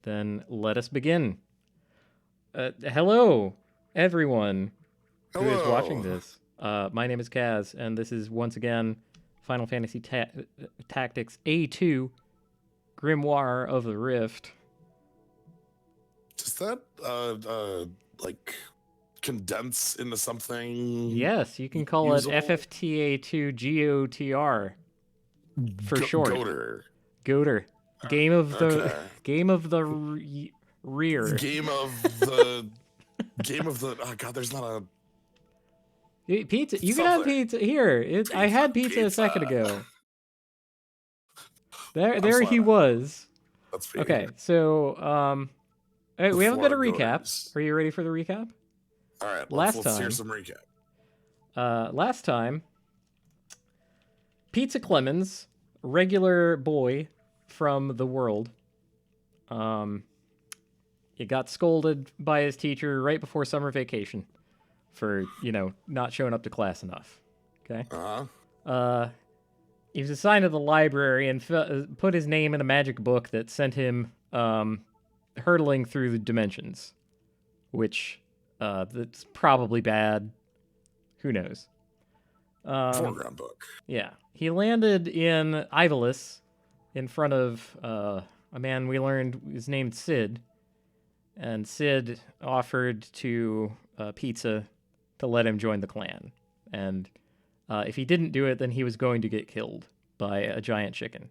Then let us begin. Hello, everyone who is watching Hello. this. My name is Kaz, and this is once again Final Fantasy Tactics A2 Grimoire of the Rift. Does that like condense into something Yes, you can call it usable? FFTA2 GOTR for short. Goater. Goater. Game of the Okay. Game of the Rear. Game of the game of the oh god, there's not a Pizza. You can have something. pizza here. I had pizza a second ago. I'm There he slamming. was. Let's be Okay, so the we have a bit four of recap. goaters. Are you ready for the recap? All right, Last let's hear time, some recap. last time, Pizza Clemens, regular boy from the world, he got scolded by his teacher right before summer vacation for not showing up to class enough. Okay. Uh-huh. He was assigned to the library and put his name in a magic book that sent him hurtling through the dimensions, which that's probably bad. Who knows? Foreground book. Yeah. He landed in Ivalice in front of a man we learned is named Sid, and Sid offered to Pizza to let him join the clan. And if he didn't do it, then he was going to get killed by a giant chicken.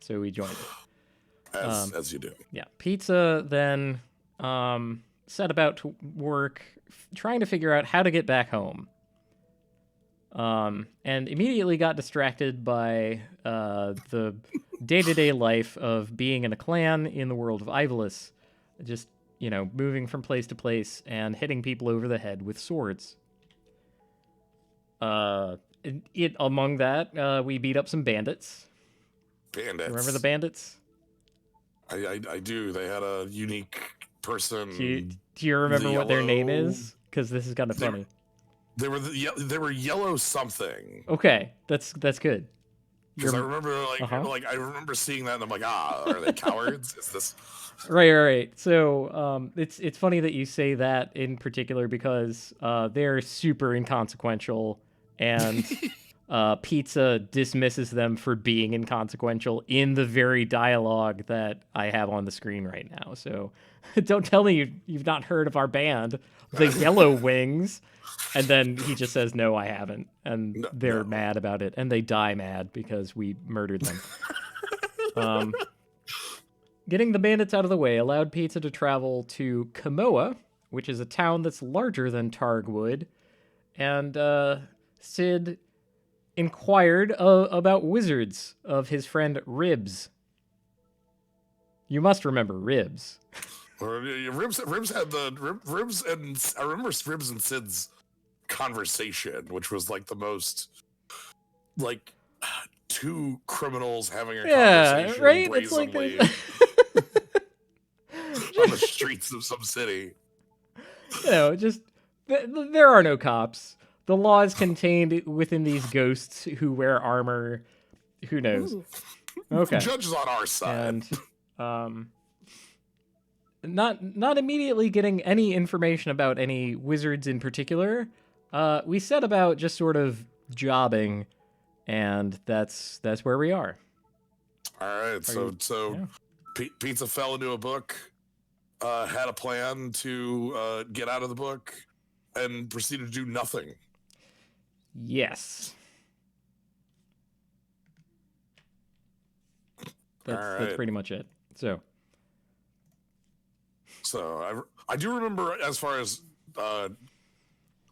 So we joined it. As you do. Yeah. Pizza then set about to work trying to figure out how to get back home. And immediately got distracted by the day-to-day life of being in a clan in the world of Ivalice. Just, moving from place to place and hitting people over the head with swords. Among that, we beat up some bandits. Bandits. Remember the bandits? I do. They had a unique person. Do you remember what their name is? Because this is kind of funny. They were yellow something. Okay, that's good. Because I remember I remember seeing that and I'm like, are they cowards? Is this Right. So it's funny that you say that in particular because they're super inconsequential, and Pizza dismisses them for being inconsequential in the very dialogue that I have on the screen right now. So don't tell me you've not heard of our band, the Yellow Wings. And then he just says, no, I haven't. And they're mad about it. And they die mad because we murdered them. Getting the bandits out of the way allowed Pizza to travel to Kamoa, which is a town that's larger than Targwood. And Sid inquired about wizards of his friend Ribs. You must remember Ribs. Ribs had Ribs, and I remember Ribs and Sid's conversation, which was like the most like two criminals having a conversation right? brazenly It's on the streets of some city. Just there are no cops. The law is contained within these ghosts who wear armor. Who knows? Okay. The judge is on our side. And not immediately getting any information about any wizards in particular. We set about just sort of jobbing, and that's where we are. All right, Pizza fell into a book, had a plan to get out of the book, and proceeded to do nothing. Yes. That's pretty much it. So I do remember, as far as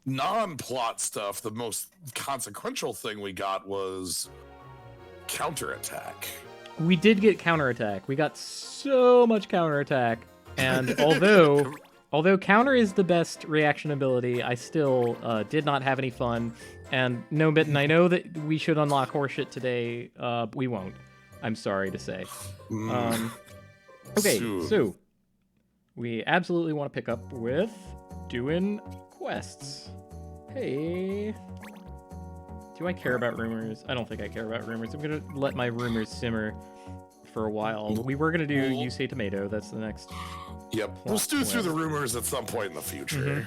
non-plot stuff, the most consequential thing we got was counterattack. We did get counterattack. We got so much counterattack, and although counter is the best reaction ability, I still did not have any fun. And no, Mitten, I know that we should unlock horseshit today. We won't. I'm sorry to say. Okay, so we absolutely want to pick up with doing quests. Hey. Do I care about rumors? I don't think I care about rumors. I'm going to let my rumors simmer for a while. We were gonna do You Say Tomato. That's the next. Yep. We'll stew through the rumors at some point in the future.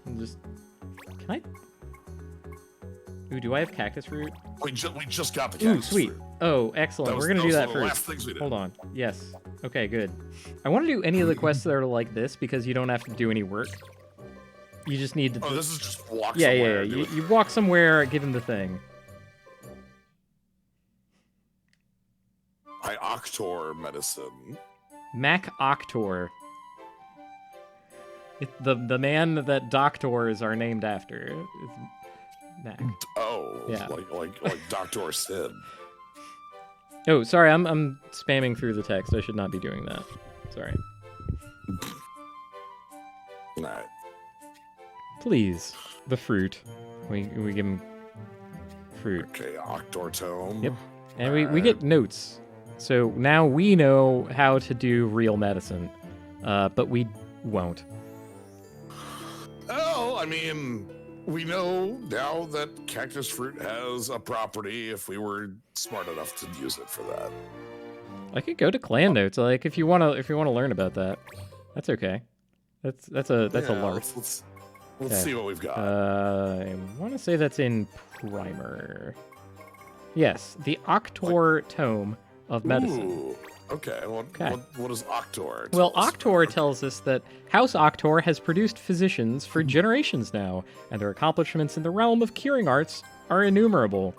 And just can I? Ooh, do I have cactus fruit? We just got the cactus sweet. fruit. Oh, excellent. We're gonna do that one of the first. last things we did. Hold on. Yes. Okay, good. I want to do any of the quests that are like this because you don't have to do any work. You just need to. Oh, this is just walk yeah, somewhere. yeah. You walk somewhere, give him the thing. Octor medicine. Mac Octor. The man that doctors are named after. It's Mac. Oh, yeah. like Dr. Sid. Oh, sorry, I'm spamming through the text. I should not be doing that. Sorry. Alright. Please, the fruit. We give him fruit. Okay, Octor tome. Yep. And we get notes. So now we know how to do real medicine. But we won't. Oh, I mean, we know now that cactus fruit has a property if we were smart enough to use it for that. I could go to clan notes, like if you wanna learn about that. That's okay. That's a lark. Let's see what we've got. I want to say that's in primer. Yes, the Octor tome of medicine. Ooh, okay. What is Octor? Well, Octor tells us that House Octor has produced physicians for generations now, and their accomplishments in the realm of curing arts are innumerable.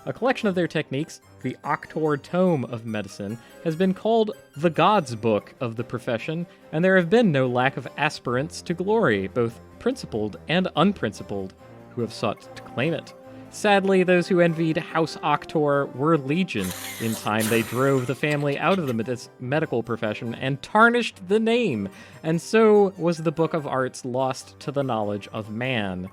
A collection of their techniques, the Octor Tome of Medicine, has been called the God's Book of the profession, and there have been no lack of aspirants to glory, both principled and unprincipled, who have sought to claim it. Sadly, those who envied House Octor were legion. In time, they drove the family out of the medical profession and tarnished the name, and so was the Book of Arts lost to the knowledge of man.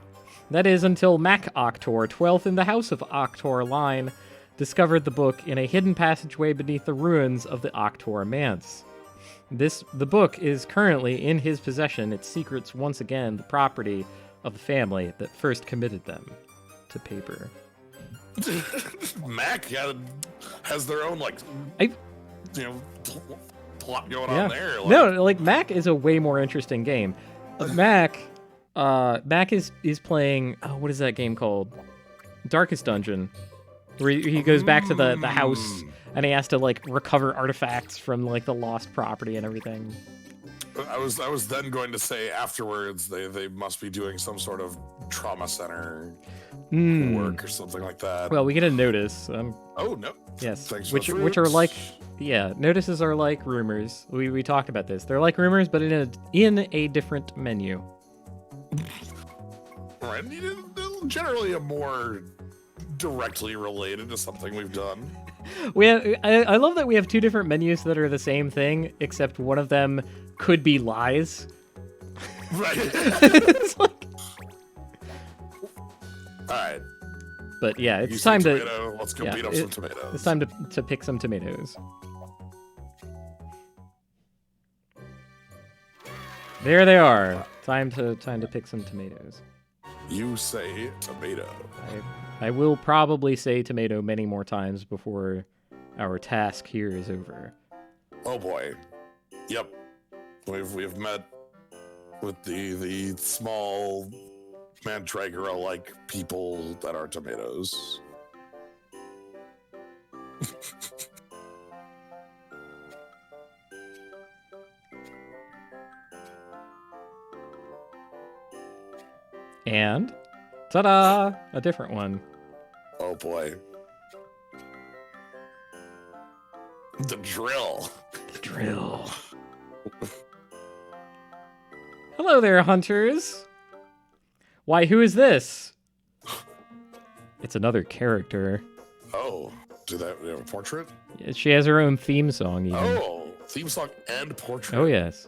That is until Mac Octor, 12th in the House of Octor line, discovered the book in a hidden passageway beneath the ruins of the Octor Manse. The book is currently in his possession, its secrets once again the property of the family that first committed them to paper. Mac has their own plot going on there. No, Mac is a way more interesting game. Mac is playing what is that game called? Darkest Dungeon, where he goes back to the house and he has to recover artifacts from the lost property and everything. I was then going to say afterwards they must be doing some sort of trauma center work or something like that. Well, we get a notice. Oh no. Yes. Thanks which are notices are like rumors. We talked about this. They're like rumors, but in a different menu. Right. Generally a more directly related to something we've done. I love that we have two different menus that are the same thing, except one of them could be lies. Right. It's all right. But yeah, it's time to. Let's go beat up some tomatoes. It's time to pick some tomatoes. There they are. Time to pick some tomatoes. You say tomato. I will probably say tomato many more times before our task here is over. Oh boy. Yep. We've met with the small mandragora-like people that are tomatoes. And ta-da! A different one. Oh boy. The drill. The drill. Hello there, hunters. Why, who is this? It's another character. Oh, do they have a portrait? She has her own theme song, even. Oh, theme song and portrait. Oh, yes.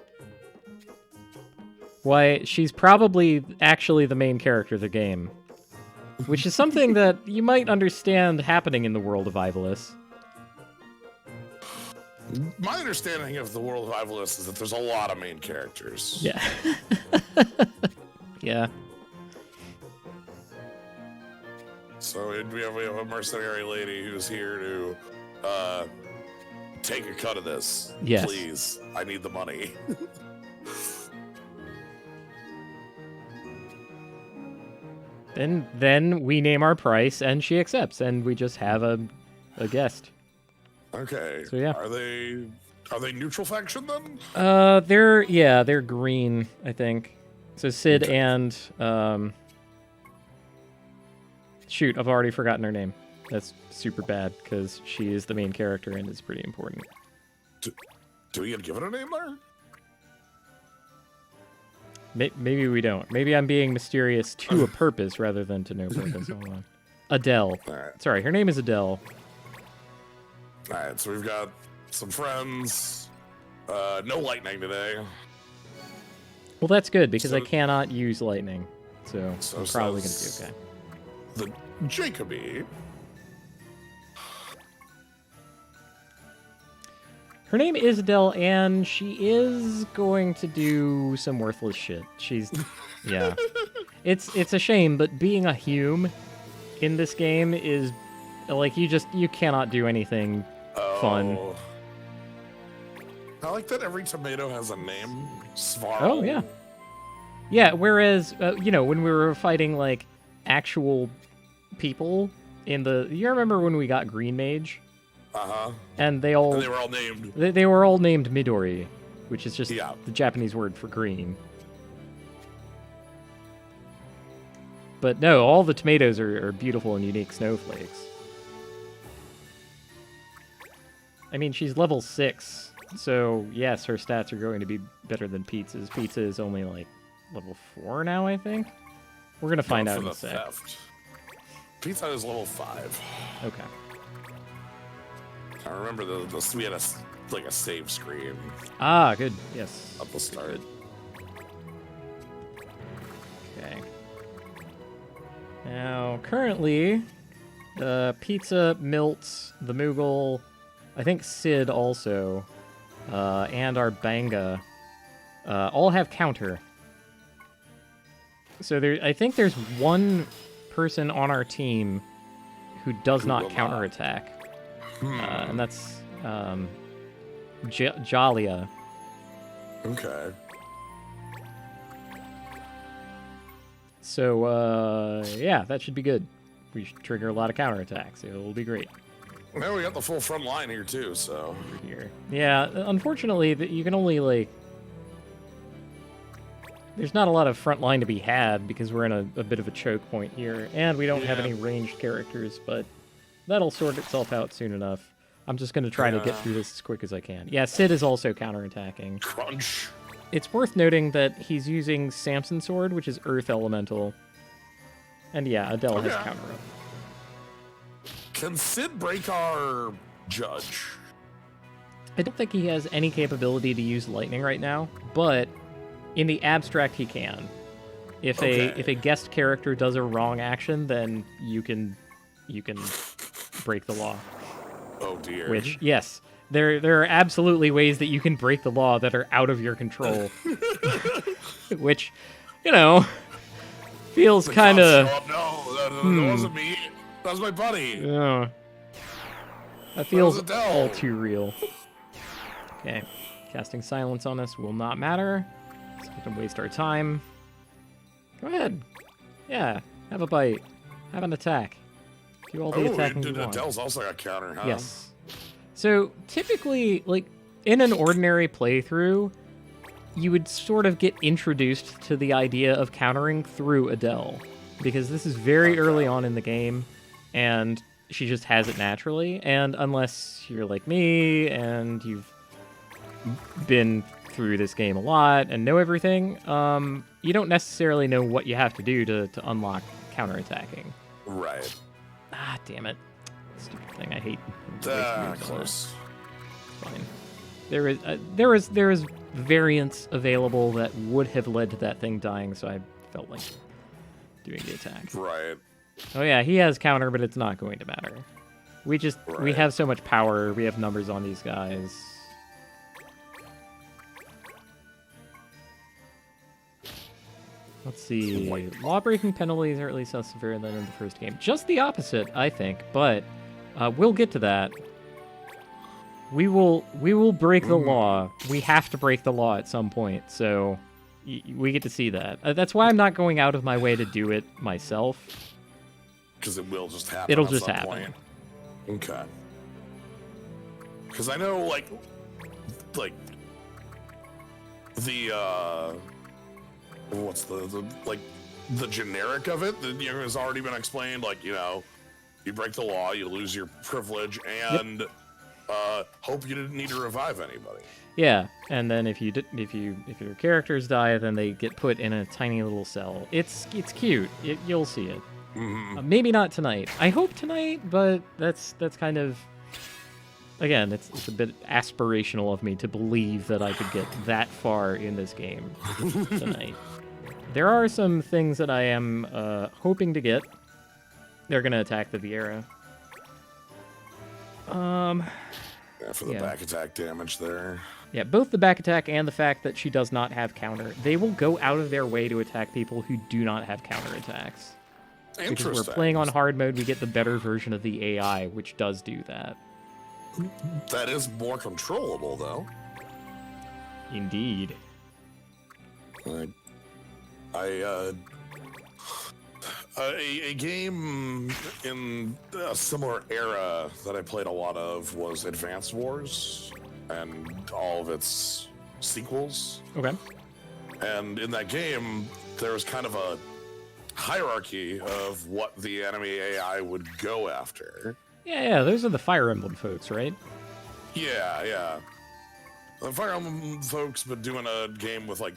Why, she's probably actually the main character of the game. Which is something that you might understand happening in the world of Ivalice. My understanding of the world of Ivalice is that there's a lot of main characters. Yeah. Yeah. So we have a mercenary lady who's here to take a cut of this. Yes. Please. I need the money. Then we name our price, and she accepts, and we just have a guest. Okay. So yeah. Are they neutral faction then? They're green, I think. So Sid Okay. and shoot, I've already forgotten her name. That's super bad because she is the main character and is pretty important. Do we get given a name there? Maybe we don't. Maybe I'm being mysterious to a purpose rather than to no purpose. Hold on. Adele. Alright. Sorry, her name is Adele. Alright, so we've got some friends. No lightning today. Well, that's good because So- I cannot use lightning, so I'm probably gonna says be okay. The Jacoby. Her name is Adele, and she is going to do some worthless shit. She's, yeah. It's a shame, but being a Hume in this game is, like, you cannot do anything fun. Oh. I like that every tomato has a name. Svarl. Oh, yeah. Yeah, whereas, when we were fighting, like, actual people in the... You remember when we got Green Mage? Uh-huh. And And they were all named. They were all named Midori, which is just Yeah. the Japanese word for green. But no, all the tomatoes are beautiful and unique snowflakes. I mean, she's level 6, so yes, her stats are going to be better than Pizza's. Pizza is only, like, level 4 now, I think? We're going to find out in a sec. Theft. Pizza is level 5. Okay. I remember we had a save screen Ah, good. Yes. at the start. Okay. Now, currently, Pizza, Milt, the Moogle, I think Sid also, and our Banga, all have counter. So I think there's one person on our team who does not counterattack. And that's Jalia. Okay. So, yeah, that should be good. We should trigger a lot of counterattacks. It'll be great. Now we got the full front line here, too, so... Over here. Yeah, unfortunately, you can only, like... There's not a lot of front line to be had because we're in a bit of a choke point here. And we don't have Yeah. any ranged characters, but that'll sort itself out soon enough. I'm just going to try to get through this as quick as I can. Yeah, Sid is also counterattacking. Crunch. It's worth noting that he's using Samson's Sword, which is Earth Elemental. And yeah, Adele has Okay. counter up. Can Sid break our judge? I don't think he has any capability to use lightning right now, but in the abstract he can. If a guest character does a wrong action, then you can break the law. Oh, dear. Which, yes, there are absolutely ways that you can break the law that are out of your control. Which, feels The kind cops of... show up. No, that wasn't me. That was my buddy. Yeah. That feels Adele. all too real. Okay. Casting silence on us will not matter. It's going to waste our time. Go ahead. Yeah. Have a bite. Have an attack. Do all the attacking you want. Adele's also got counter, huh? Yes. So, typically, like, in an ordinary playthrough, you would sort of get introduced to the idea of countering through Adele. Because this is very early on in the game, and she just has it naturally. And unless you're like me, and you've been through this game a lot and know everything, you don't necessarily know what you have to do to unlock counterattacking. Right. Ah, damn it. Stupid thing, I hate. wasting moves on that. Close. Fine. There is variants available that would have led to that thing dying, so I felt like doing the attack. Right. Oh yeah, he has counter, but it's not going to matter. We Right. have so much power, we have numbers on these guys. Let's see. Law-breaking penalties are at least less severe than in the first game. Just the opposite, I think, but we'll get to that. We will break the law. We have to break the law at some point. So we get to see that. That's why I'm not going out of my way to do it myself. Because it will just happen. It'll at just some happen. Point. Okay. Because I know, like the what's the the generic of it that has already been explained. Like, you know, you break the law, you lose your privilege, and hope you didn't need to revive anybody. Yeah, and then if your characters die, then they get put in a tiny little cell. It's cute. You'll see it. Mm-hmm. Maybe not tonight. I hope tonight, but that's kind of, again, it's a bit aspirational of me to believe that I could get that far in this game tonight. There are some things that I am hoping to get. They're gonna attack the Vieira. Yeah, for the back attack damage there. Yeah, both the back attack and the fact that she does not have counter. They will go out of their way to attack people who do not have counter attacks. Interesting. Because we're playing on hard mode, we get the better version of the AI, which does do that. That is more controllable, though. Indeed. A game in a similar era that I played a lot of was Advanced Wars and all of its sequels. Okay. And in that game, there was kind of a hierarchy of what the enemy AI would go after. Yeah, those are the Fire Emblem folks, right? Yeah. The Fire Emblem folks been doing a game with like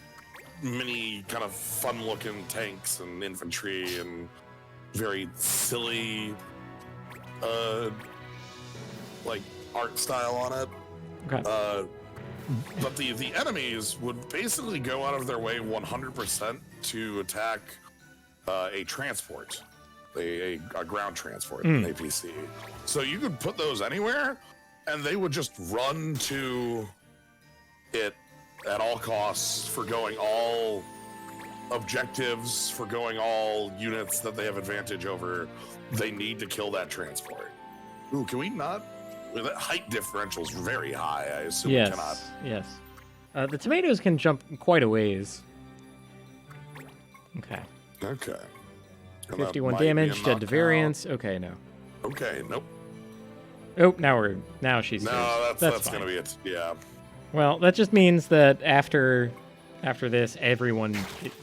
many kind of fun-looking tanks and infantry and very silly, like art style on it. Okay. But the enemies would basically go out of their way 100% to attack a transport, a ground transport, an APC. So you could put those anywhere, and they would just run to it at all costs, forgoing all objectives, forgoing all units that they have advantage over. They need to kill that transport. Ooh, can we not? That height differential is very high. I assume we cannot. Yes. The tomatoes can jump quite a ways. Okay. Okay. And 51 damage, dead to variance. Okay, no. Okay, nope. Oh, now she's No, that's fine. gonna be it. Yeah. Well, that just means that after this, everyone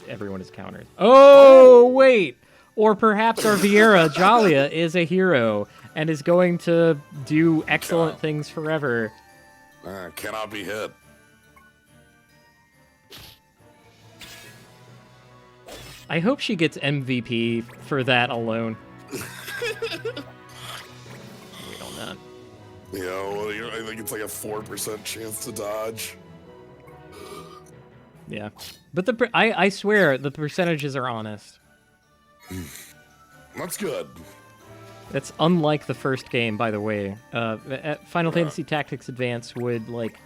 is countered. Oh, wait! Or perhaps our Vieira, Jalia, is a hero and is going to do excellent things forever. Cannot be hit. I hope she gets MVP for that alone. Wait on that. You know, I think it's like a 4% chance to dodge. Yeah. But I swear, the percentages are honest. That's good. That's unlike the first game, by the way. Final Fantasy Tactics Advance would, like,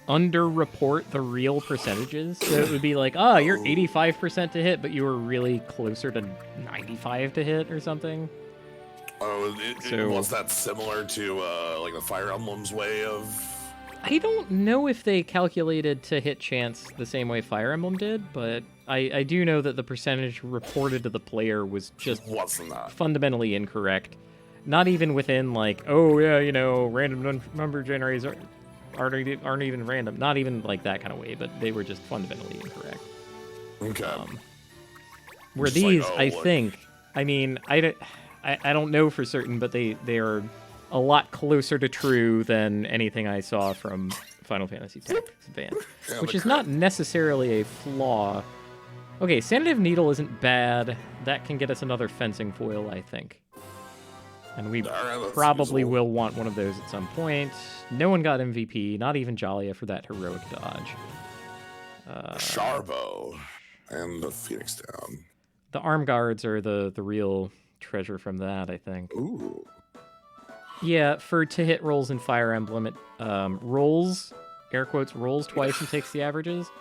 underreport the real percentages. So it would be like, you're 85% to hit, but you were really closer to 95 to hit or something. Oh, was that similar to, like, the Fire Emblem's way of... I don't know if they calculated to hit chance the same way Fire Emblem did, but I do know that the percentage reported to the player was just fundamentally incorrect. Not even within, like, random number generators aren't even random. Not even like that kind of way, but they were just fundamentally incorrect. Okay. Where these, think, I mean, I don't know for certain, but they are a lot closer to true than anything I saw from Final Fantasy Tactics Advance, which is not necessarily a flaw. Okay, Sanative Needle isn't bad. That can get us another fencing foil, I think. And we probably will want one of those at some point. No one got MVP, not even Jalia for that heroic dodge. Sharbo and the Phoenix Down. The arm guards are the real treasure from that, I think. Ooh. Yeah, for to-hit rolls in Fire Emblem, it rolls, air quotes, rolls twice and takes the averages.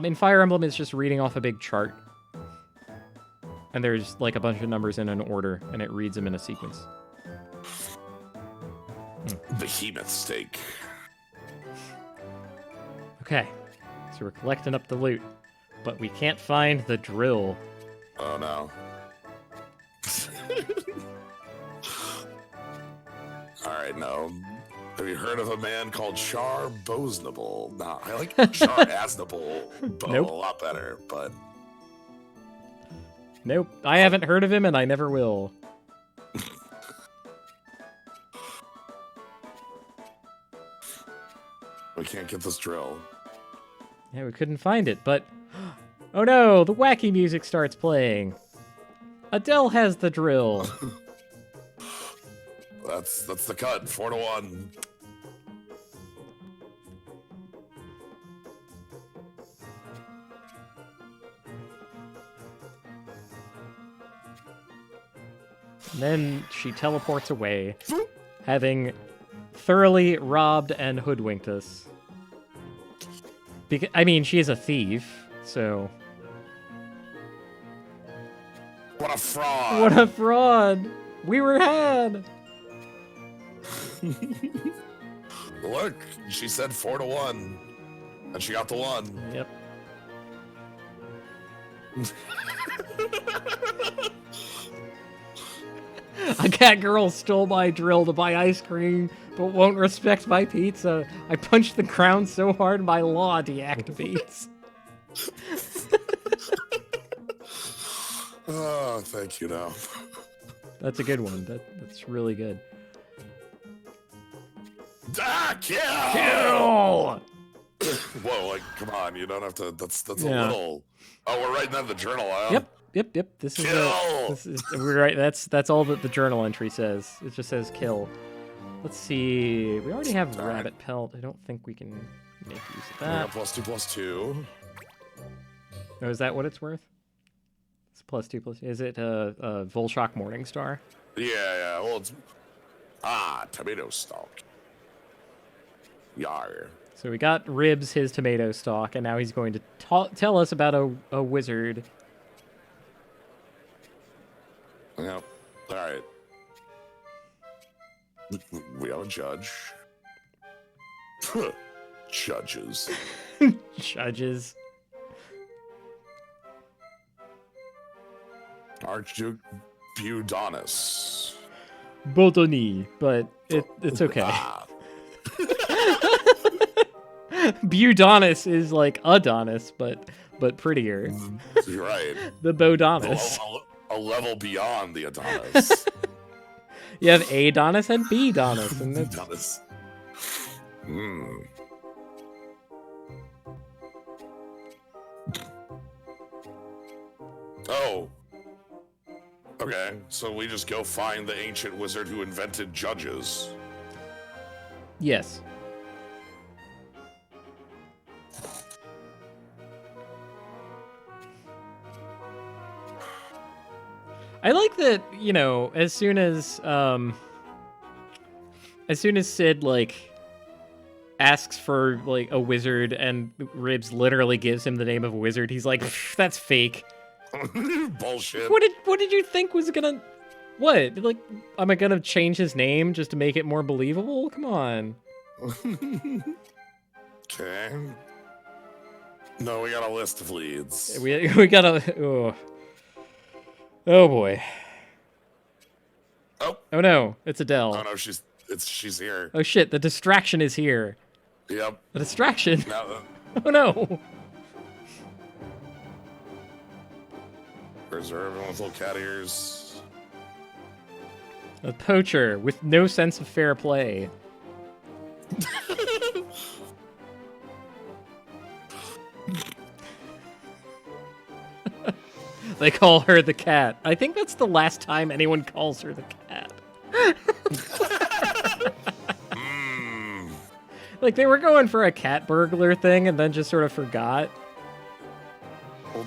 In Fire Emblem, it's just reading off a big chart. And there's, like, a bunch of numbers in an order, and it reads them in a sequence. Behemoth Stake. Okay, so we're collecting up the loot, but we can't find the drill. Oh no. Alright, no. Have you heard of a man called Char Boznable? Nah, I like Char Aznable Nope. a lot better, but... Nope, I haven't heard of him and I never will. We can't get this drill. Yeah, we couldn't find it, but... Oh no, the wacky music starts playing. Adele has the drill. That's the cut, 4-1. And then she teleports away, having thoroughly robbed and hoodwinked us. I mean, she is a thief, so... What a fraud! What a fraud! We were had! Look, she said 4-1, and she got the 1. Yep. A cat girl stole my drill to buy ice cream, but won't respect my pizza. I punched the ground so hard my law deactivates. Oh, thank you, now. That's a good one. That's really good. Ah, kill! Kill! Whoa, like, come on, you don't have to, that's Yeah. a little... Oh, we're writing that in the journal, huh? Yep. This Kill! is we're right. That's all that the journal entry says. It just says kill. Let's see. We already have Darn. rabbit pelt. I don't think we can make use of We that. got +2/+2. Oh, is that what it's worth? It's +2+. Is it Volshock Morningstar? Yeah, well, it's... Ah, tomato stalk. Yar. So we got Ribs his tomato stock, and now he's going to tell us about a wizard. Yep. All right. We have a judge. Judges. Judges. Archduke Budonis. Bodoni, but it's okay. Ah. Budonis is like Adonis, but prettier. You're right. The Bodonis. A level beyond the Adonis. You have Adonis and Bdonis, and that's... Adonis. Hmm. Oh. Okay, so we just go find the ancient wizard who invented judges. Yes. I like that, you know, as soon as Sid, like, asks for, like, a wizard and Ribs literally gives him the name of a wizard, he's like, that's fake. Bullshit. What did you think was gonna... What? Like, am I gonna change his name just to make it more believable? Come on. Okay. No, we got a list of leads. We got a... Oh boy. Oh. Oh no, it's Adele. Oh no, she's here. Oh shit, the distraction is here. Yep. The distraction? Now, Oh no. where's everyone with little cat ears? A poacher with no sense of fair play. They call her the cat. I think that's the last time anyone calls her the cat. Like, they were going for a cat burglar thing and then just sort of forgot. Well,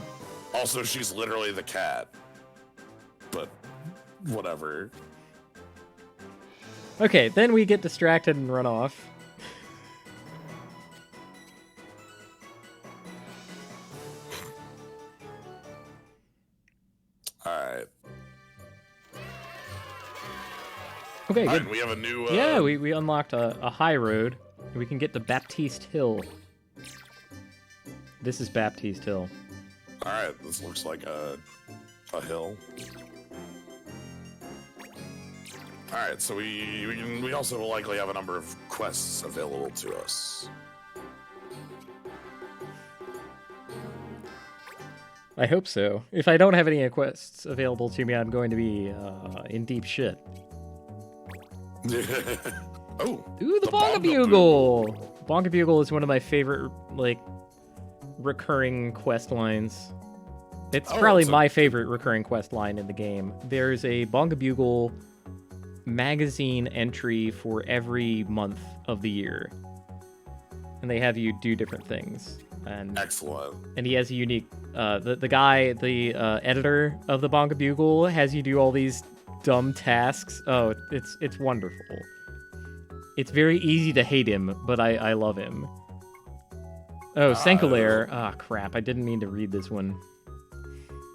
also, she's literally the cat. But, whatever. Okay, then we get distracted and run off. Alright. Okay, good. And we have a new... Yeah, we unlocked a high road. We can get to Baptiste Hill. This is Baptiste Hill. All right, this looks like a hill. All right, so we also will likely have a number of quests available to us. I hope so. If I don't have any quests available to me, I'm going to be in deep shit. Oh, ooh, the Bonga Bugle! Bonga Bugle is one of my favorite, like, recurring quest lines. It's probably my favorite recurring quest line in the game. There's a Bonga Bugle magazine entry for every month of the year. And they have you do different things. And excellent. And he has a unique... the guy, the editor of the Bonga Bugle, has you do all these dumb tasks. Oh, it's wonderful. It's very easy to hate him, but I love him. Oh, Senkalair. Ah, crap. I didn't mean to read this one.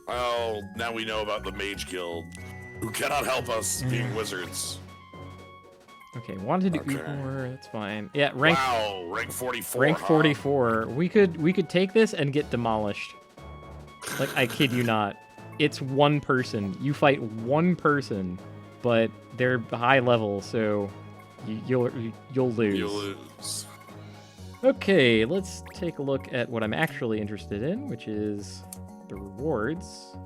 Well, now we know about the Mage Guild, who cannot help us being wizards. Okay, wanted to do Grimoire. That's fine. Yeah, rank 44. Rank 44. We could take this and get demolished. Like, I kid you not. It's one person. You fight one person, but they're high level, so you'll lose. You'll lose. Okay, let's take a look at what I'm actually interested in, which is the rewards.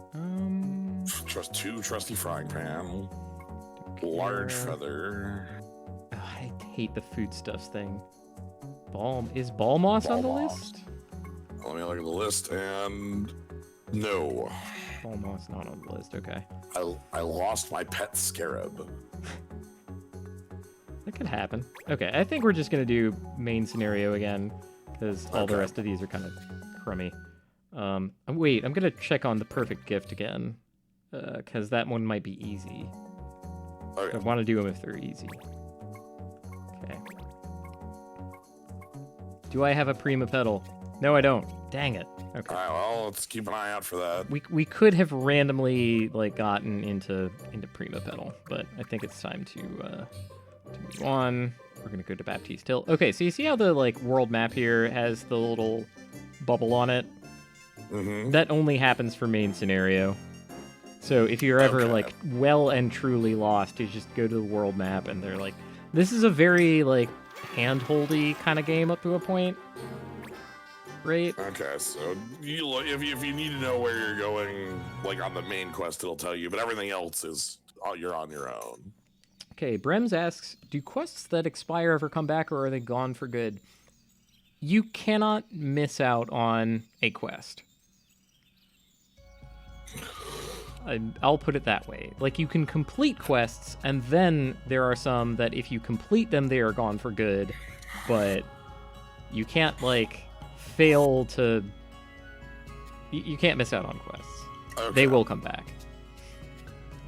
Two trusty frying pan, large feather. Oh, I hate the foodstuffs thing. Is ball moss on the list? Let me look at the list, and no. Ball moss not on the list. Okay. I lost my pet scarab. That could happen. Okay, I think we're just gonna do main scenario again, because all the rest of these are kind of crummy. Wait, I'm gonna check on the perfect gift again, because that one might be easy. Okay. I want to do them if they're easy. Okay. Do I have a Prima Petal? No, I don't. Dang it. Okay. All right, well, let's keep an eye out for that. We could have randomly like gotten into Prima Petal, but I think it's time to move on. We're gonna go to Baptiste Hill. Okay, so you see how the like world map here has the little bubble on it? Mm-hmm. That only happens for main scenario. So if you're ever like well and truly lost, you just go to the world map and they're like, this is a very like hand-holdy kind of game up to a point, right? Okay, so if you need to know where you're going, like on the main quest, it'll tell you, but everything else is you're on your own. Okay, Brems asks, do quests that expire ever come back, or are they gone for good? You cannot miss out on a quest. I'll put it that way. Like, you can complete quests, and then there are some that if you complete them, they are gone for good, but you can't, like, fail to... You can't miss out on quests. Okay. They will come back.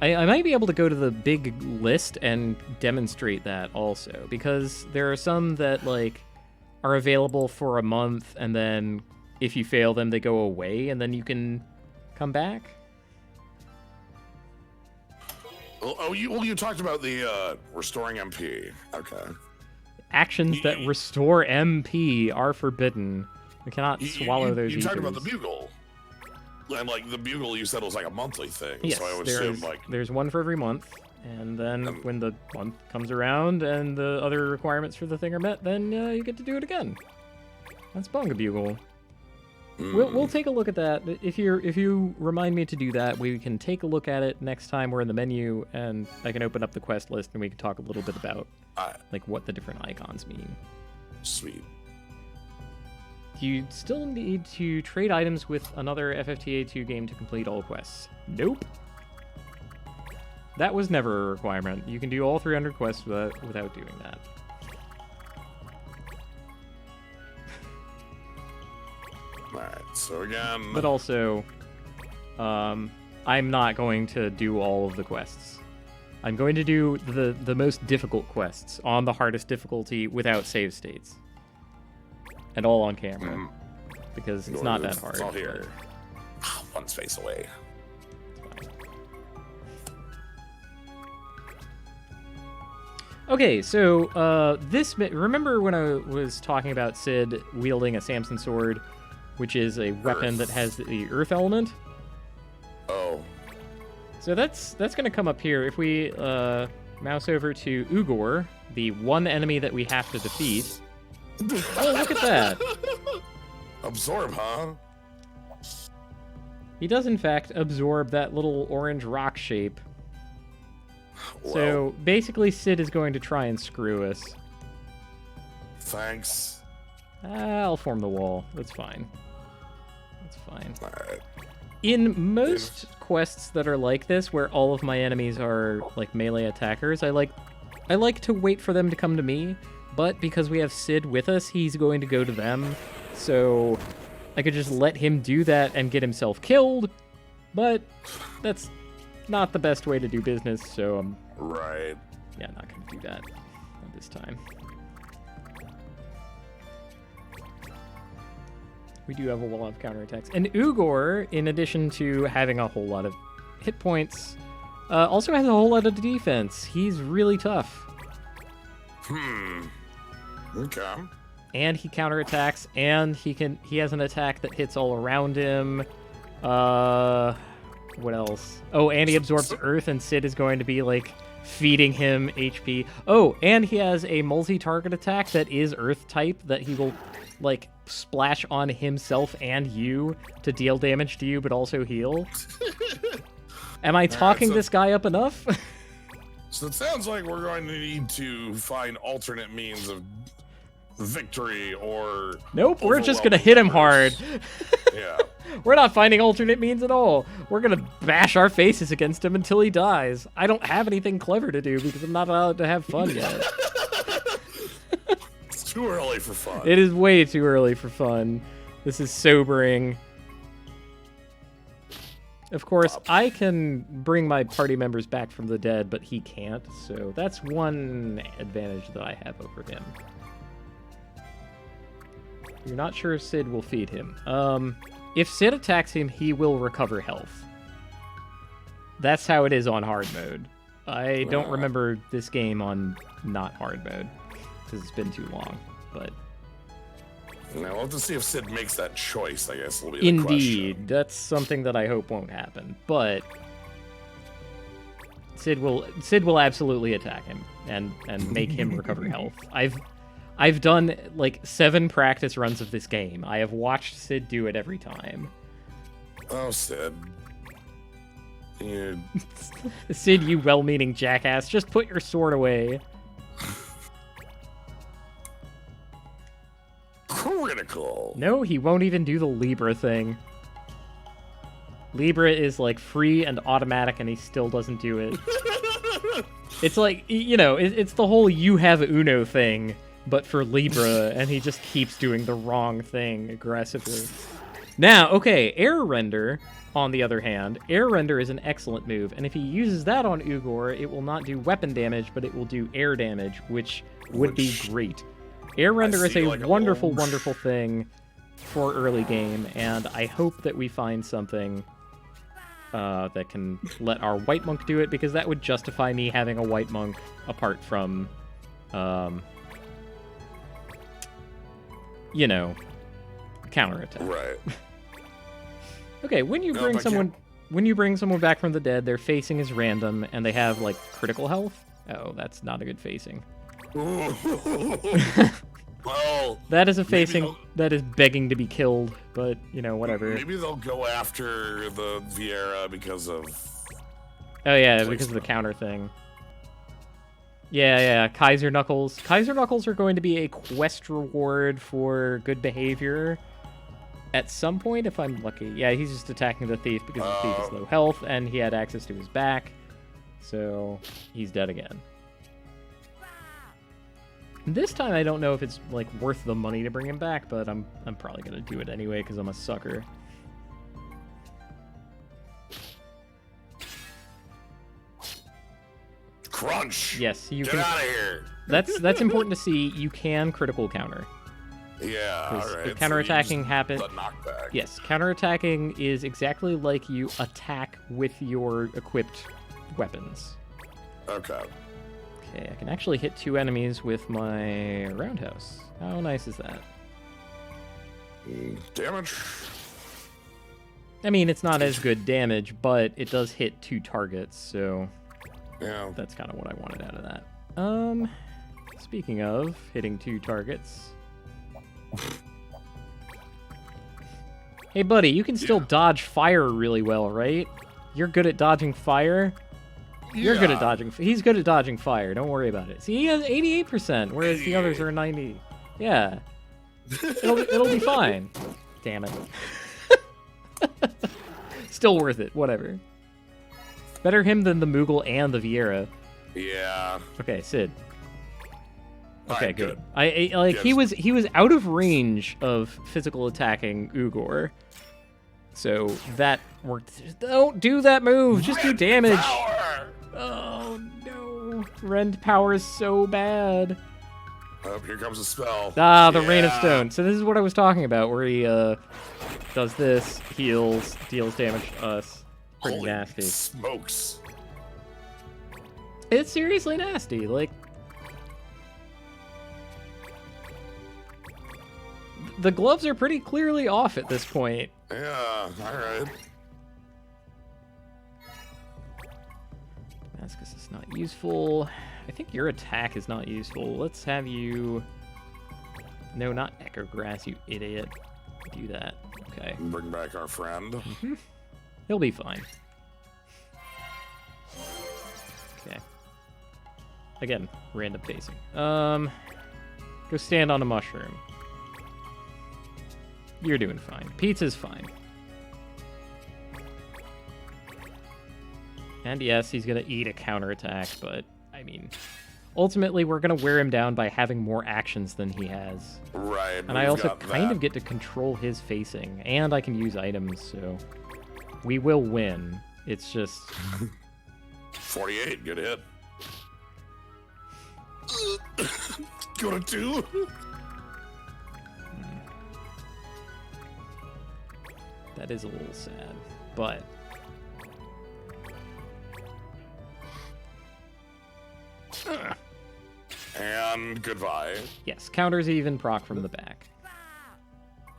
I might be able to go to the big list and demonstrate that also, because there are some that, like, are available for a month, and then if you fail them, they go away, and then you can come back. You talked about the restoring MP. Okay. Actions that restore MP are forbidden. We cannot swallow those. You talked about the bugle, and like the bugle, you said was like a monthly thing. Yes, so I would assume there's one for every month, and then when the month comes around and the other requirements for the thing are met, then you get to do it again. That's Bonga Bugle. We'll take a look at that. If you remind me to do that, we can take a look at it next time we're in the menu, and I can open up the quest list and we can talk a little bit about like what the different icons mean. Sweet. Do you still need to trade items with another FFTA2 game to complete all quests? Nope. That was never a requirement. You can do all 300 quests without doing that. Alright, so again... But also, I'm not going to do all of the quests. I'm going to do the most difficult quests on the hardest difficulty without save states. And all on camera. Because it's not that hard. It's all here. One space away. Okay, so remember when I was talking about Sid wielding a Samson sword? which is a weapon that has the earth element. Oh. So that's going to come up here. If we mouse over to Ugor, the one enemy that we have to defeat. Oh, look at that. Absorb, huh? He does, in fact, absorb that little orange rock shape. Well, so basically, Cid is going to try and screw us. Thanks. I'll form the wall. That's fine. That's fine. All right. In most quests that are like this, where all of my enemies are like melee attackers, I like to wait for them to come to me. But because we have Cid with us, he's going to go to them. So I could just let him do that and get himself killed. But that's not the best way to do business. So I'm right. Yeah, not going to do that at this time. We do have a wall of counterattacks. And Ugor, in addition to having a whole lot of hit points, also has a whole lot of defense. He's really tough. Okay. And he counterattacks, and he has an attack that hits all around him. What else? Oh, and he absorbs earth, and Cid is going to be, like, feeding him HP. Oh, and he has a multi-target attack that is earth type that he will, like, splash on himself and you to deal damage to you, but also heal. Am I talking this guy up enough? So it sounds like we're going to need to find alternate means of victory or... Nope, we're just going to hit him hard. Yeah. We're not finding alternate means at all. We're going to bash our faces against him until he dies. I don't have anything clever to do because I'm not allowed to have fun yet. It's too early for fun. It is way too early for fun. This is sobering. Of course, I can bring my party members back from the dead, but he can't, so that's one advantage that I have over him. You're not sure if Cid will feed him. If Cid attacks him, he will recover health. That's how it is on hard mode. I don't remember this game on not hard mode, because it's been too long, but... Now we'll have to see if Cid makes that choice, I guess will be the question. Indeed, that's something that I hope won't happen, but... Cid will absolutely attack him and make him recover health. I've done, like, 7 practice runs of this game. I have watched Cid do it every time. Oh, Cid. You... Cid, you well-meaning jackass, just put your sword away. Critical. No, he won't even do the Libra thing. Libra is, like, free and automatic, and he still doesn't do it. It's like, you know, it's the whole you have Uno thing, but for Libra, and he just keeps doing the wrong thing aggressively. Now, okay, Air Render, on the other hand, Air Render is an excellent move, and if he uses that on Ugor, it will not do weapon damage, but it will do air damage, which would be great. Air Render is a wonderful, wonderful thing for early game, and I hope that we find something that can let our White Monk do it, because that would justify me having a White Monk apart from... you know, counterattack. Right. Okay, when you bring someone back from the dead, their facing is random and they have like critical health. Oh, that's not a good facing. Well, that is a facing that is begging to be killed, but you know, whatever. Maybe they'll go after the Vieira because of... Oh yeah, because of the counter thing. Yeah, Kaiser Knuckles. Kaiser Knuckles are going to be a quest reward for good behavior at some point, if I'm lucky. Yeah, he's just attacking the thief because the thief is low health, and he had access to his back, so he's dead again. This time, I don't know if it's like worth the money to bring him back, but I'm probably gonna do it anyway because I'm a sucker. Crunch! Yes, you Get out of here! That's important to see. You can critical counter. Yeah, alright. If counterattacking happens... The knockback. Yes, counterattacking is exactly like you attack with your equipped weapons. Okay. Okay, I can actually hit 2 enemies with my roundhouse. How nice is that? Damage. I mean, it's not as good damage, but it does hit 2 targets, so Yeah. that's kind of what I wanted out of that. Speaking of hitting 2 targets. Hey, buddy, you can still dodge fire really well, right? You're good at dodging fire? You're good at dodging. He's good at dodging fire. Don't worry about it. See, he has 88%, whereas the others are 90. Yeah. It'll be fine. Damn it. Still worth it. Whatever. Better him than the Moogle and the Vieira. Yeah. Okay, Sid. Okay, Right, good. I like Yes. he was out of range of physical attacking Ugor. So that worked. Don't do that move. Just do damage. Power! Oh no. Rend power is so bad. Oh, here comes a spell. Ah, the Rain of Yeah. Stone. So this is what I was talking about, where he does this, heals, deals damage to us. Pretty Holy nasty. smokes. It's seriously nasty. Like, the gloves are pretty clearly off at this point. Yeah, alright. Damascus is not useful. I think your attack is not useful. Let's have you... No, not Echo Grass, you idiot. Do that. Okay. Bring back our friend. He'll be fine. Okay. Again, random pacing. Go stand on a mushroom. You're doing fine. Pizza's fine. And yes, he's gonna eat a counterattack, but I mean, ultimately we're gonna wear him down by having more actions than he has. Right. And I also kind of get to control his facing, and I can use items, so we will win. It's just 48, good hit. Go to 2. that is a little sad, but And goodbye. yes, counters even proc from the back.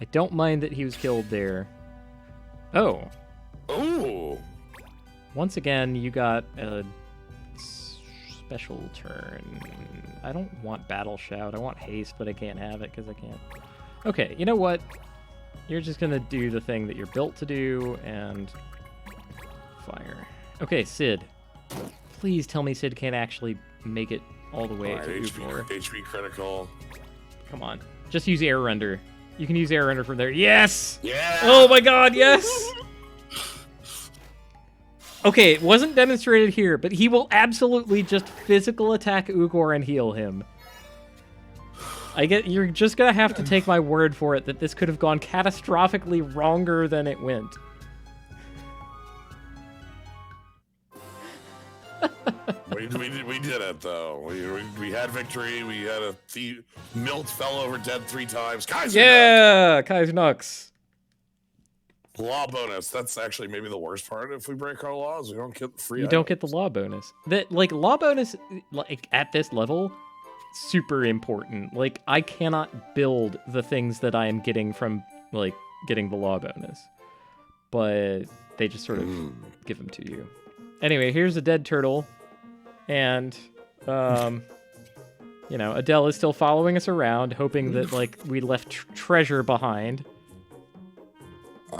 I don't mind that he was killed there. Oh, Ooh. once again, you got a special turn. I don't want Battle Shout. I want Haste, but I can't have it because I can't. Okay, you know what? You're just going to do the thing that you're built to do and fire. Okay, Sid. Please tell me Sid can't actually make it all the way Alright, to HP, Ugor. HP critical. Come on. Just use Air Render. You can use Air Render from there. Yes! Yeah! Oh my god, yes! Okay, it wasn't demonstrated here, but he will absolutely just physical attack Ugor and heal him. You're just gonna have to take my word for it that this could have gone catastrophically wronger than it went. we did it though. We had victory. We had a thief. Milt fell over dead 3 times. Kaiser! Yeah, Kai's Nux. Law bonus. That's actually maybe the worst part. If we break our laws, we don't get free. You don't get the law bonus. Law bonus, like at this level, super important. Like, I cannot build the things that I am getting from like getting the law bonus, but they just sort of give them to you. Anyway, here's a dead turtle, and you know, Adele is still following us around, hoping that like we left treasure behind.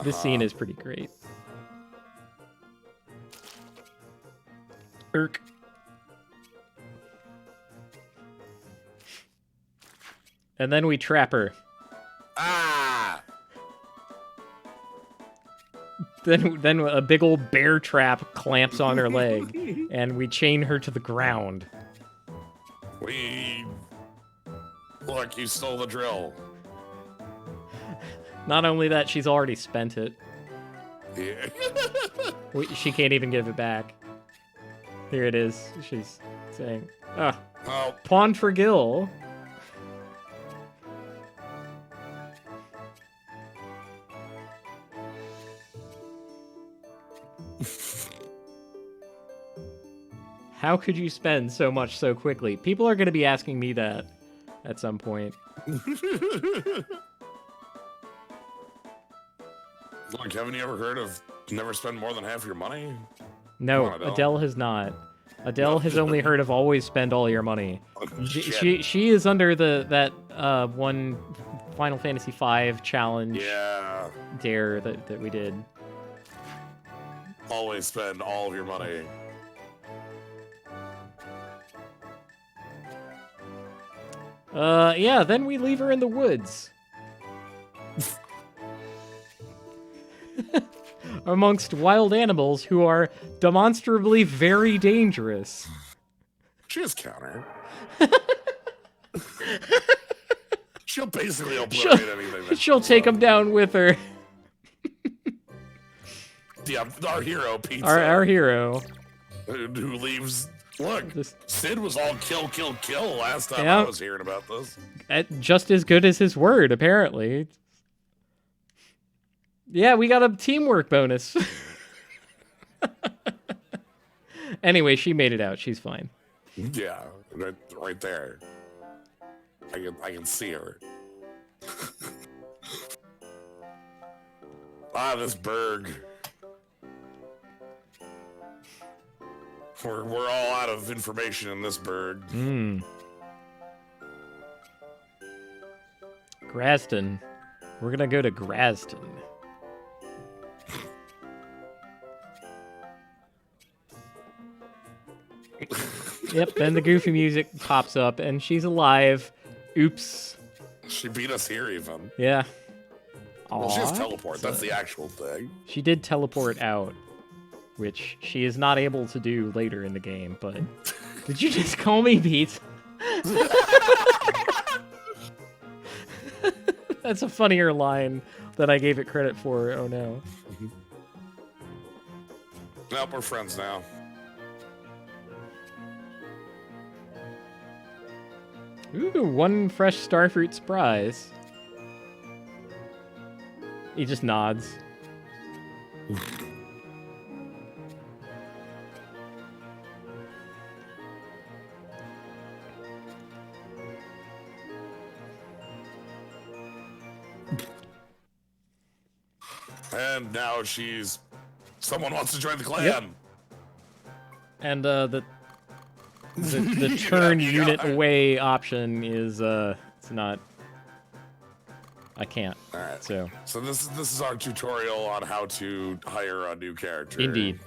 This scene is pretty great. Irk. And then we trap her. Ah! Then a big old bear trap clamps on her leg, and we chain her to the ground. Look, you stole the drill. Not only that, she's already spent it. Yeah. She can't even give it back. Here it is. She's saying, "Ah, Oh, pawn for Gil." How could you spend so much so quickly? People are going to be asking me that at some point. Look, haven't you ever heard of never spend more than half your money? No, Come on, Adele has not. Adele has only heard of always spend all your money. She is under that one Final Fantasy V challenge dare that we did. Always spend all of your money. Yeah, then we leave her in the woods. Amongst wild animals who are demonstrably very dangerous. She has counter. She'll basically obliterate anything. She'll take them down with her. Yeah, our hero, Pizza. Our hero. Who leaves... Look, Sid was all kill last time I was hearing about this. Just as good as his word, apparently. Yeah, we got a teamwork bonus. Anyway, she made it out. She's fine. Yeah, right there. I can see her. This Berg. We're all out of information in this Berg. Graston. We're gonna go to Graston. Yep, then the goofy music pops up, and she's alive. Oops. She beat us here, even. Yeah. Well, she has teleport. That's the actual thing. She did teleport out, which she is not able to do later in the game, but... Did you just call me Pete? That's a funnier line than I gave it credit for. Oh, no. Nope, we're friends now. Ooh, one fresh starfruit surprise. He just nods. And now someone wants to join the clan. Yep. And the turn unit away option is it's not. I can't. All right. So this is our tutorial on how to hire a new character. Indeed.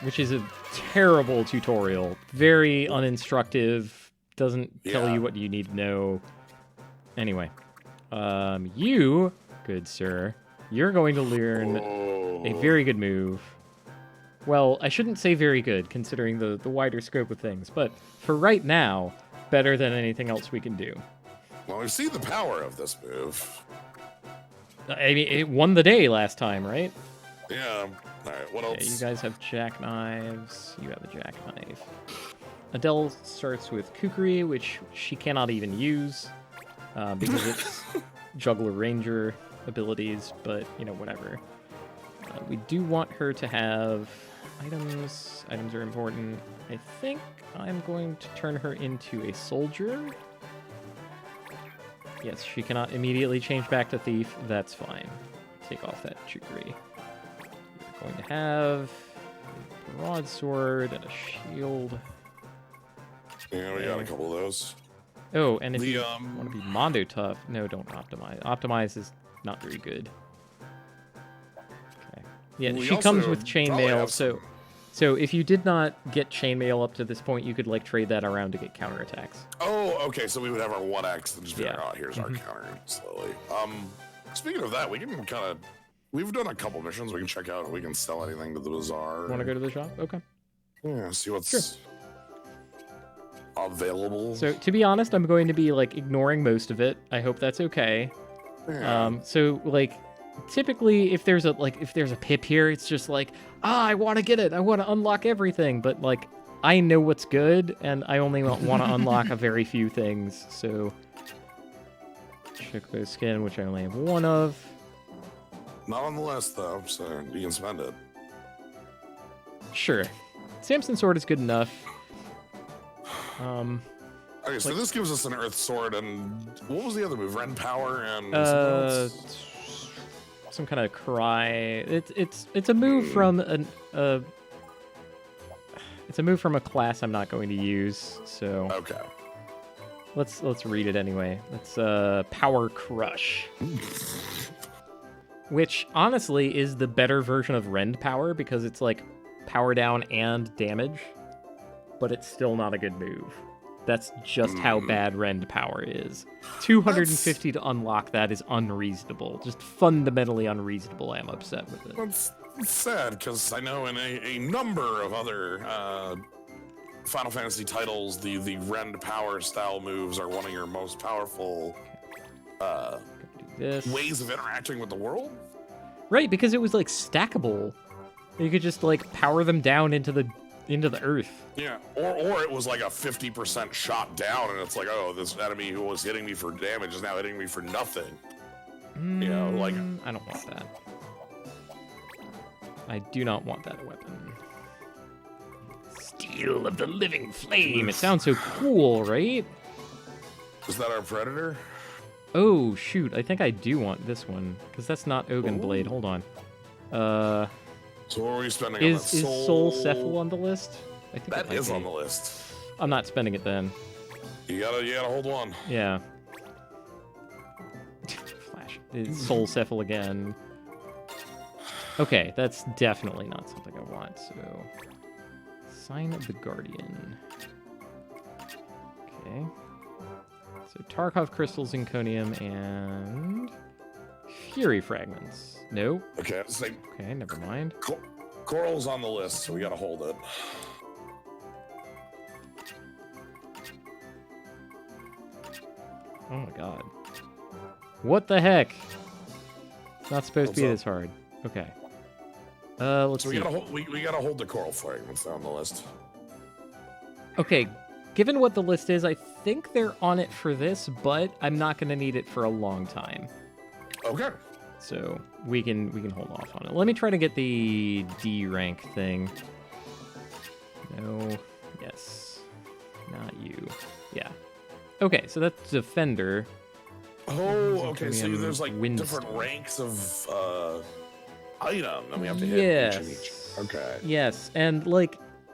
Which is a terrible tutorial. Very uninstructive. Doesn't tell you what you need to know. Anyway, you, good sir, you're going to learn a very good move. Well, I shouldn't say very good, considering the wider scope of things, but for right now, better than anything else we can do. Well, we've seen the power of this move. I mean, it won the day last time, right? Yeah. All right, what else? Okay, you guys have jackknives. You have a jackknife. Adele starts with Kukri, which she cannot even use, because it's Juggler Ranger abilities, but, you know, whatever. We do want her to have items. Items are important. I think I'm going to turn her into a soldier. Yes, she cannot immediately change back to thief. That's fine. Take off that trickery. You're going to have a broadsword and a shield. Yeah, we got a couple of those. Oh, and if you want to be Mondo tough, no, don't optimize. Optimize is not very good. Okay. Yeah, she comes with chainmail, so if you did not get chainmail up to this point, you could like trade that around to get counterattacks. Oh, okay, so we would have our 1x and just be like, oh, here's our counter slowly. Speaking of that, we can we've done a couple missions. We can check out if we can sell anything to the bazaar. Want to go to the shop? Okay. Yeah, see what's available. So to be honest, I'm going to be like ignoring most of it. I hope that's okay. Yeah. So like typically if there's a pip here, it's just like, I want to get it. I want to unlock everything, but like I know what's good and I only want to unlock a very few things. So Chocobo skin, which I only have one of. Not on the list though, so you can spend it. Sure. Samson sword is good enough. Okay, so this gives us an Earth Sword, and what was the other move? Ren Power and some kind of cry. It's a move from it's a move from a class I'm not going to use. So Okay. let's read it anyway. It's Power Crush, which honestly is the better version of Rend Power because it's like power down and damage, but it's still not a good move. That's just how bad Rend Power is. 250 to unlock that is unreasonable. Just fundamentally unreasonable. I'm upset with it. That's sad, because I know in a number of other Final Fantasy titles, the Rend Power style moves are one of your most powerful ways of interacting with the world. Right, because it was like stackable. You could just like power them down into the earth. Yeah, or it was like a 50% shot down, and it's like, oh, this enemy who was hitting me for damage is now hitting me for nothing. You know, like... I don't want that. I do not want that weapon. Steel of the Living Flame. It sounds so cool, right? Is that our Predator? Oh, shoot. I think I do want this one, because that's not Ogun Blade. Hold on. So what are we spending is on that? Soul Cephal on the list? I think that is on the list. I'm not spending it then. You gotta hold on. Yeah. Flash. It's Soul Cephal again. Okay, that's definitely not something I want, so... Sign of the Guardian. Okay. So Tarkov Crystals, Zirconium, and... Fury Fragments. No. Okay, same. Okay, never mind. Coral's on the list, so we gotta hold it. Oh my god. What the heck? It's not supposed to be this hard. Okay. Let's see. We gotta hold the Coral Fragments on the list. Okay, given what the list is, I think they're on it for this, but I'm not gonna need it for a long time. Okay. So we can hold off on it. Let me try to get the D rank thing. No. Yes. Not you. Yeah. Okay, so that's Defender. Oh, okay. So there's like different ranks of item, and we have to hit each and each. Okay. Yes, and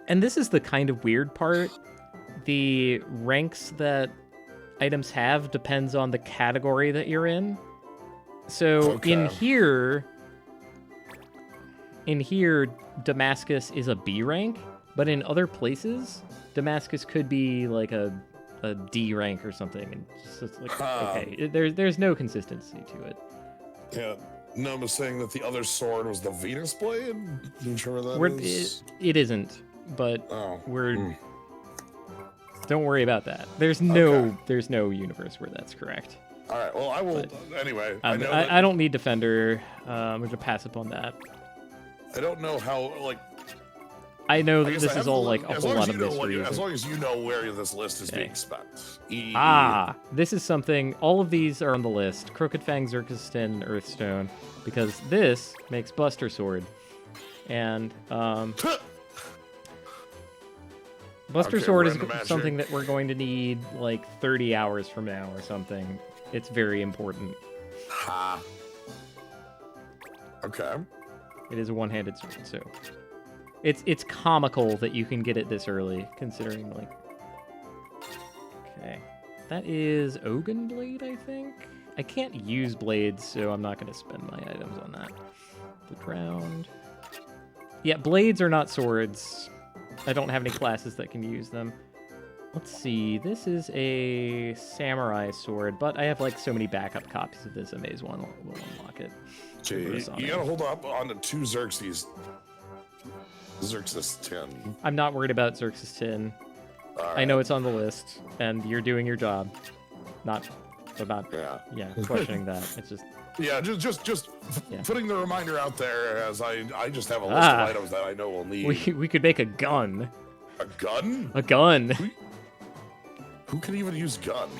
this is the kind of weird part. The ranks that items have depends on the category that you're in. So in here, Damascus is a B rank, but in other places, Damascus could be like a D rank or something. And it's like, okay, there's no consistency to it. Yeah. Gnome is saying that the other sword was the Venus Blade. You sure that is? It isn't, but don't worry about that. There's no universe where that's correct. All right. Well, I will. Anyway, I don't need Defender. I'm going to pass up on that. I don't know how. I know that this is all like a whole lot of mystery. As long as you know where this list is being spent. This is something. All of these are on the list: Crooked Fang, Xerxestin, and Earthstone, because this makes Buster Sword, and Buster Sword is something that we're going to need like 30 hours from now or something. It's very important. Ha. Okay. It is a one-handed sword, so it's comical that you can get it this early, considering like. Okay, that is Ogun Blade, I think. I can't use blades, so I'm not going to spend my items on that. The ground. Yeah, blades are not swords. I don't have any classes that can use them. Let's see, this is a samurai sword, but I have like so many backup copies of this, I may as well unlock it. You gotta hold up on the two Xerxes 10. I'm not worried about Xerxes 10. Right. I know it's on the list, and you're doing your job. Not questioning that. It's just... Yeah, just putting the reminder out there as I just have a list of items that I know we'll need. We could make a gun. A gun? A gun. Who can even use gun?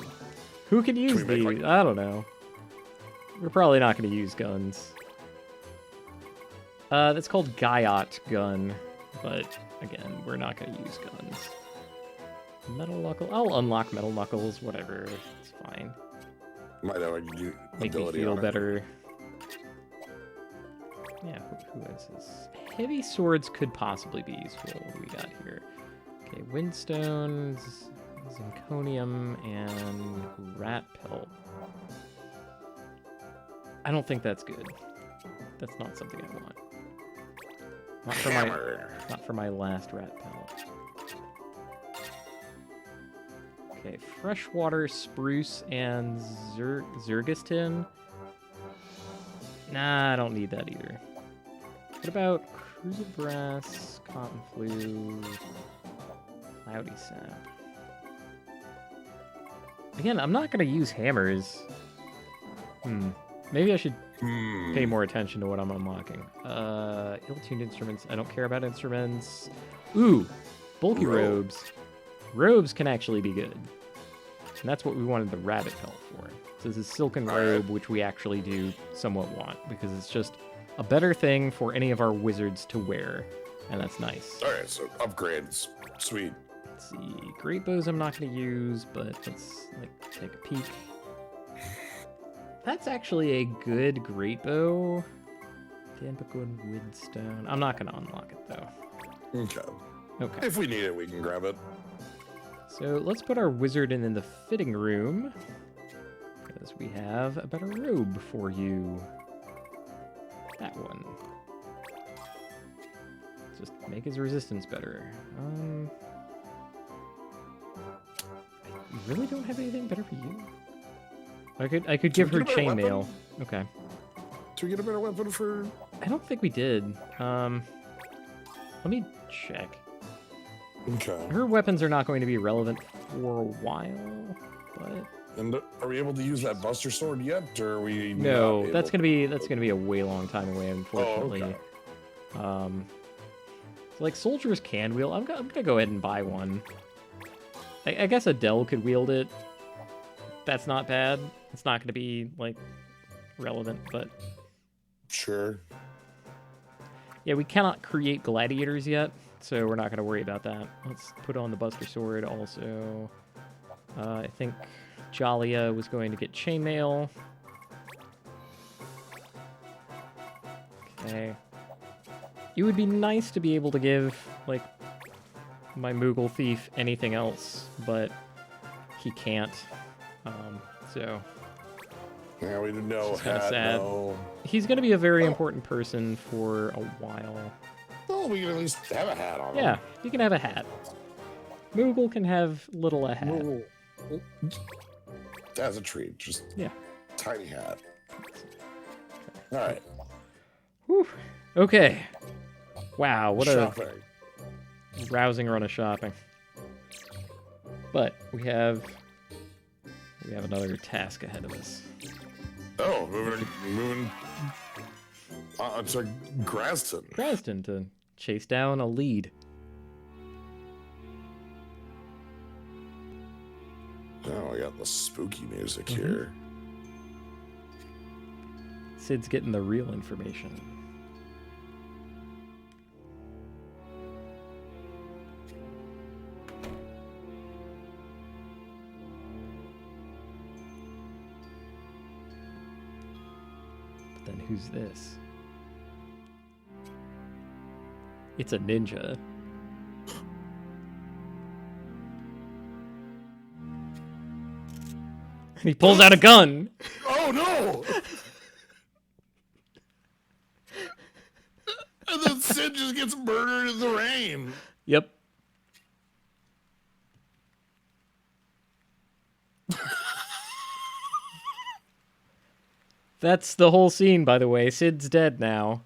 Who can use these? I don't know. We're probably not going to use guns. That's called Gaiot gun, but again, we're not going to use guns. Metal Knuckle. I'll unlock Metal Knuckles. Whatever. It's fine. Might have Make me feel better. Yeah, who is this? Heavy swords could possibly be useful. What do we got here? Okay, windstones, zirconium, and rat pelt. I don't think that's good. That's not something I want. Not for my last rat pelt. Okay, freshwater spruce and zergistin. Nah, I don't need that either. What about crucibrass, cotton flue, cloudy sap? Again, I'm not gonna use hammers. Maybe I should pay more attention to what I'm unlocking. Ill-tuned instruments. I don't care about instruments. Ooh, bulky robes. Robes can actually be good. And that's what we wanted the rabbit pelt for. So this is silken robe, which we actually do somewhat want, because it's just a better thing for any of our wizards to wear. And that's nice. Alright, so upgrades. Sweet. Let's see. Great bows I'm not going to use, but let's take a peek. That's actually a good great bow. Dampicoon woodstone. I'm not going to unlock it, though. Okay. If we need it, we can grab it. So let's put our wizard in the fitting room, because we have a better robe for you. That one. Just make his resistance better. I really don't have anything better for you. I could give her chainmail. Okay. Do we get a better weapon for? I don't think we did. Let me check. Okay. Her weapons are not going to be relevant for a while, but. And are we able to use that Buster Sword yet, or are we? No, that's gonna be a way long time away, unfortunately. Oh, okay. So like soldiers can wield. I'm gonna go ahead and buy one. I guess Adele could wield it. That's not bad. It's not gonna be like relevant, but sure. Yeah, we cannot create gladiators yet, so we're not gonna worry about that. Let's put on the Buster Sword also. I think Jalia was going to get chainmail. Okay. It would be nice to be able to give, like, my Moogle thief anything else, but he can't. So... Yeah, we didn't know. It's kind of sad. No. He's going to be a very important person for a while. Well, we can at least have a hat on him. Yeah, you can have a hat. Moogle can have little a hat. That's a treat. Just tiny hat. All right. Whew. Okay. Wow, what shopping. A rousing run of shopping. But we have another task ahead of us. Oh, moving. To Graston. Graston to chase down a lead. Oh, we got the spooky music here. Sid's getting the real information. But then who's this? It's a ninja. He pulls out a gun. Oh no! And then Sid just gets murdered in the rain. Yep. That's the whole scene, by the way. Sid's dead now.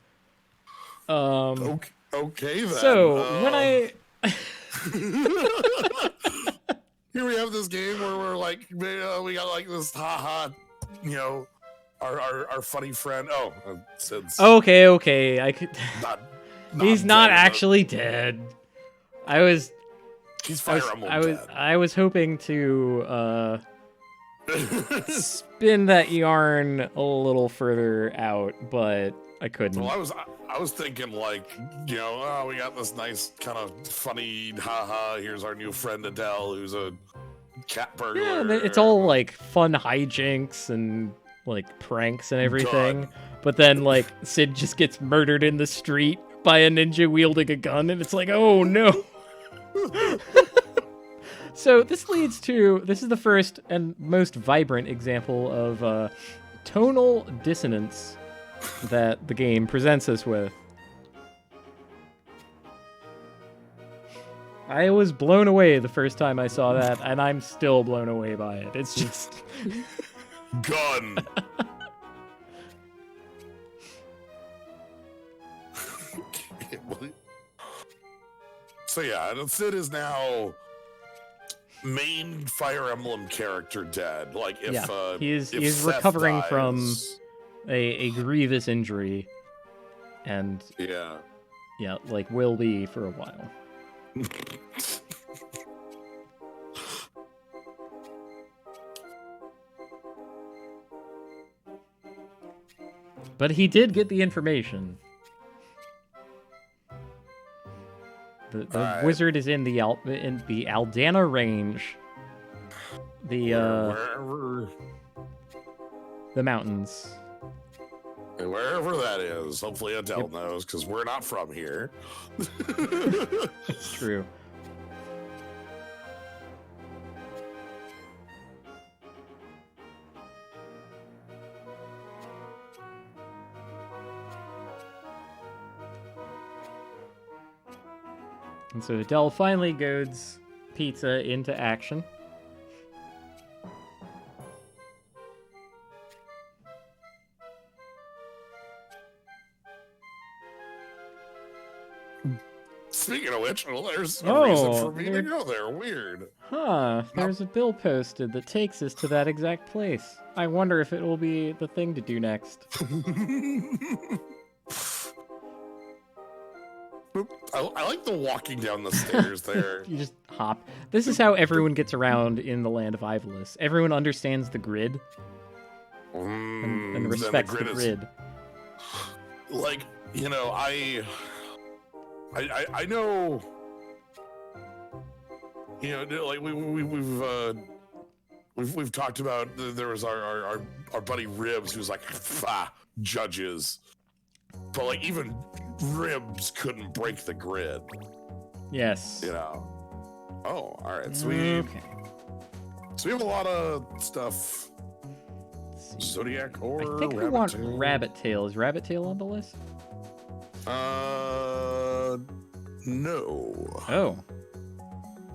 Okay then. So when I here we have this game where we're like, we got like this our funny friend. Oh, Sid's okay. I could. Not He's not dead, actually dead. He's Fire Emblem dead. I was hoping to spin that yarn a little further out, but I couldn't. Well, I was thinking like, we got this nice kind of funny, haha, here's our new friend Adele, who's a cat burglar. Yeah, it's all like fun hijinks and like pranks and everything. But then, like, Sid just gets murdered in the street by a ninja wielding a gun, and it's like, oh no. So this is the first and most vibrant example of tonal dissonance that the game presents us with. I was blown away the first time I saw that, and I'm still blown away by it. It's just... Gun! So yeah, Sid is now main Fire Emblem character dead. Like if he's Seth recovering dies, from a grievous injury, and yeah, like will be for a while. But he did get the information. The right. wizard is in the Aldana range. Wherever the mountains. Wherever that is. Hopefully Adele knows, because we're not from here. It's true. And so Adele finally goads Pizza into action. Speaking of which, well, there's a reason for me to go there. Weird. Huh, there's a bill posted that takes us to that exact place. I wonder if it will be the thing to do next. I like the walking down the stairs there. You just hop. This is how everyone gets around in the land of Ivalice. Everyone understands the grid and respects the grid. Like, you know, I know, you know, like we've talked about. There was our buddy Ribs, who's like, judges, but like even Ribs couldn't break the grid. Yes. You know. Oh, all right. So we have a lot of stuff. Zodiac or I think we want Rabbit Tail. Is Rabbit Tail on the list? No. Oh.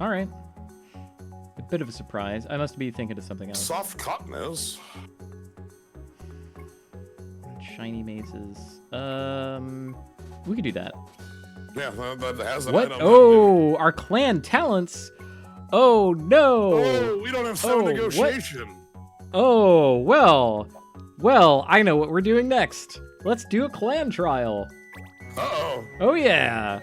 All right. A bit of a surprise. I must be thinking of something else. Soft cotton is. Shiny mazes. We could do that. Yeah, that has an what? item. Oh, our clan talents. Oh no. Oh, we don't have sound negotiation. What? Oh well. I know what we're doing next. Let's do a clan trial. Uh-oh. Oh yeah.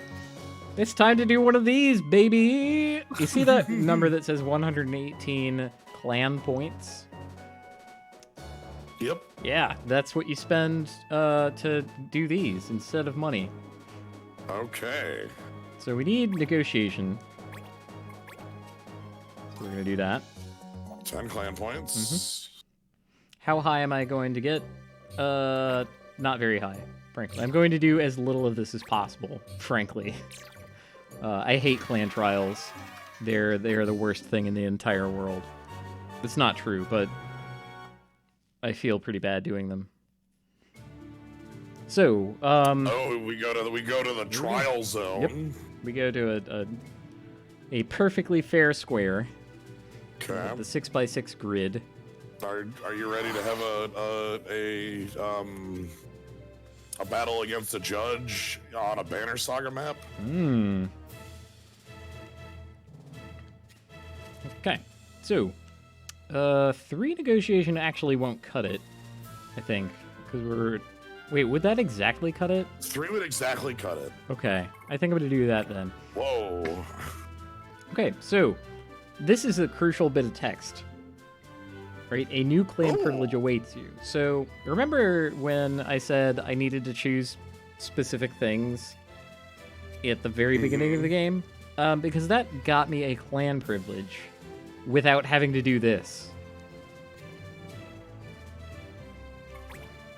It's time to do one of these, baby. You see that number that says 118 clan points? Yep. Yeah, that's what you spend to do these instead of money. Okay. So we need negotiation. So we're gonna do that. 10 clan points. Mm-hmm. How high am I going to get? Not very high, frankly. I'm going to do as little of this as possible, frankly. I hate clan trials. They're the worst thing in the entire world. It's not true, but I feel pretty bad doing them. So, we go to the trial zone. Yep. We go to a perfectly fair square. Okay. The 6x6 grid. Are you ready to have a battle against a judge on a Banner Saga map? Okay. So, 3 negotiation actually won't cut it, I think, because we're... Wait, would that exactly cut it? 3 would exactly cut it. Okay. I think I'm going to do that then. Whoa. Okay, so this is a crucial bit of text. Right? A new clan privilege awaits you. So, remember when I said I needed to choose specific things at the very beginning of the game? Because that got me a clan privilege without having to do this.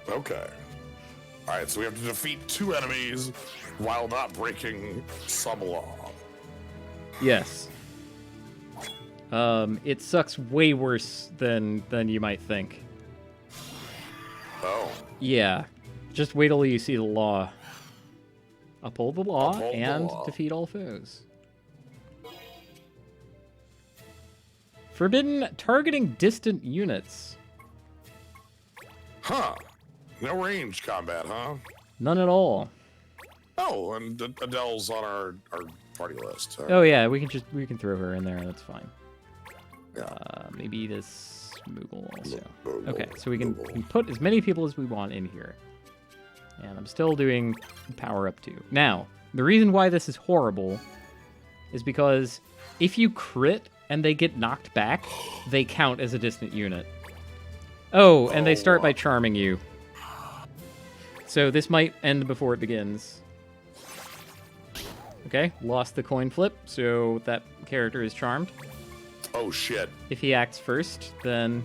Okay. Alright, so we have to defeat 2 enemies while not breaking some law. Yes. It sucks way worse than you might think. Oh. Yeah. Just wait till you see the law. Uphold the law Uphold the and law. defeat all foes. Forbidden targeting distant units. Huh. No range combat, huh? None at all. Oh, and Adele's on our party list. Oh yeah, we can throw her in there. That's fine. Yeah. Maybe this Moogle also. Moogle, Okay, so we can Moogle. put as many people as we want in here. And I'm still doing power up 2. Now, the reason why this is horrible is because if you crit and they get knocked back, they count as a distant unit. Oh, and they start by charming you. So this might end before it begins. Okay, lost the coin flip, so that character is charmed. Oh, shit. If he acts first, then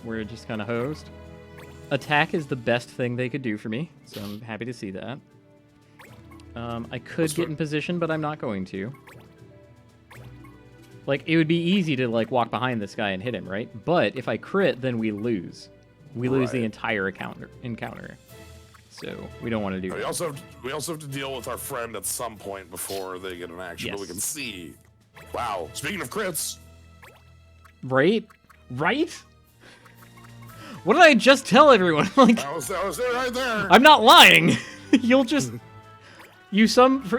we're just kind of hosed. Attack is the best thing they could do for me, so I'm happy to see that. I could get in position, but I'm not going to. Like, it would be easy to, like, walk behind this guy and hit him, right? But if I crit, then we lose. We lose the entire encounter. So we don't want to do that. We also have to deal with our friend at some point before they get an action, but we can see. Wow. Speaking of crits. Right? Right? What did I just tell everyone? Like, That was it right there. I'm not lying. You'll just...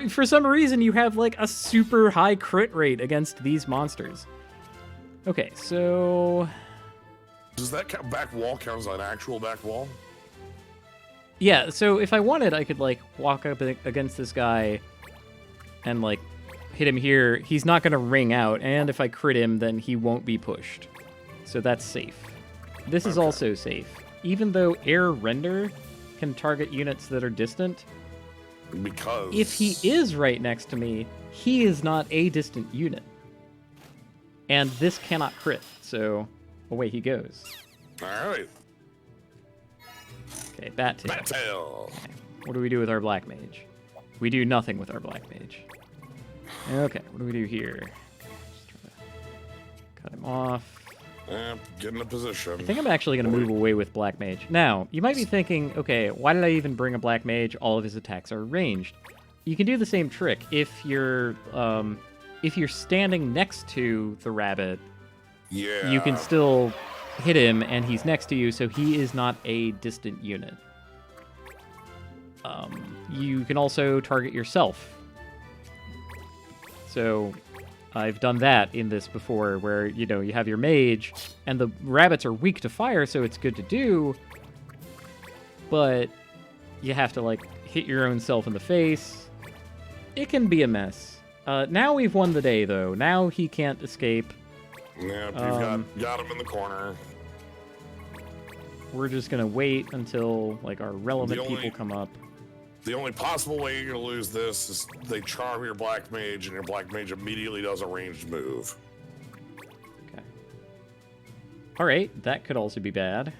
For some reason, you have, like, a super high crit rate against these monsters. Okay, so... Does that back wall count as an actual back wall? Yeah, so if I wanted, I could, like, walk up against this guy and, like, hit him here. He's not going to ring out, and if I crit him, then he won't be pushed. So that's safe. This is also safe. Even though air render can target units that are distant, because if he is right next to me, he is not a distant unit. And this cannot crit, so away he goes. Alright. Okay, Bat Tail. Bat Tail. Okay. What do we do with our Black Mage? We do nothing with our Black Mage. Okay, what do we do here? Just try to cut him off. Get in a position. I think I'm actually going to move away with Black Mage. Now, you might be thinking, okay, why did I even bring a Black Mage? All of his attacks are ranged. You can do the same trick. If you're standing next to the rabbit, you can still hit him, and he's next to you, so he is not a distant unit. You can also target yourself. So... I've done that in this before, where, you know, you have your mage, and the rabbits are weak to fire, so it's good to do, but you have to, like, hit your own self in the face. It can be a mess. Now we've won the day, though. Now he can't escape. Yep, you've got him in the corner. We're just gonna wait until, like, our relevant people come up. The only possible way you're gonna lose this is they charm your Black Mage, and your Black Mage immediately does a ranged move. Okay. Alright, that could also be bad.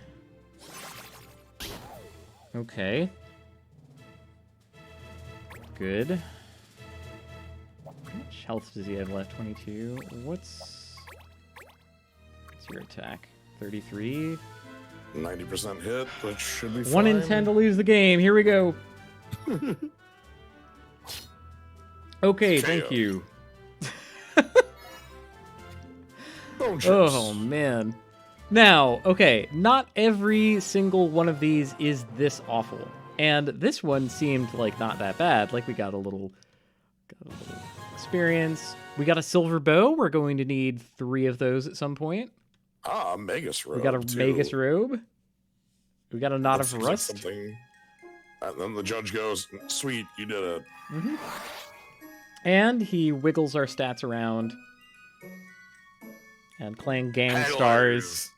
Okay. Good. How much health does he have left? 22. What's your attack? 33? 90% hit, which should be 1 in 10 to lose the game. Here we go. Okay, thank you. Oh, man. Now, okay, not every single one of these is this awful. And this one seemed like not that bad. Like we got a little experience. We got a silver bow. We're going to need 3 of those at some point. Ah, Magus robe. We got a Magus robe. We got a knot of rust. Like something. And then the judge goes, "Sweet, you did it." Mm-hmm. And he wiggles our stats around. And Clan Gang Stars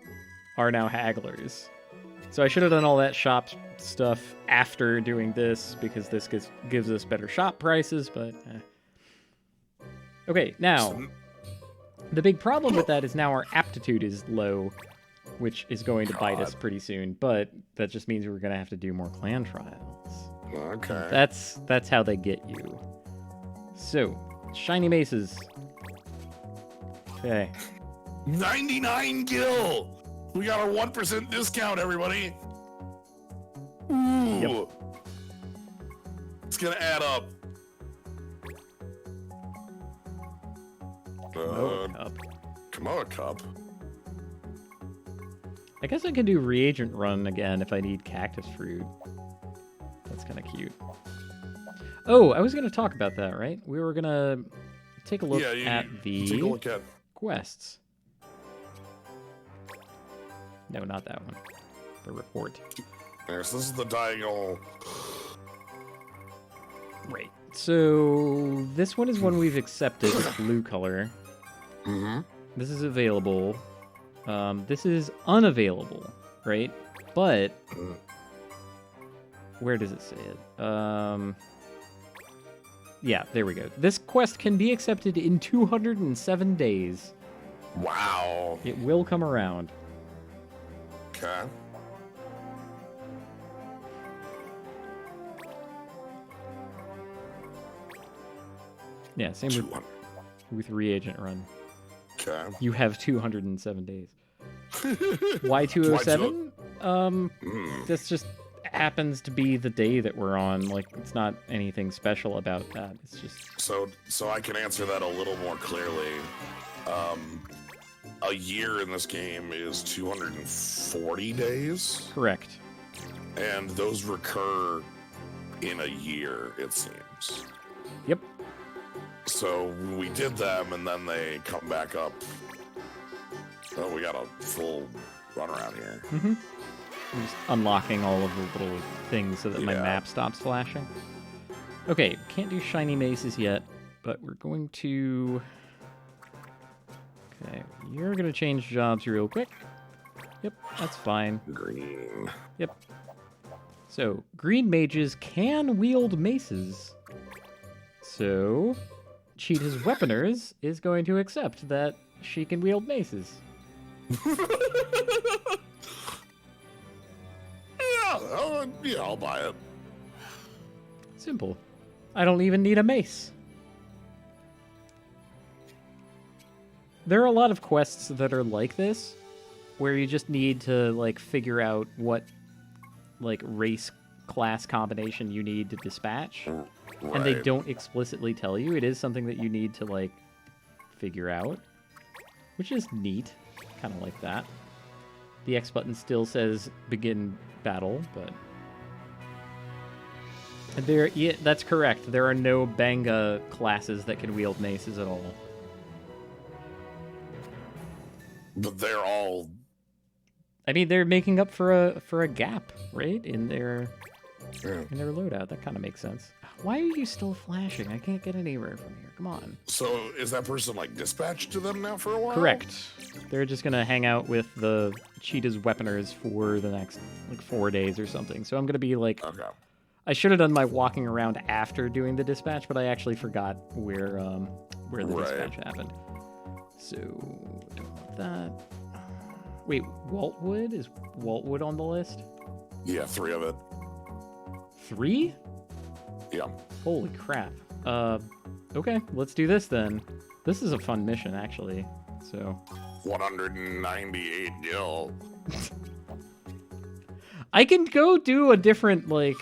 are now hagglers. So I should have done all that shop stuff after doing this, because this gives us better shop prices, but... Okay, now, the big problem with that is now our aptitude is low. which is going to bite us pretty soon. But that just means we're going to have to do more clan trials. Okay. That's how they get you. So, shiny maces. Okay. 99 gil! We got our 1% discount, everybody! Ooh! Yep. It's gonna add up. Cup. Komoa Cup. I guess I can do reagent run again if I need cactus fruit. That's kind of cute. Oh, I was going to talk about that, right? We were going to take a look at the take a look at quests. No, not that one. The report. Yes, this is the diagonal. Right. So this one is one we've accepted, blue color. Mm-hmm. This is available. This is unavailable, right? But where does it say it? Yeah, there we go. This quest can be accepted in 207 days. Wow. It will come around. Okay. Yeah, same with reagent run. Okay. You have 207 days. Why 207? This just happens to be the day that we're on. Like, it's not anything special about that. It's just... So I can answer that a little more clearly. A year in this game is 240 days. Correct. And those recur in a year, it seems. Yep. So we did them, and then they come back up. Oh, we got a full run around here. Mm-hmm. I'm just unlocking all of the little things so that my map stops flashing. Okay, can't do shiny maces yet, but we're going to... Okay, you're going to change jobs real quick. Yep, that's fine. Green. Yep. So, green mages can wield maces. So, Cheetah's Weaponers is going to accept that she can wield maces. Yeah, I'll buy it. Simple. I don't even need a mace. There are a lot of quests that are like this, where you just need to, like, figure out what, like, race class combination you need to dispatch. Right. And they don't explicitly tell you. It is something that you need to, like, figure out, which is neat. Kind of like that. The X button still says begin battle, but... And there, yeah, that's correct. There are no Banga classes that can wield maces at all. But they're all... I mean, they're making up for a gap, right? In their loadout. That kind of makes sense. Why are you still flashing? I can't get anywhere from here. Come on. So is that person, like, dispatched to them now for a while? Correct. They're just going to hang out with the Cheetah's Weaponers for the next, like, 4 days or something. So I'm going to be, like... Okay. I should have done my walking around after doing the dispatch, but I actually forgot where the dispatch happened. So, don't want that. Wait, Waltwood? Is Waltwood on the list? Yeah, 3 of it. 3? Yeah. Holy crap. Okay, let's do this then. This is a fun mission, actually. So 198 gil. I can go do a different, like...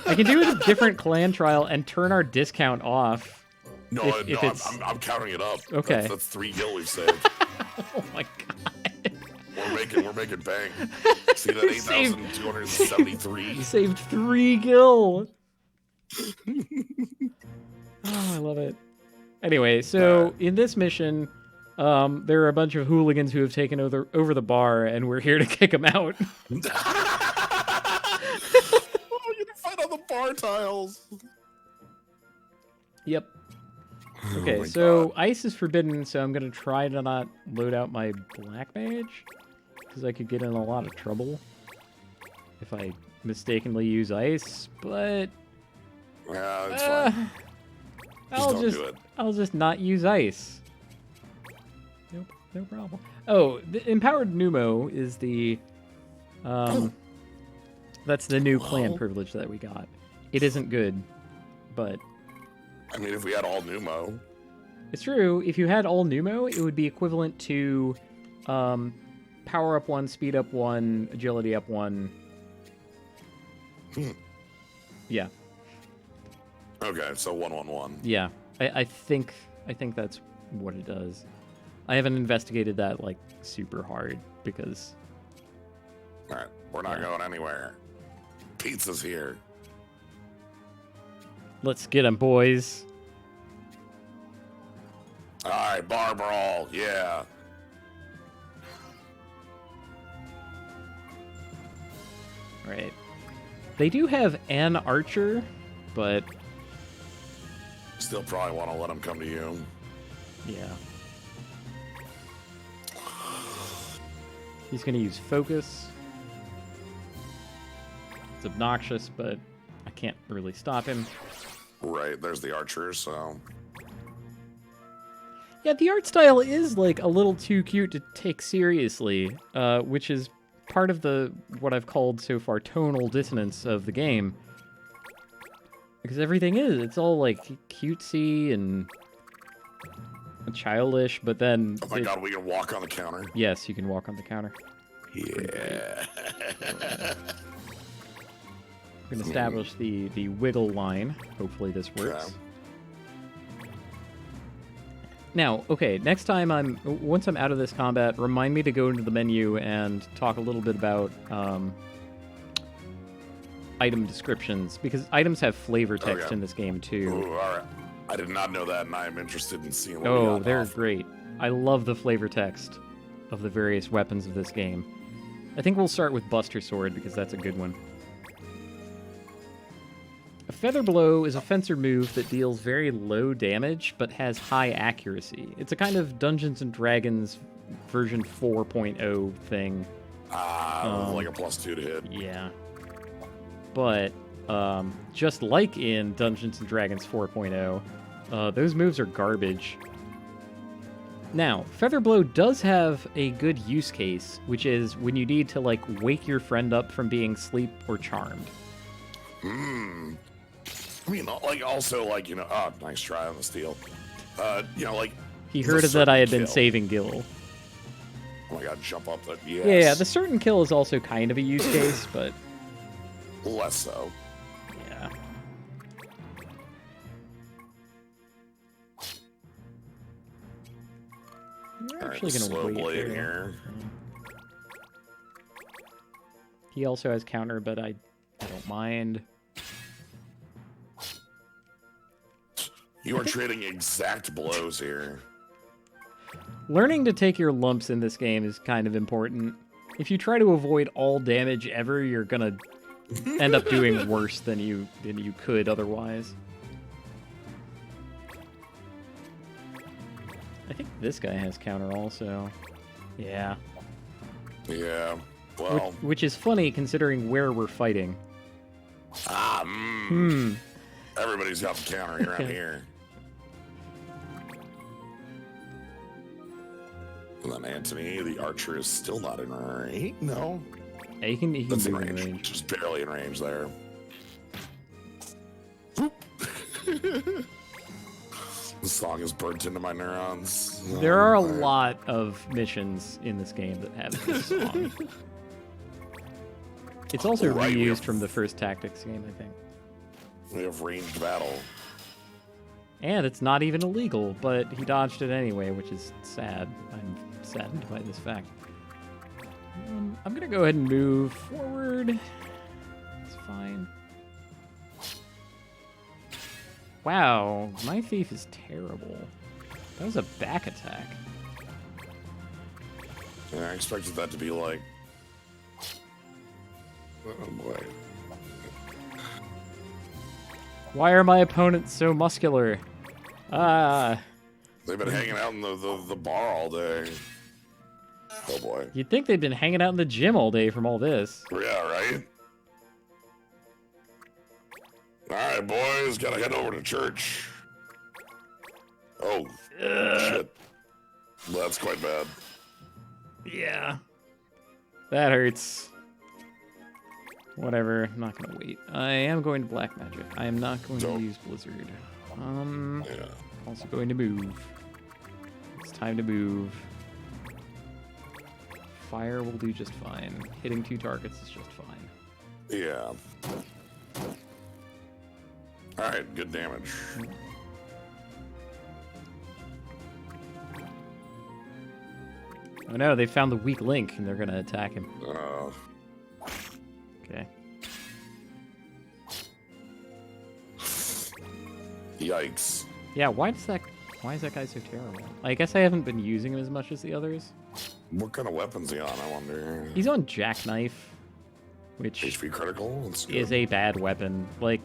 I can do a different clan trial and turn our discount off. No, if it's... I'm counting it up. Okay. That's 3 gil we've saved. Oh my god. We're making bank. See that 8,273? Saved 3 gil. Oh, I love it. Anyway, so in this mission, there are a bunch of hooligans who have taken over the bar, and we're here to kick them out. Oh, you can fight on the bar tiles. Yep. Oh Okay, so ice is forbidden, so I'm going to try to not load out my black mage, because I could get in a lot of trouble if I mistakenly use ice, but... Yeah, it's fine. I'll just not use ice. Nope. No problem. Oh, the empowered pneumo is the that's the new clan privilege that we got. It isn't good, but I mean, if we had all pneumo. It's true. If you had all pneumo, it would be equivalent to power up 1, speed up 1, agility up 1. Yeah. Okay, so 1-1-1. Yeah. I think that's what it does. I haven't investigated that like super hard because All right, we're not going anywhere. Pizza's here. let's get 'em, boys. All right, bar brawl, yeah. All right. They do have an archer, but Still probably want to let him come to you. yeah. He's going to use focus. It's obnoxious, but I can't really stop him. Right, there's the archer, so... Yeah, the art style is like a little too cute to take seriously, which is part of the what I've called so far tonal dissonance of the game. Because everything it's all like cutesy and childish, but then Oh my god, we can walk on the counter. yes, you can walk on the counter. Yeah. We can establish the wiggle line. Hopefully this works. Okay. Now, okay, next time once I'm out of this combat, remind me to go into the menu and talk a little bit about item descriptions, because items have flavor text Okay. in this game too. Ooh, all right. I did not know that, and I am interested in seeing what we Oh, got they're off. great. I love the flavor text of the various weapons of this game. I think we'll start with Buster Sword, because that's a good one. A Feather Blow is a fencer move that deals very low damage, but has high accuracy. It's a kind of Dungeons & Dragons version 4.0 thing. Like a +2 to hit. Yeah. But, just like in Dungeons & Dragons 4.0, those moves are garbage. Now, Feather Blow does have a good use case, which is when you need to, like, wake your friend up from being asleep or charmed. I mean, like, also, like, you know, oh, nice try on the steal. You know, like... He the heard that I had certain been kill. saving Gil. Oh my god, jump up the... Yes. Yeah, the certain kill is also kind of a use case, but Less so. yeah. We're All right, actually gonna slow wait blade there. here. He also has counter, but I don't mind. You are trading exact blows here. Learning to take your lumps in this game is kind of important. If you try to avoid all damage ever, you're gonna end up doing worse than you could otherwise. I think this guy has counter also. Yeah. Yeah. Well... Which is funny considering where we're fighting. Everybody's got the counter around here. And then Anthony, the archer, is still not in range. No. Yeah, he can That's in move in range. range. Just barely in range there. The song is burnt into my neurons. There are a Alright. lot of missions in this game that have this song. It's also Right, we reused have- from the first Tactics game, I think. We have ranged battle. And it's not even illegal, but he dodged it anyway, which is sad. I'm saddened by this fact. I'm gonna go ahead and move forward. It's fine. Wow, my thief is terrible. That was a back attack. Yeah, I expected that to be like... Oh boy. Why are my opponents so muscular? Ah, They've been hanging out in the bar all day. Oh boy. you'd think they'd been hanging out in the gym all day from all this. Yeah, right? Alright, boys, gotta head over to church. Oh, shit. That's quite bad. Yeah. That hurts. Whatever, I'm not gonna wait. I am going to Black Magic. I am not going to use Blizzard. Yeah. Also going to move. It's time to move. Fire will do just fine. Hitting 2 targets is just fine. Yeah. Alright, good damage. Oh no, they found the weak link and they're gonna attack him. Okay. Yikes. Yeah, why is that guy so terrible? I guess I haven't been using him as much as the others. What kind of weapon's he on, I wonder? He's on Jackknife, which HP critical? is a bad weapon. Like,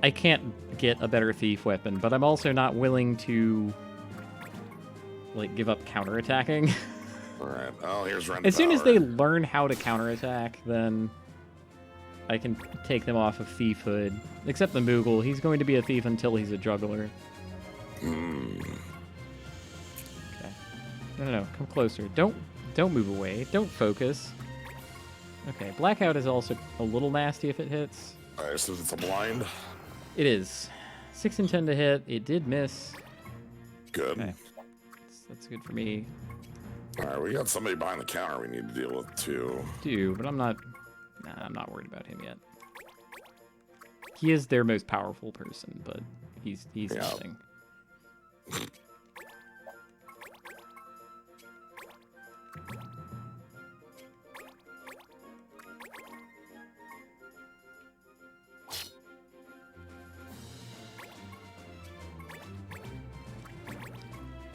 I can't get a better thief weapon, but I'm also not willing to, like, give up counterattacking. Alright, oh, here's Rend As soon as Power. they learn how to counterattack, then I can take them off of thiefhood. Except the Moogle, he's going to be a thief until he's a juggler. Okay. No, come closer. Don't move away. Don't focus. Okay, Blackout is also a little nasty if it hits. Alright, so it's a blind. It is. 6 and 10 to hit. It did miss. Good. Okay. That's good for me. Alright, we got somebody behind the counter we need to deal with too. But I'm not worried about him yet. He is their most powerful person, but he's nothing.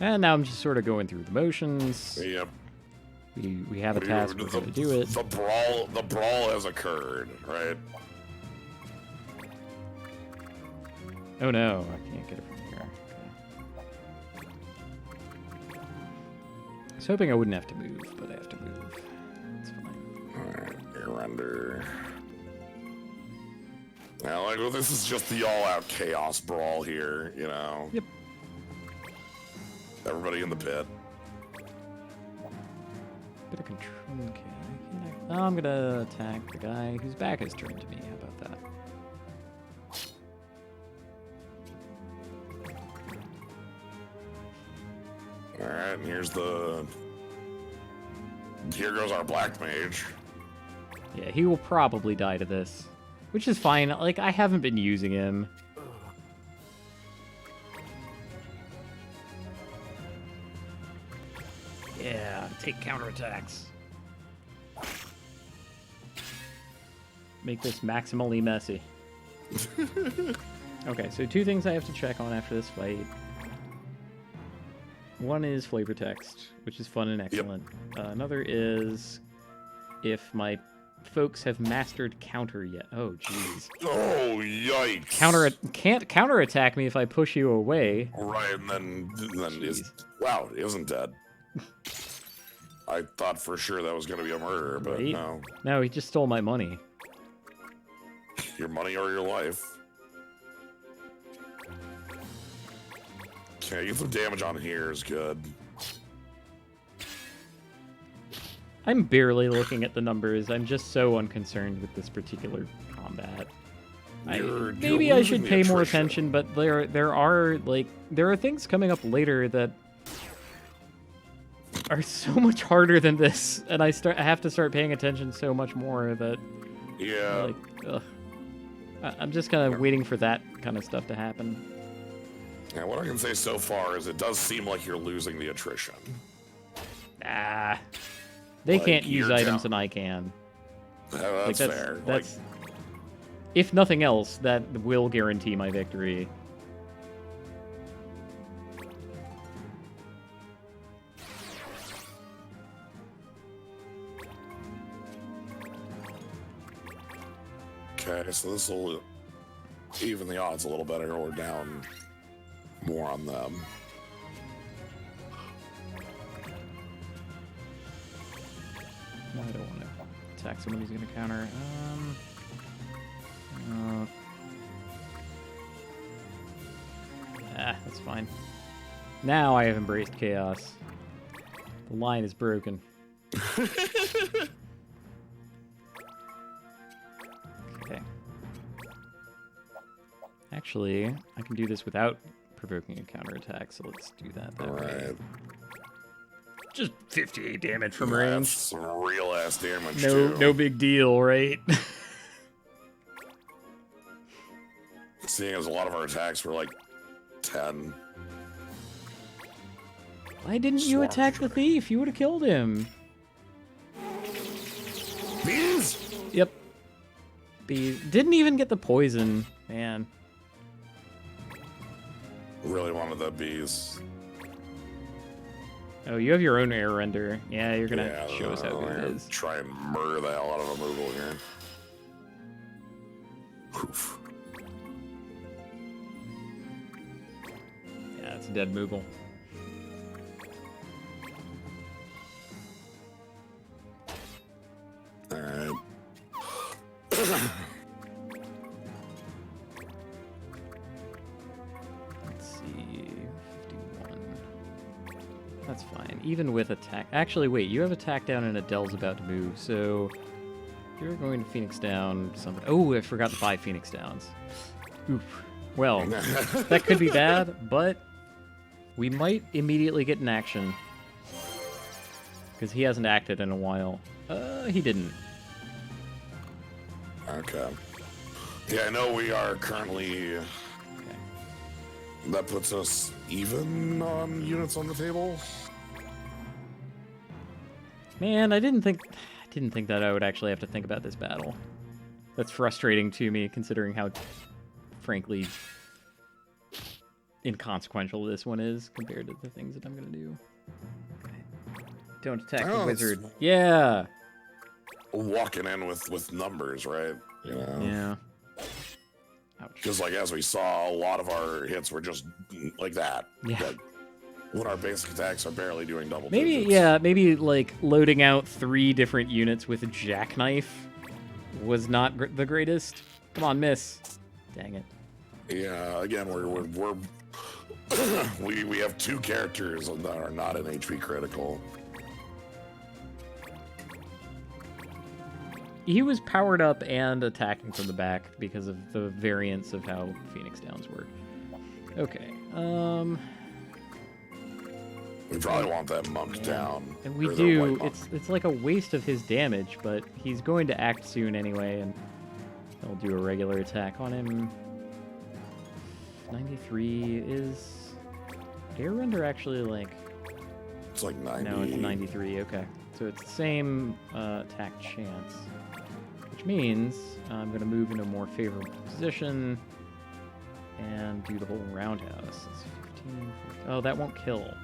And now I'm just sort of going through the motions. Yep. We have a task, we're going to do it. The brawl has occurred, right? Oh no, I can't get it from here. Okay. I was hoping I wouldn't have to move, but I have to move. It's fine. Alright, you're under. Now, like, well, this is just the all-out chaos brawl here, you know? Yep. Everybody in the pit. Bit of control. Okay. I'm gonna attack the guy whose back is turned to me. How about that? Alright, and here goes our black mage. Yeah, he will probably die to this, which is fine. Like, I haven't been using him. Yeah, take counterattacks. Make this maximally messy. Okay, so 2 things I have to check on after this fight. One is flavor text, which is fun and excellent. Yep. Another is if my folks have mastered counter yet. Oh, jeez. Oh, yikes. Can't counterattack me if I push you away. Right, and then wow, he isn't dead. I thought for sure that was going to be a murder, but right? no. No, he just stole my money. Your money or your life. Okay, get some damage on here is good. I'm barely looking at the numbers. I'm just so unconcerned with this particular combat. Maybe I should pay more attention, but there are things coming up later that are so much harder than this, and I have to start paying attention so much more that I'm just kind of waiting for that kind of stuff to happen. Yeah, what I can say so far is it does seem like you're losing the attrition. They can't use items and I can. That's fair. If nothing else, that will guarantee my victory. Okay, so this will even the odds a little better. We're down more on them. No, I don't want to attack someone who's going to counter. That's fine. Now I have embraced chaos. The line is broken. Okay. Actually, I can do this without provoking a counterattack, so let's do that way. Just 58 damage from range. Some real ass damage, No big deal, right? Seeing as a lot of our attacks were like 10. Why didn't you attack the thief? You would have killed him. Bees? Yep. Bees. Didn't even get the poison, man. Really wanted the bees. Oh, you have your own air render. Yeah, you're gonna show us how good it is. Try and murder the hell out of a Moogle here. Oof. Yeah, it's a dead Moogle. Alright. Let's see. 51. That's fine. Even with attack. Actually, wait. You have attack down and Adele's about to move, so you're going to Phoenix down. Somebody. Oh, I forgot to buy Phoenix Downs. Oof. Well, that could be bad, but we might immediately get an action. Because he hasn't acted in a while. He didn't. Okay. Yeah, I know we are currently... Okay. That puts us even on units on the table. Man, I didn't think that I would actually have to think about this battle. That's frustrating to me, considering how, frankly, inconsequential this one is compared to the things that I'm gonna do. Okay. Don't attack the wizard. Yeah. Walking in with numbers, right? You know? Yeah. Because, like, as we saw, a lot of our hits were just like that. Yeah. Like, when our basic attacks are barely doing double Maybe, digits. yeah, maybe, like, loading out 3 different units with a jackknife was not the greatest. Come on, miss. Dang it. Yeah, again, we have 2 characters that are not in HP critical. He was powered up and attacking from the back because of the variance of how Phoenix Downs work. Okay, We probably want that monk down. And we do. It's like a waste of his damage, but he's going to act soon anyway, and I'll do a regular attack on him. 93 is air render actually like? It's like 90. No, it's 93. Okay, so it's the same attack chance, which means I'm going to move into a more favorable position and do the whole roundhouse. That's 15. 14. Oh, that won't kill.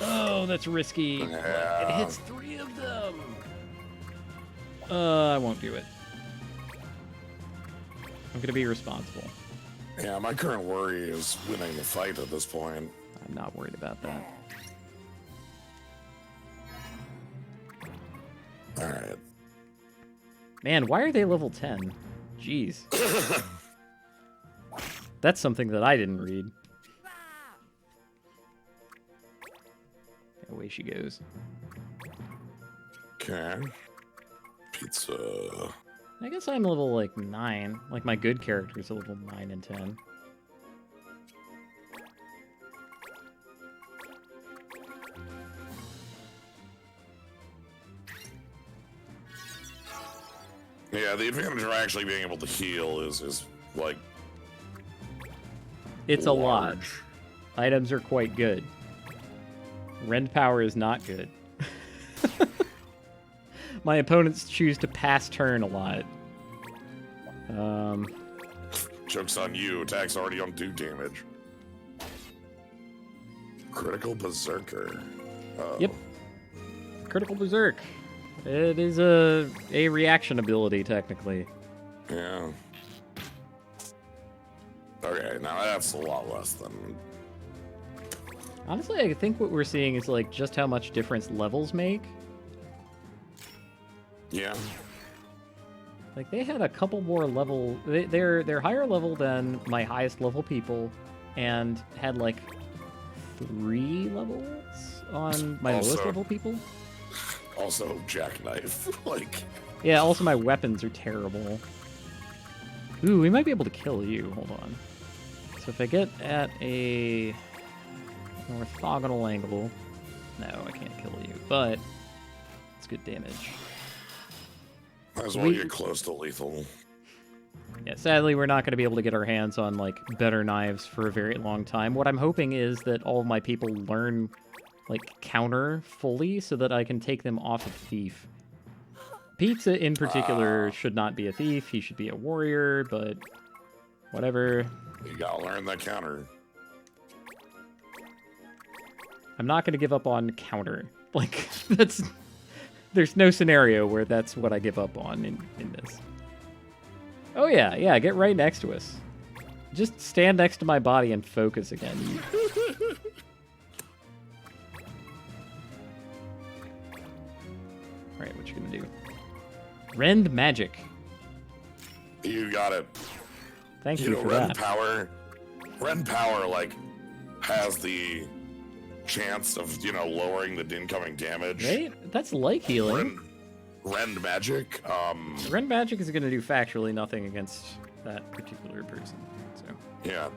Oh, that's risky. Yeah. It hits 3 of them. I won't do it. I'm gonna be responsible. Yeah, my current worry is winning the fight at this point. I'm not worried about that. Alright. Man, why are they level 10? Jeez. That's something that I didn't read. Away she goes. Okay. Pizza. I guess I'm level, like, 9. Like, my good character's a level 9 and 10. Yeah, the advantage of actually being able to heal is like... It's a lot. Items are quite good. Rend power is not good. My opponents choose to pass turn a lot. Joke's on you. Attack's already on 2 damage. Critical Berserker. Yep. Critical Berserk. It is a reaction ability, technically. Yeah. Okay, now that's a lot less than... Honestly, I think what we're seeing is, like, just how much difference levels make. Yeah. Like, they had a couple more level... They're higher level than my highest level people, and had, like, 3 levels on my lowest level people. Also, jackknife. Like. Yeah, also my weapons are terrible. Ooh, we might be able to kill you. Hold on. So if I get at a orthogonal angle... No, I can't kill you, but it's good damage. Might as well get close to lethal. Yeah, sadly, we're not going to be able to get our hands on, like, better knives for a very long time. What I'm hoping is that all of my people learn, like, counter fully so that I can take them off of Thief. Pizza, in particular, should not be a thief. He should be a warrior, but whatever. You gotta learn that counter. I'm not going to give up on counter. Like, that's... There's no scenario where that's what I give up on in this. Oh, yeah, get right next to us. Just stand next to my body and focus again. Alright, what you gonna do? Rend magic. You got it. Thank you for that. Rend power, like, has the chance of, lowering the incoming damage. Right? That's like healing. Rend magic. Rend magic is going to do factually nothing against that particular person. So. Yeah.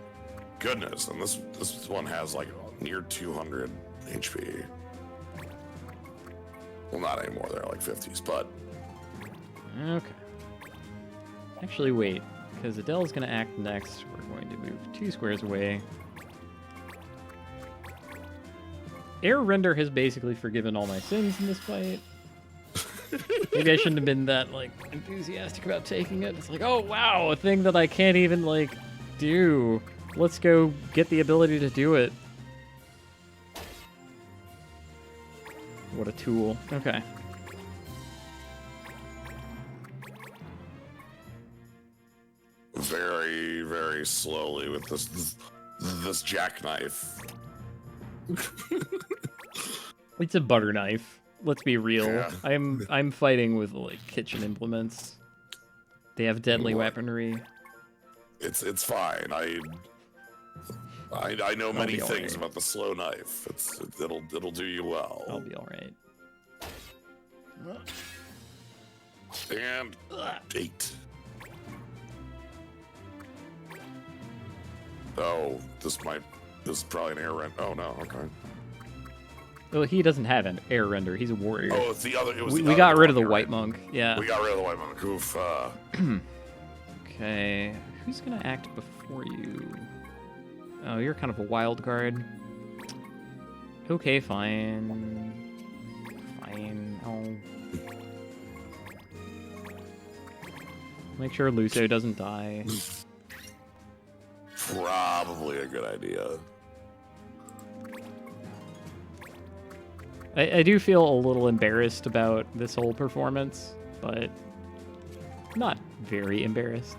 Goodness, and this one has like near 200 HP. Well, not anymore. They're like 50s, but. Okay. Actually, wait, because Adele's going to act next. We're going to move 2 squares away. Air Render has basically forgiven all my sins in this fight. Maybe I shouldn't have been that, like, enthusiastic about taking it. It's like, oh, wow, a thing that I can't even, like, do. Let's go get the ability to do it. What a tool. Okay. Very, very slowly with this jackknife. It's a butter knife. Let's be real. Yeah. I'm fighting with, like, kitchen implements. They have deadly weaponry. It's fine. I know many things about the slow knife. It'll do you well. I'll be all right. And 8. Oh, this is probably an air rend. Oh no, okay. Well, he doesn't have an air render. He's a warrior. Oh, it's the other. We got rid of the white monk. Yeah. We got rid of the white monk. Oof. Okay, who's gonna act before you? Oh, you're kind of a wild card. Okay, fine. Fine. Oh. Make sure Lucio doesn't die. Probably a good idea. I do feel a little embarrassed about this whole performance, but not very embarrassed.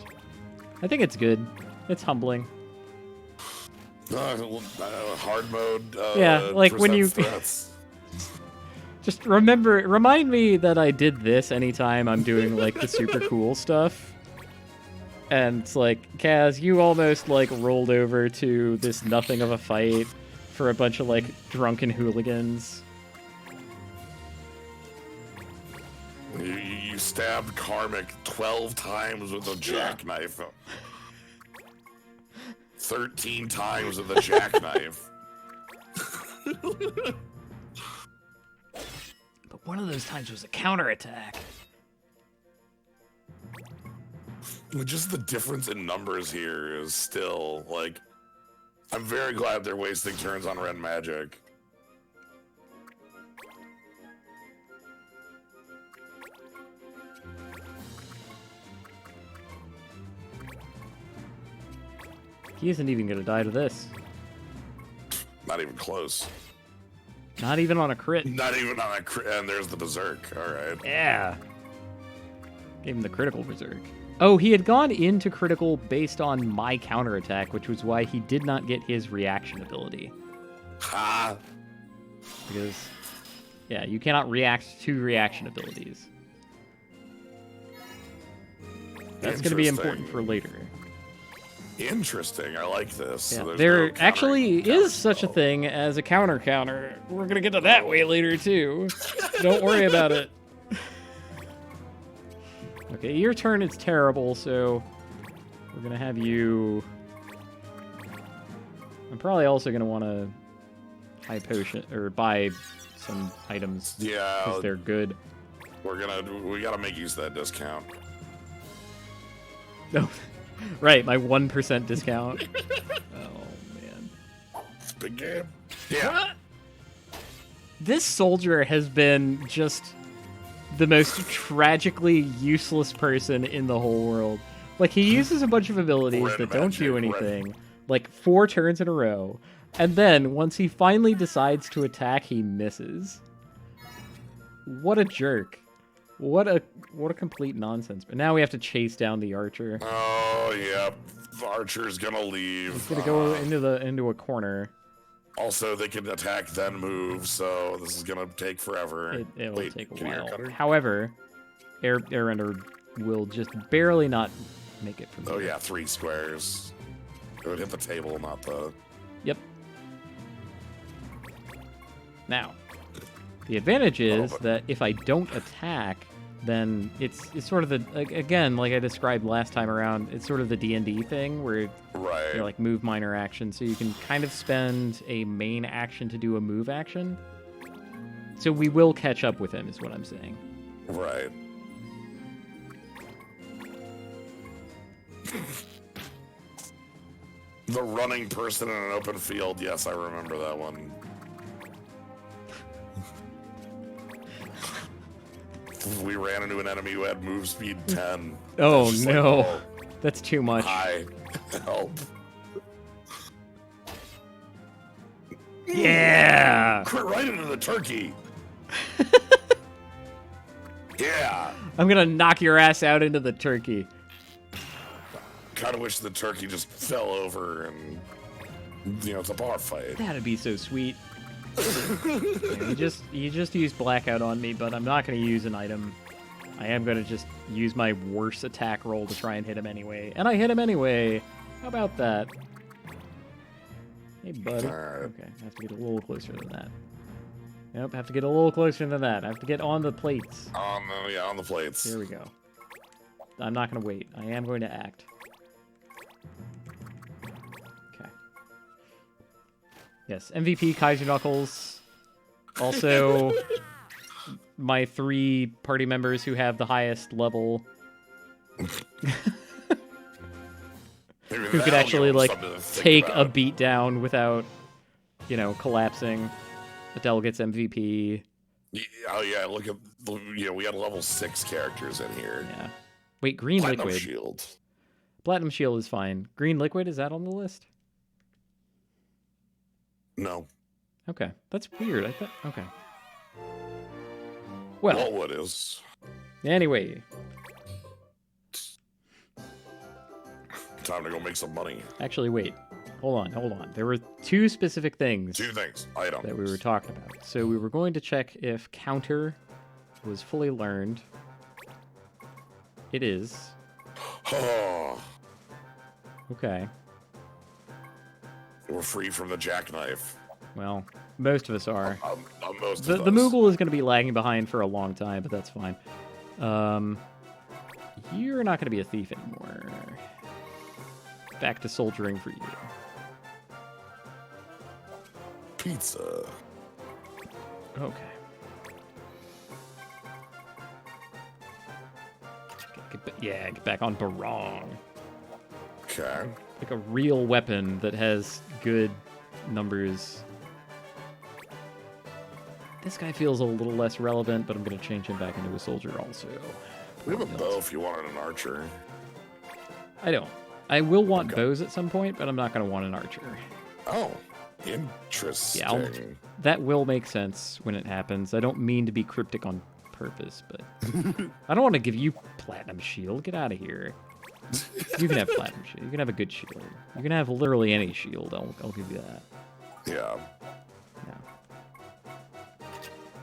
I think it's good. It's humbling. Hard mode. Yeah, like when you just remind me that I did this anytime I'm doing like the super cool stuff. And it's like, Kaz, you almost like rolled over to this nothing of a fight for a bunch of like drunken hooligans. You stabbed Karmic 12 times with a jackknife. 13 times with a jackknife. But one of those times was a counterattack. Just the difference in numbers here is still, like... I'm very glad they're wasting turns on Red Magic. He isn't even gonna die to this. Not even close. Not even on a crit. Not even on a crit. And there's the Berserk. Alright. Yeah. Gave him the critical Berserk. Oh, he had gone into critical based on my counterattack, which was why he did not get his reaction ability. Ha! Because, yeah, you cannot react to reaction abilities. That's going to be important for later. Interesting. I like this. Yeah, So there's there no actually is such a spell. thing as a counter. We're gonna get to that way later too. Don't worry about it. Okay, your turn is terrible, so we're gonna have you. I'm probably also gonna want to high potion or buy some items. Yeah, because they're good. we gotta make use of that discount. Oh, right, my 1% discount. Oh man, It's a big game. Yeah. This soldier has been just the most tragically useless person in the whole world. Like, he uses a bunch of abilities Red that don't do magic, anything, like 4 turns in a row, and then once he finally decides to attack, he misses. What a jerk. What a complete nonsense. But now we have to chase down the archer. Oh, yep. The archer's gonna leave. He's gonna go into a corner. Also, they can attack then move, so this is gonna take forever. It will take a can you while. cut her? However, Airrender will just barely not make it from Oh here. yeah, 3 squares. It would hit the table, not the... Yep. Now, the advantage is that if I don't attack, then it's sort of the, again, like I described last time around, it's sort of the D&D thing where Right. you're like move minor action, so you can kind of spend a main action to do a move action. So we will catch up with him, is what I'm saying. Right. The running person in an open field. Yes, I remember that one. We ran into an enemy who had move speed 10. Oh It's just no, like, oh, that's too much. hi. Help. Yeah! Crit right into the turkey. Yeah. I'm gonna knock your ass out into the turkey. Kind of wish the turkey just fell over and, it's a bar fight. That'd be so sweet. Yeah, you just used blackout on me, but I'm not gonna use an item. I am gonna just use my worst attack roll to try and hit him anyway. And I hit him anyway. How about that? Hey, buddy. Alright. Okay, I have to get a little closer than that. Nope, have to get a little closer than that. I have to get on the plates. On the plates. Here we go. I'm not gonna wait. I am going to act. Okay. Yes, MVP Kaiser Knuckles. Also, my 3 party members who have the highest level. Who could actually, like, take a beat down without, collapsing. Adele gets MVP. Oh, yeah, look at, we had level 6 characters in here. Yeah. Wait, Green Platinum Liquid. Shield. Platinum Shield is fine. Green Liquid, is that on the list? No. Okay, that's weird. I thought. Okay. Well, Wallwood is. anyway, Time to go make some money. actually, wait. Hold on. There were 2 specific things 2 things. Items. that we were talking about. So we were going to check if counter was fully learned. It is. Oh, Okay. we're free from the jackknife. Well, most of us are. Most The of the us. Moogle is going to be lagging behind for a long time, but that's fine. You're not going to be a thief anymore. Back to soldiering for you. Pizza. Okay. Get back on Barong. Okay. Like a real weapon that has good numbers. This guy feels a little less relevant, but I'm going to change him back into a soldier also. We have a bow if you wanted an archer. I don't. I will want Okay. bows at some point, but I'm not going to want an archer. Oh, interesting. Yeah, that will make sense when it happens. I don't mean to be cryptic on purpose, but I don't want to give you platinum shield. Get out of here. You can have platinum shield. You can have a good shield. You can have literally any shield. I'll give you that. Yeah.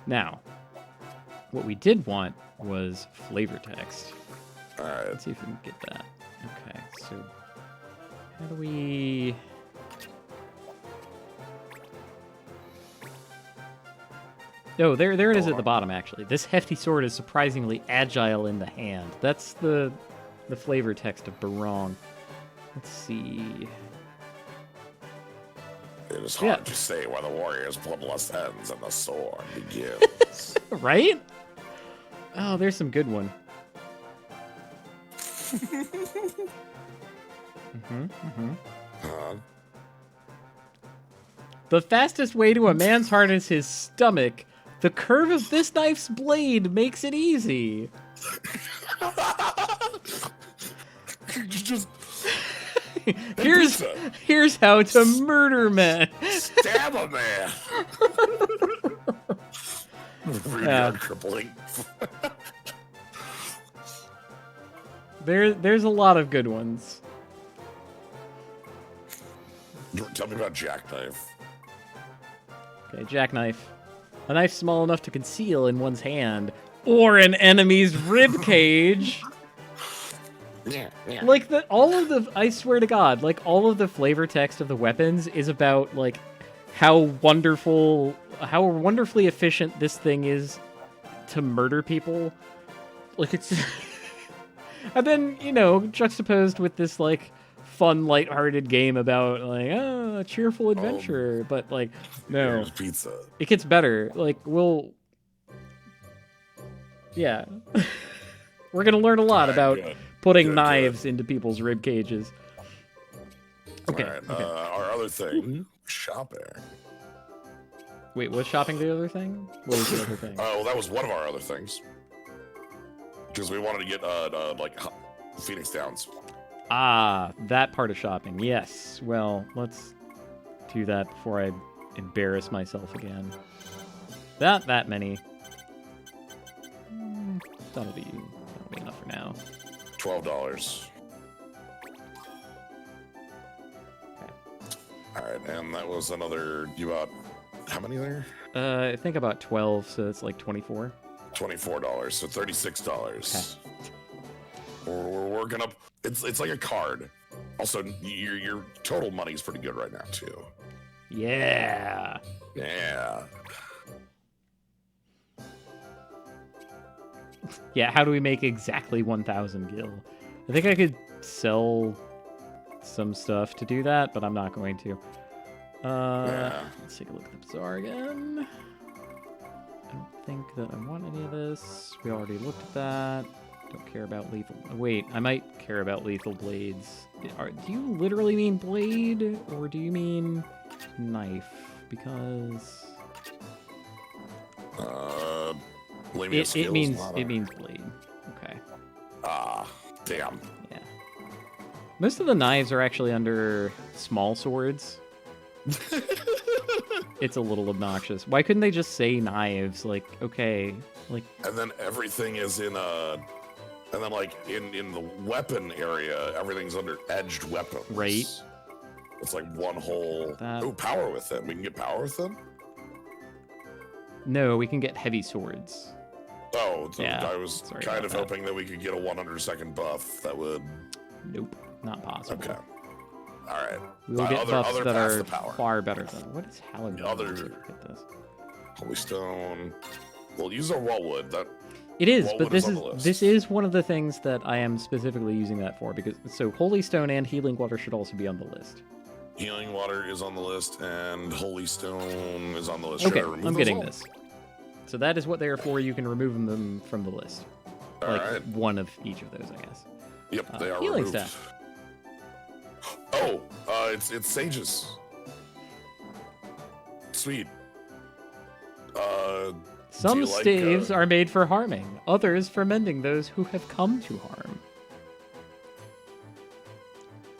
Now, what we did want was flavor text. All right. Let's see if we can get that. Okay, so How do we... Oh, there it is at the bottom, actually. This hefty sword is surprisingly agile in the hand. That's the flavor text of Barong. Let's see. It is hard to say where the warrior's bloodlust ends and the sword begins. Right? Oh, there's some good one. The fastest way to a man's heart is his stomach. The curve of this knife's blade makes it easy. Just here's how to murder men. Stab a man. Really crippling. There's a lot of good ones. Tell me about jackknife. Okay, jackknife. A knife small enough to conceal in one's hand or an enemy's rib cage. Yeah. Like I swear to God, like all of the flavor text of the weapons is about like how wonderfully efficient this thing is to murder people. Like it's, and then juxtaposed with this like fun, lighthearted game about like a cheerful adventure, but like no, here's pizza. It gets better. Like we're gonna learn a lot about putting knives into people's rib cages. Okay. All right, our other thing, shopping. Wait, was shopping the other thing? What was the other thing? Well, that was one of our other things. Because we wanted to get like Phoenix Downs. Ah, that part of shopping. Yes. Well, let's do that before I embarrass myself again. That many. That'll be enough for now. $12. Okay. All right, and that was another. You bought how many there? I think about 12, so it's like 24. $24, so $36. Okay. We're working up. It's like a card. Also, your total money is pretty good right now too. Yeah. Yeah. Yeah, how do we make exactly 1,000 gil? I think I could sell some stuff to do that, but I'm not going to. Let's take a look at the bazaar again. I don't think that I want any of this. We already looked at that. Don't care about lethal. Wait, I might care about lethal blades. Do you literally mean blade, or do you mean knife? Because it means blade. Okay. Damn. Yeah. Most of the knives are actually under small swords. It's a little obnoxious. Why couldn't they just say knives? Like, okay, like. And then everything is in and then like in the weapon area, everything's under edged weapons. Right. It's like one whole. Oh, power with them. We can get power with them. No, we can get heavy swords. Oh, yeah. I was kind of hoping that we could get a 100-second buff. That would. Nope, not possible. Okay. All right. We'll get buffs that are far better than. What is Hallegar? Get this. Holy Stone. We'll use our Wallwood. That. It is, but this is one of the things that I am specifically using that for, because Holy Stone and Healing Water should also be on the list. Healing Water is on the list, and Holy Stone is on the list. Okay, I'm getting this. So that is what they are for. You can remove them from the list. All right. One of each of those, I guess. Yep, they are healing removed. Staff. Oh, it's sages. Sweet. Some staves are made for harming, others for mending those who have come to harm.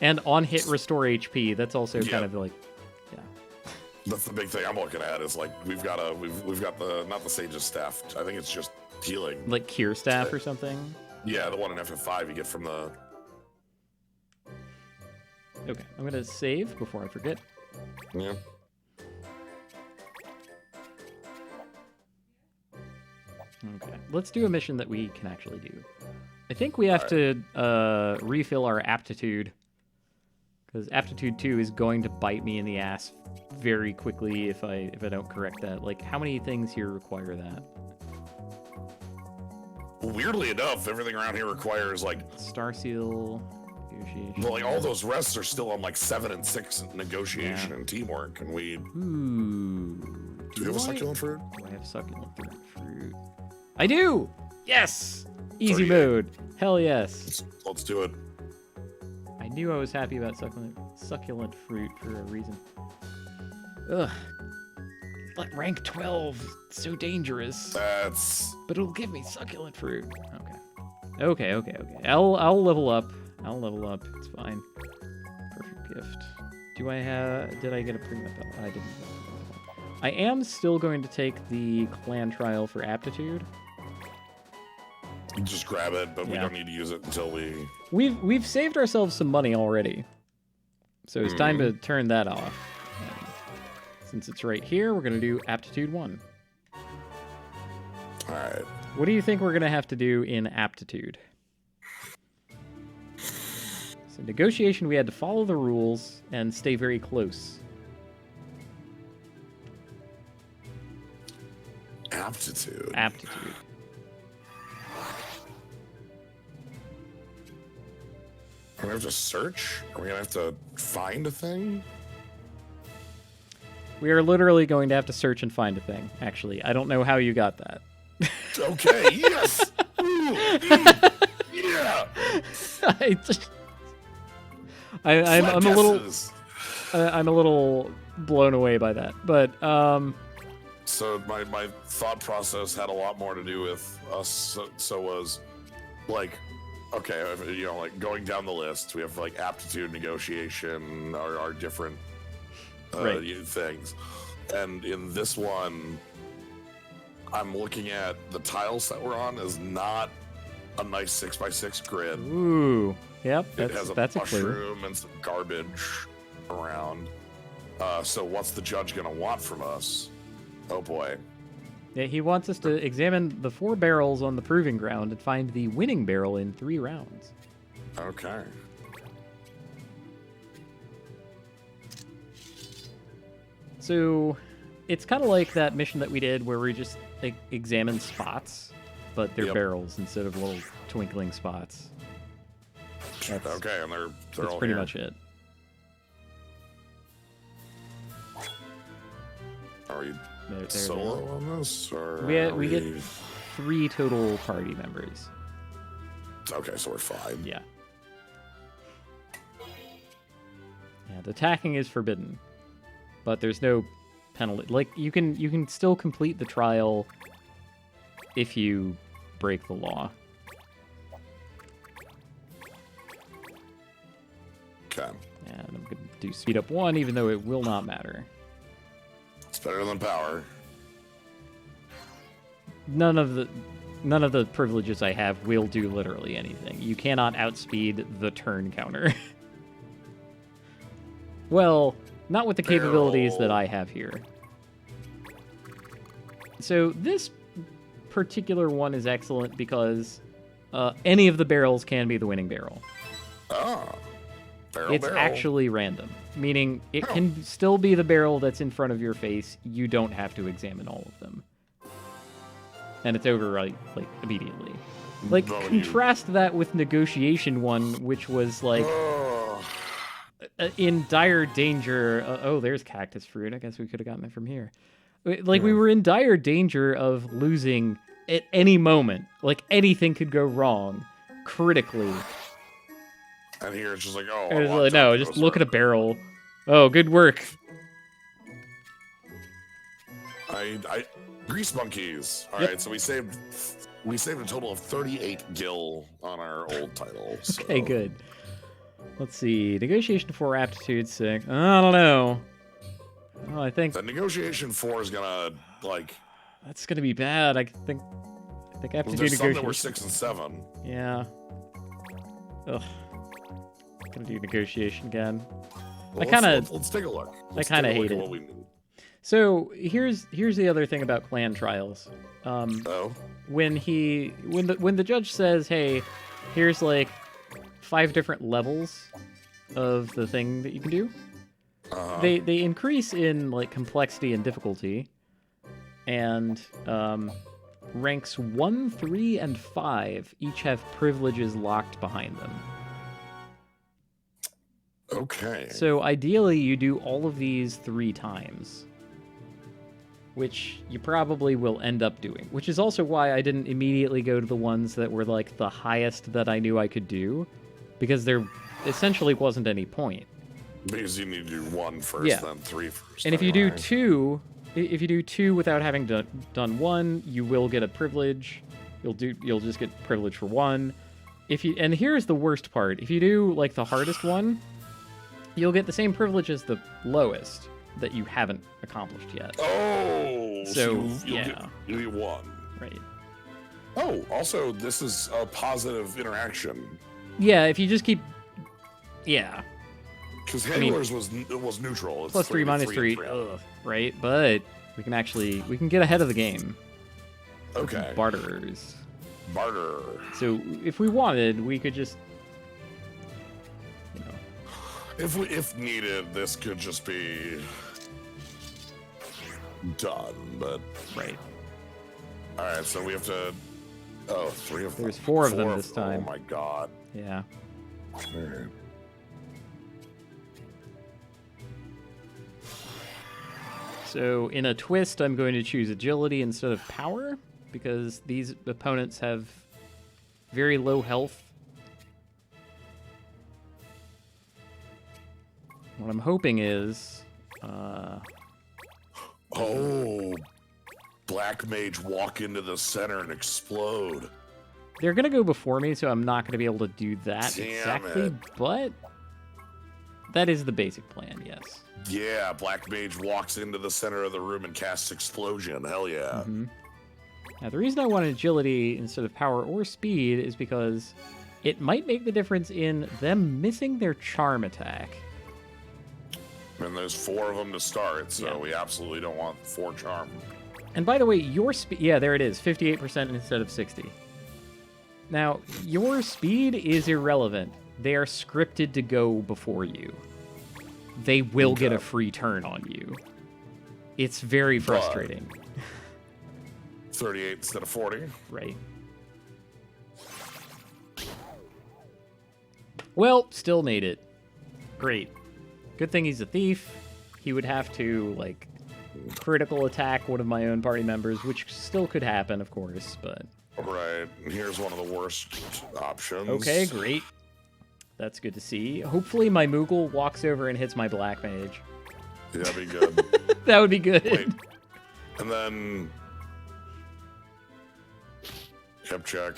And on hit restore HP. That's also kind of like, yeah. That's the big thing I'm looking at. Is like we've got the not the sage's staff. I think it's just healing. Like cure staff or something. Yeah, the one in FF5 you get from the. Okay, I'm gonna save before I forget. Yeah. Okay, let's do a mission that we can actually do. I think we have to refill our aptitude. Because aptitude 2 is going to bite me in the ass very quickly if I don't correct that. Like, how many things here require that? Weirdly enough, everything around here requires like Star Seal, negotiation. Well, like all those rests are still on like 7 and 6 negotiation and teamwork, and we. Ooh. Do you have a succulent fruit? Do I have succulent fruit? I do. Yes. Easy 38. mode. Hell yes. Let's do it. I knew I was happy about succulent fruit for a reason. Ugh. Like rank 12, so dangerous. But it'll give me succulent fruit. Okay. I'll level up. It's fine. Perfect gift. Did I get a premium belt? I didn't. I am still going to take the clan trial for aptitude. Just grab it, but we don't need to use it until We've saved ourselves some money already. So it's time to turn that off. Since it's right here, we're going to do aptitude 1. All right. What do you think we're going to have to do in aptitude? So negotiation, we had to follow the rules and stay very close. Aptitude. Are we going to have to search? Are we going to have to find a thing? We are literally going to have to search and find a thing, actually. I don't know how you got that. Okay, yes! Ooh, yeah! I'm a little blown away by that. But, So my thought process had a lot more to do with us. So was, like, okay, you know, like going down the list, we have like aptitude, negotiation, our different things. And in this one, I'm looking at the tiles that we're on is not a nice 6x6 grid. Ooh, yep, It has that's a a clue. mushroom and some garbage around. So what's the judge gonna want from us? Oh boy. Yeah, he wants us to examine the 4 barrels on the proving ground and find the winning barrel in 3 rounds. Okay. So it's kind of like that mission that we did where we just examine spots, but they're barrels instead of little twinkling spots. Okay, and they're That's all pretty here. much it. Are we There solo on this, or we get 3 total party members. Okay, so we're fine. Yeah. Yeah, the attacking is forbidden, but there's no penalty. Like you can still complete the trial if you break the law. Okay. And I'm gonna do speed up 1, even though it will not matter. It's better than power. None of the privileges I have will do literally anything. You cannot outspeed the turn counter. Well, not with the capabilities that I have here. So this particular one is excellent because any of the barrels can be the winning barrel. Oh. It's actually random, meaning it can still be the barrel that's in front of your face. You don't have to examine all of them. And it's over like immediately. Like contrast that with negotiation 1, which was like in dire danger. Oh, there's cactus fruit. I guess we could have gotten it from here. Like we were in dire danger of losing at any moment. Like anything could go wrong, critically. And here it's just like, oh, It's like, no, just look at a barrel. Oh, good work. Grease monkeys. All right, so we saved a total of 38 gil on our old title. So. Okay, good. Let's see. Negotiation 4, aptitude 6. I don't know. Well, I think the negotiation 4 is gonna like. That's gonna be bad. I think I have to do there's some negotiation. that were 6 and 7. Yeah. Ugh. Gonna do negotiation again. Well, let's take a look. I kind of hate it. What we need. So here's the other thing about clan trials. When the judge says, "Hey, here's like 5 different levels," of the thing that you can do. Uh-huh. They increase in like complexity and difficulty, and ranks 1, 3, and 5 each have privileges locked behind them. Okay. So ideally, you do all of these 3 times, which you probably will end up doing, which is also why I didn't immediately go to the ones that were like the highest that I knew I could do, because there essentially wasn't any point. Because you need to do 1 first, Yeah. then 3 first. And if you do 2, if you do 2 without having done 1, you will get a privilege. You'll just get privilege for 1. And here's the worst part: if you do like the hardest one, you'll get the same privilege as the lowest that you haven't accomplished yet. Oh, So, you'll yeah. you'll get 1. Right. Oh, also, this is a positive interaction. Yeah, if you just keep... Yeah. Because I mean, handlers was neutral. It's plus 3, minus 3. Ugh, right? But we can get ahead of the game. Okay. Barterers. Barter. So if we wanted, we could just... You know... If needed, this could just be done, but... Right. Alright, so we have to... Oh, 3 of them. There's 4 of them this time. Oh my god. Yeah. Alright. So in a twist, I'm going to choose agility instead of power, because these opponents have very low health. What I'm hoping is... Oh, Black Mage walk into the center and explode. They're going to go before me, so I'm not going to be able to do that Damn exactly, it. but that is the basic plan, yes. Yeah, Black Mage walks into the center of the room and casts Explosion. Hell yeah. Mm-hmm. Now, the reason I want agility instead of power or speed is because it might make the difference in them missing their charm attack. And there's 4 of them to start, so Yeah. we absolutely don't want 4 charm. And by the way, your speed... Yeah, there it is. 58% instead of 60. Now, your speed is irrelevant. They are scripted to go before you. They will get a free turn on you. It's very frustrating. 38 instead of 40. Right. Well, still made it. Great. Good thing he's a thief. He would have to, like, critical attack one of my own party members, which still could happen, of course, but... Right, and here's one of the worst options. Okay, great. That's good to see. Hopefully my Moogle walks over and hits my Black Mage. Yeah, that'd be good. That would be good. Wait, and then... Hip check.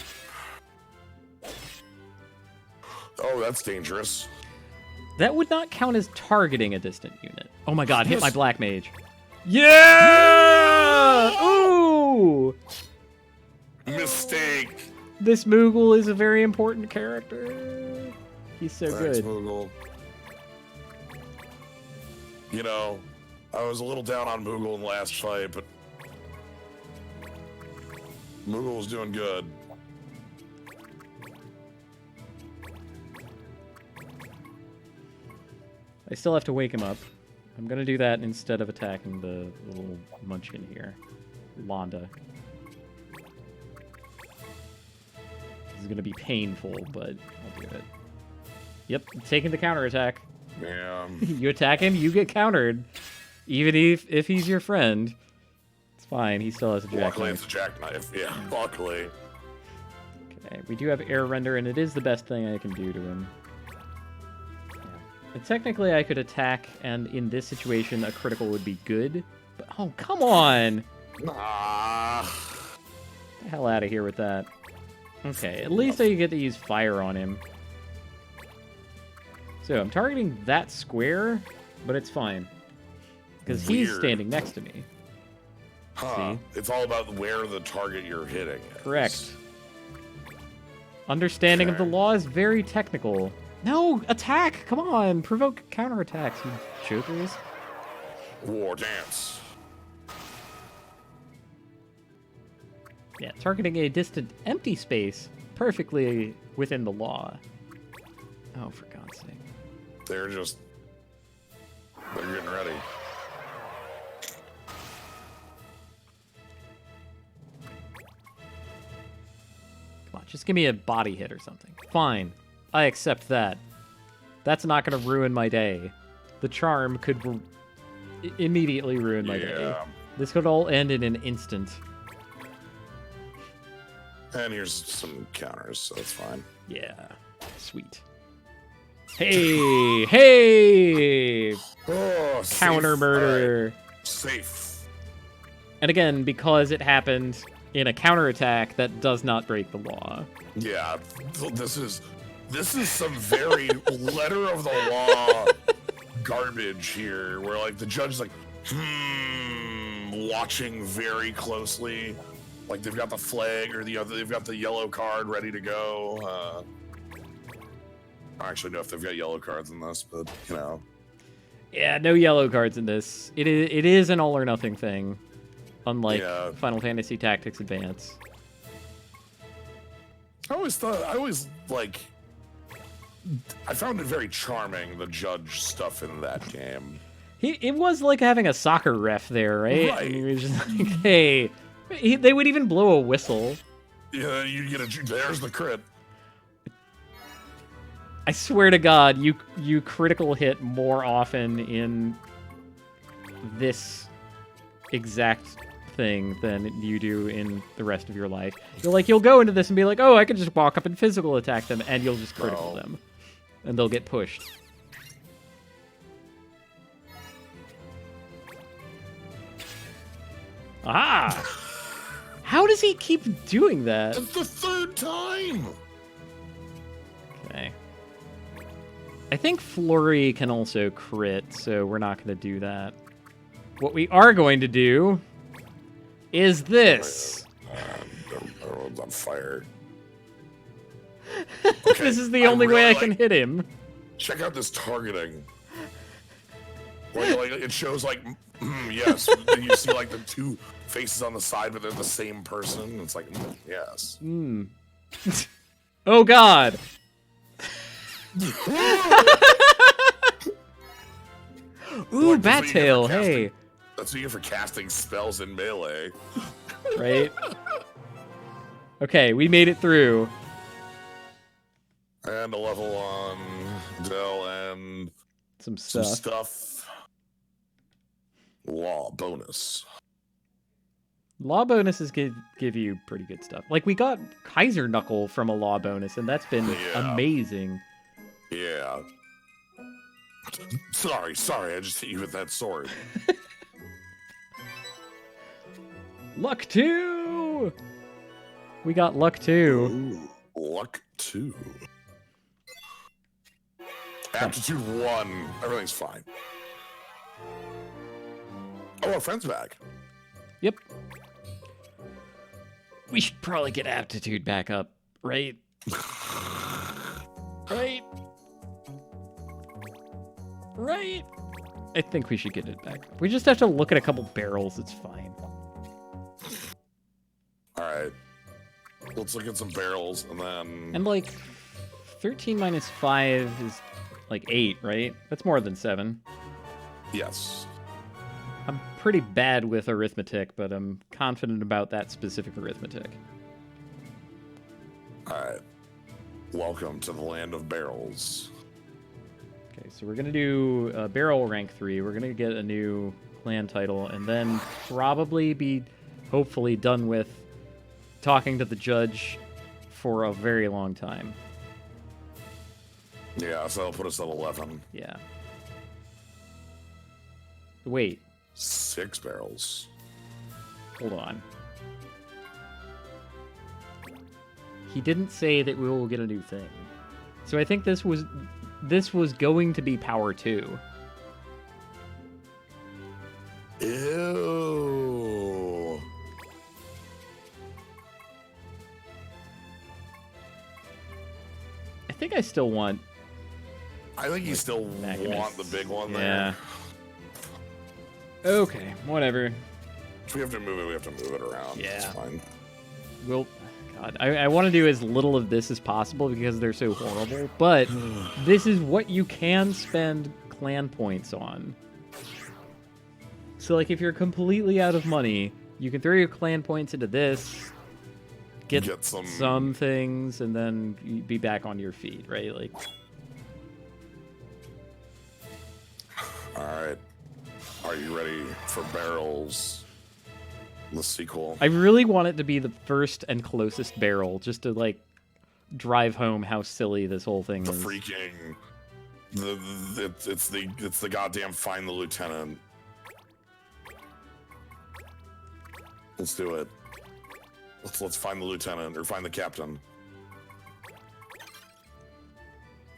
Oh, that's dangerous. That would not count as targeting a distant unit. Oh my god, hit my Yes. Black Mage. Yeah! Ooh! Mistake. This Moogle is a very important character. He's so Thanks, good. Moogle. You know, I was a little down on Moogle in the last fight, but Moogle was doing good. I still have to wake him up. I'm gonna do that instead of attacking the little munchkin here. Londa. This is gonna be painful, but I'll do it. Yep, taking the counterattack. Yeah. You attack him, you get countered. Even if he's your friend. It's fine, he still has a Luckily, jackknife. it's a jackknife. Yeah, luckily. Okay, we do have air render, and it is the best thing I can do to him. Yeah. And technically, I could attack, and in this situation, a critical would be good. But, oh, come on! Ah. Get the hell out of here with that. Okay, at least I get to use fire on him. So, I'm targeting that square, but it's fine. Because he's Weird. standing next to me. Huh. See? It's all about where the target you're hitting is. Correct. Understanding of the Okay. law is very technical. No, attack! Come on, provoke counterattacks, you jokers. War dance. Yeah, targeting a distant empty space perfectly within the law. Oh, for God's sake. They're getting ready. Come on, just give me a body hit or something. Fine. I accept that. That's not going to ruin my day. The charm could immediately ruin my day. This could all end in an instant. And here's some counters, so it's fine. Yeah. Sweet. Hey! Hey! Oh, Counter safe. murder. Right. Safe. And again, because it happened in a counterattack, that does not break the law. Yeah, this is some very letter of the law garbage here, where like the judge is like, watching very closely, like they've got the flag or they've got the yellow card ready to go. I don't actually know if they've got yellow cards in this, but you know. Yeah, no yellow cards in this. It is an all or nothing thing, unlike Final Fantasy Tactics Advance. I found it very charming, the judge stuff in that game. It was like having a soccer ref there, right? Right. And he was just like, hey, they would even blow a whistle. Yeah, you get there's the crit. I swear to God, you critical hit more often in this exact thing than you do in the rest of your life. You'll go into this and be like, oh, I can just walk up and physical attack them, and you'll just critical them. And they'll get pushed. Aha! How does he keep doing that? That's the third time! Okay. I think Flurry can also crit, so we're not going to do that. What we are going to do is this. Everyone's on fire. Okay, this is the only way I can hit him. Check out this targeting. Like it shows like, yes. Then you see like the two faces on the side, but they're the same person. It's like, yes. Oh God. Ooh, Bat Tail, hey. That's what you get for casting spells in melee. Right? Okay, we made it through. And a level on Dell and some stuff. stuff. Law bonus. Law bonuses give you pretty good stuff. Like, we got Kaiser Knuckle from a law bonus, and that's been amazing. Yeah. Sorry, I just hit you with that sword. Luck 2! We got Luck 2. Ooh, Luck 2. Aptitude 1. Everything's fine. Oh, our friend's back. Yep. We should probably get Aptitude back up, right? Right? Right? I think we should get it back. We just have to look at a couple barrels. It's fine. Alright. Let's look at some barrels, and then... And, like, 13 minus 5 is, like, 8, right? That's more than 7. Yes. I'm pretty bad with arithmetic, but I'm confident about that specific arithmetic. Alright. Welcome to the land of barrels. Okay, so we're going to do barrel rank 3. We're going to get a new clan title, and then probably be, hopefully, done with talking to the judge for a very long time. Yeah, so that'll put us at 11. Yeah. Wait. 6 barrels. Hold on. He didn't say that we will get a new thing. So I think this was going to be power 2. Ew. I think I still want... I think you still want the big one there. Okay, whatever. If we have to move it, we have to move it around. Yeah. It's fine. We'll... God, I want to do as little of this as possible because they're so horrible, but this is what you can spend clan points on. So, like, if you're completely out of money, you can throw your clan points into this, get some things, and then be back on your feet, right? Like, all right. Are you ready for Barrels, the sequel? I really want it to be the first and closest barrel, just to, like, drive home how silly this whole thing is. It's the goddamn Find the Lieutenant. Let's do it. Let's find the lieutenant or find the captain.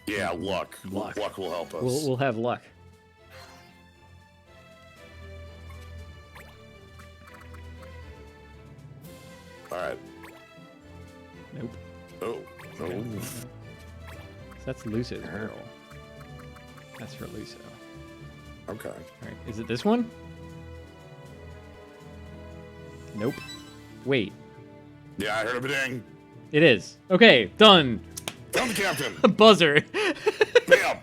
Yeah, luck. Luck will help us. We'll have luck. All right. Nope. Oh. No. That's Luso's barrel. That's for Luso. Okay. All right. Is it this one? Nope. Wait. Yeah, I heard a ding. It is. Okay, done. Done, Captain. Buzzer. Bam.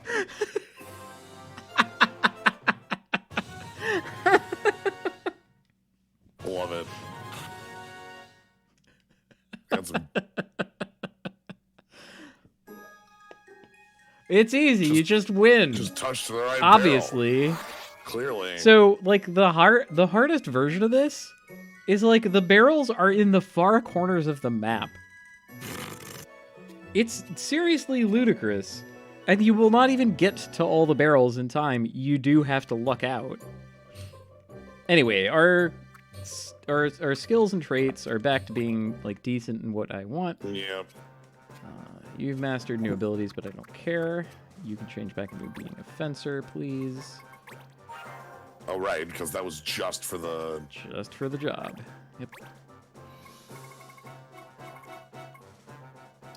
Love it. It's easy. You just win. Just touch the right obviously. Barrel. Clearly. So, like, the hardest version of this is, like, the barrels are in the far corners of the map. It's seriously ludicrous. And you will not even get to all the barrels in time. You do have to luck out. Anyway, our skills and traits are back to being, like, decent in what I want. Yep. You've mastered new abilities, but I don't care. You can change back into being a fencer, please. Oh, right, because that was just for the... Just for the job. Yep.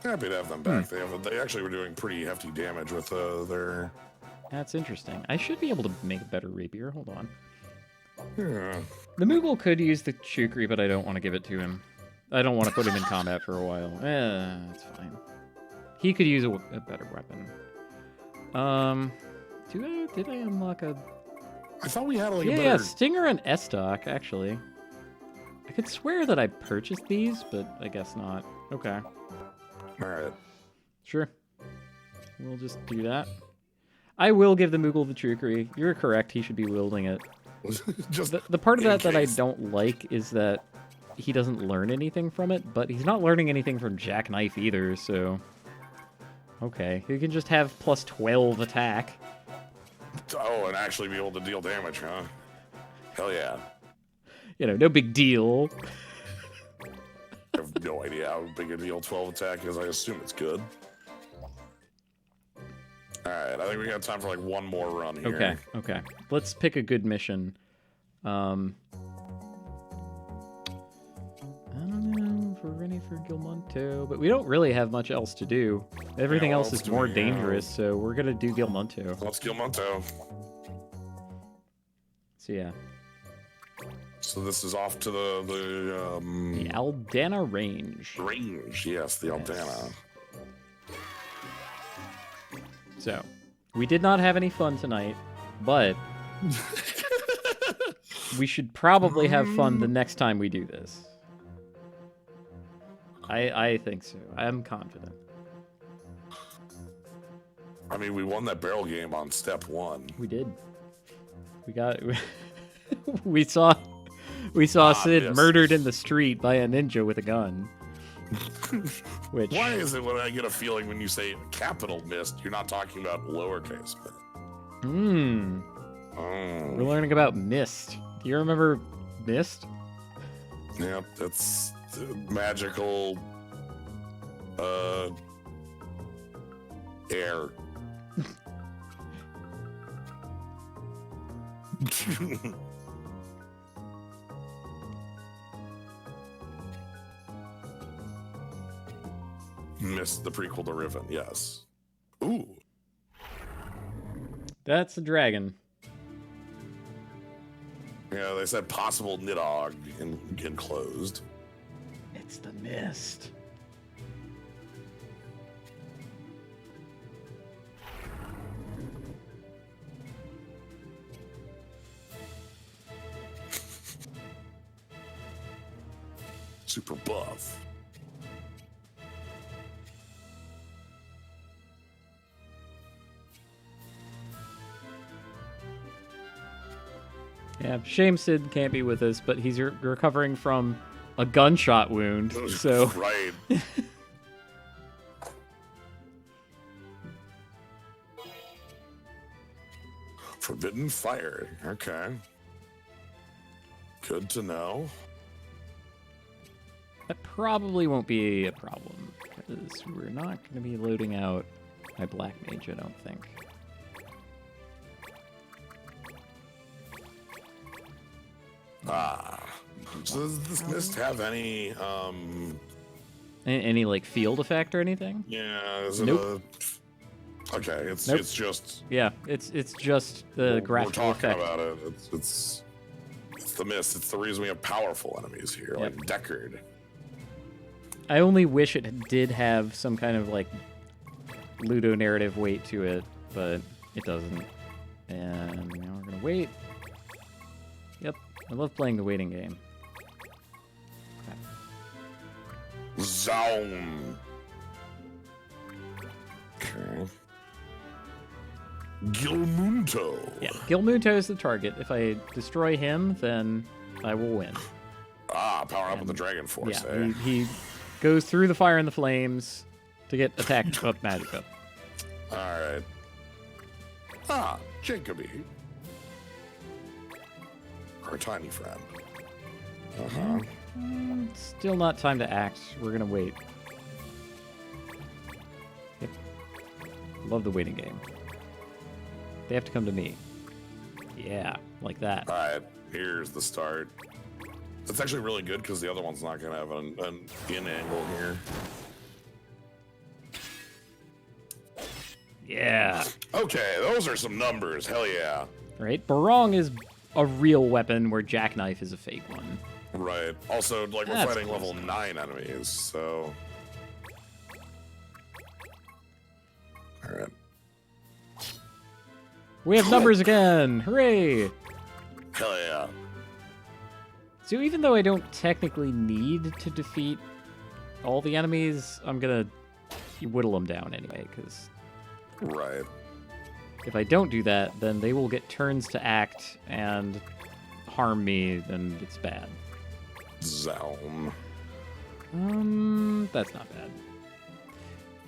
Happy to have them back. They actually were doing pretty hefty damage with their... That's interesting. I should be able to make a better rapier. Hold on. Yeah. The Moogle could use the Chukri, but I don't want to give it to him. I don't want to put him in combat for a while. That's fine. He could use a better weapon. Did I unlock a... I thought we had like a yeah, better... Stinger and Estoc, actually. I could swear that I purchased these, but I guess not. Okay. Alright. Sure. We'll just do that. I will give the Moogle the Trickery. You're correct, he should be wielding it. Just the part of that I don't like is that he doesn't learn anything from it, but he's not learning anything from Jackknife either, so... Okay, he can just have plus 12 attack. Oh, and actually be able to deal damage, huh? Hell yeah. You know, no big deal. I have no idea how big a deal 12 attack is. I assume it's good. Alright, I think we got time for like one more run here. Okay. Let's pick a good mission. I don't know if we're ready for Gilmunto, but we don't really have much else to do. Everything else is more dangerous, so we're gonna do Gilmunto. Let's Gilmunto. So yeah. So this is off to the Aldana Range. Range, yes, the Aldana. So, we did not have any fun tonight, but we should probably have fun the next time we do this. I think so. I'm confident. I mean, we won that barrel game on step 1. We did. We got... we saw Sid murdered in the street by a ninja with a gun. Which... Why is it when I get a feeling when you say capital mist, you're not talking about lowercase mist? We're learning about mist. Do you remember mist? Yep, that's magical air. Missed the prequel to Riven, yes. Ooh. That's a dragon. Yeah, they said possible Nidhogg enclosed. It's the mist. super buff. Yeah, shame Sid can't be with us, but he's recovering from a gunshot wound, so... Right. Forbidden fire. Okay. Good to know. That probably won't be a problem, because we're not going to be loading out my Black Mage, I don't think. Ah. So does this mist have any, Any like, field effect or anything? yeah, is it Nope. Okay, it's Nope. it's just... Yeah, it's just the graphical we're talking effect. about it. It's the mist. It's the reason we have powerful enemies here, like Deckard. I only wish it did have some kind of, like, ludonarrative weight to it, but it doesn't. And now we're gonna wait. Yep, I love playing the waiting game. Zoom. Okay. Gilmunto. Yeah, Gilmunto is the target. If I destroy him, then I will win. Ah, power up with the Dragon Force. Yeah, Eh? he goes through the fire and the flames to get attacked up magic up. All right. Ah, Jacoby. Our tiny friend. Uh-huh. Still not time to act. We're gonna wait. Yep. Love the waiting game. They have to come to me. Yeah, like that. All right, here's the start. It's actually really good because the other one's not going to have an in angle here. Yeah. Okay, those are some numbers. Hell yeah. Right? Barong is a real weapon where Jackknife is a fake one. Right. Also, like, we're That's fighting close level 9 enemies, so... Alright. We have numbers again! Hooray! Hell yeah. So even though I don't technically need to defeat all the enemies, I'm gonna whittle them down anyway, because Right. if I don't do that, then they will get turns to act and harm me, then it's bad. Zoom. That's not bad.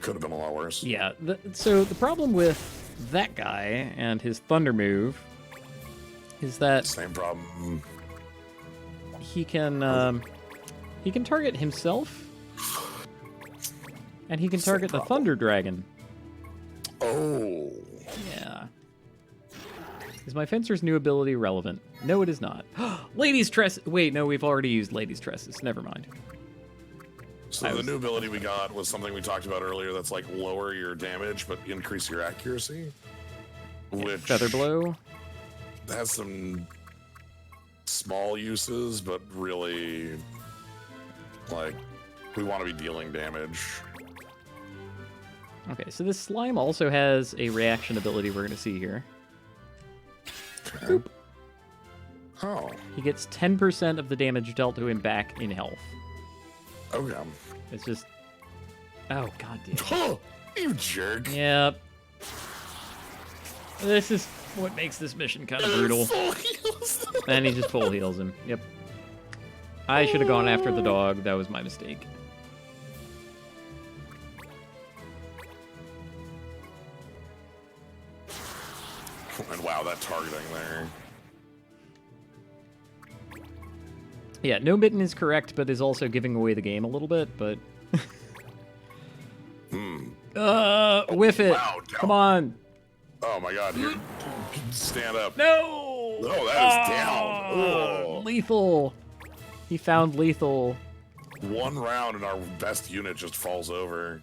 Could have been a lot worse. Yeah, so the problem with that guy and his thunder move is that Same problem. he can target himself, and he can Same target the problem. Thunder Dragon. Oh. Yeah. Is my fencer's new ability relevant? No, it is not. Ladies' Tress. Wait, no, we've already used Ladies' Tresses. Never mind. So the new ability we got was something we talked about earlier that's like lower your damage but increase your accuracy. Which Feather Blow. has some small uses, but really, like, we want to be dealing damage. Okay, so this slime also has a reaction ability we're going to see here. Okay. Oh, He gets 10% of the damage dealt to him back in health. okay. It's just... Oh, goddamn. Oh, you jerk. Yep. This is what makes this mission kind of brutal. Full heals. And he just full heals him. Yep. I should have gone after the dog. That was my mistake. And wow, that targeting there. Yeah, no mitten is correct, but is also giving away the game a little bit, but... Whiff it! Wow, Come on! Oh my god, here. Stand up. No! Oh, that is down. Oh. Lethal! He found lethal. One round and our best unit just falls over.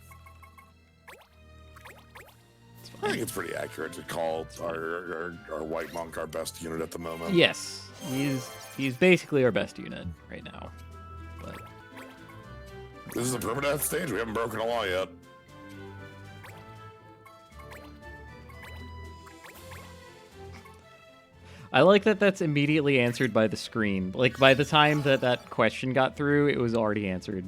I think it's pretty accurate to call our white monk our best unit at the moment. Yes, he's basically our best unit right now. But This is a permadeath stage. We haven't broken a law yet. I like that that's immediately answered by the screen. Like, by the time that question got through, it was already answered.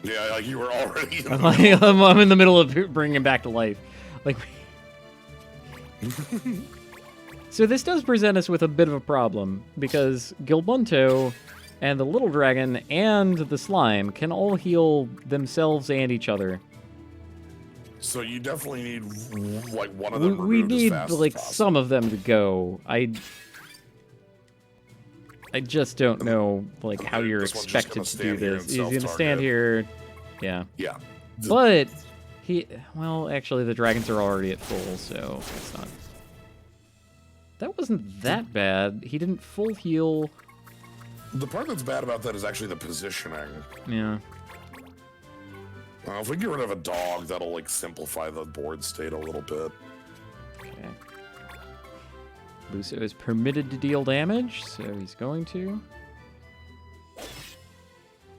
Yeah, like you were already in the I'm in the middle of bringing him back to life. Like, so this does present us with a bit of a problem, because Gilbunto and the little dragon and the slime can all heal themselves and each other. So you definitely need, like, one of them We removed need, as fast like, as possible. some of them to go. I just don't know, like, how you're This one's just expected gonna to do stand here this. and He's gonna stand self-target. here, yeah. Yeah. But well, actually, the dragons are already at full, so it's not. That wasn't that bad. He didn't full heal. The part that's bad about that is actually the positioning. Yeah. If we get rid of a dog, that'll, like, simplify the board state a little bit. Okay. Luso is permitted to deal damage, so he's going to.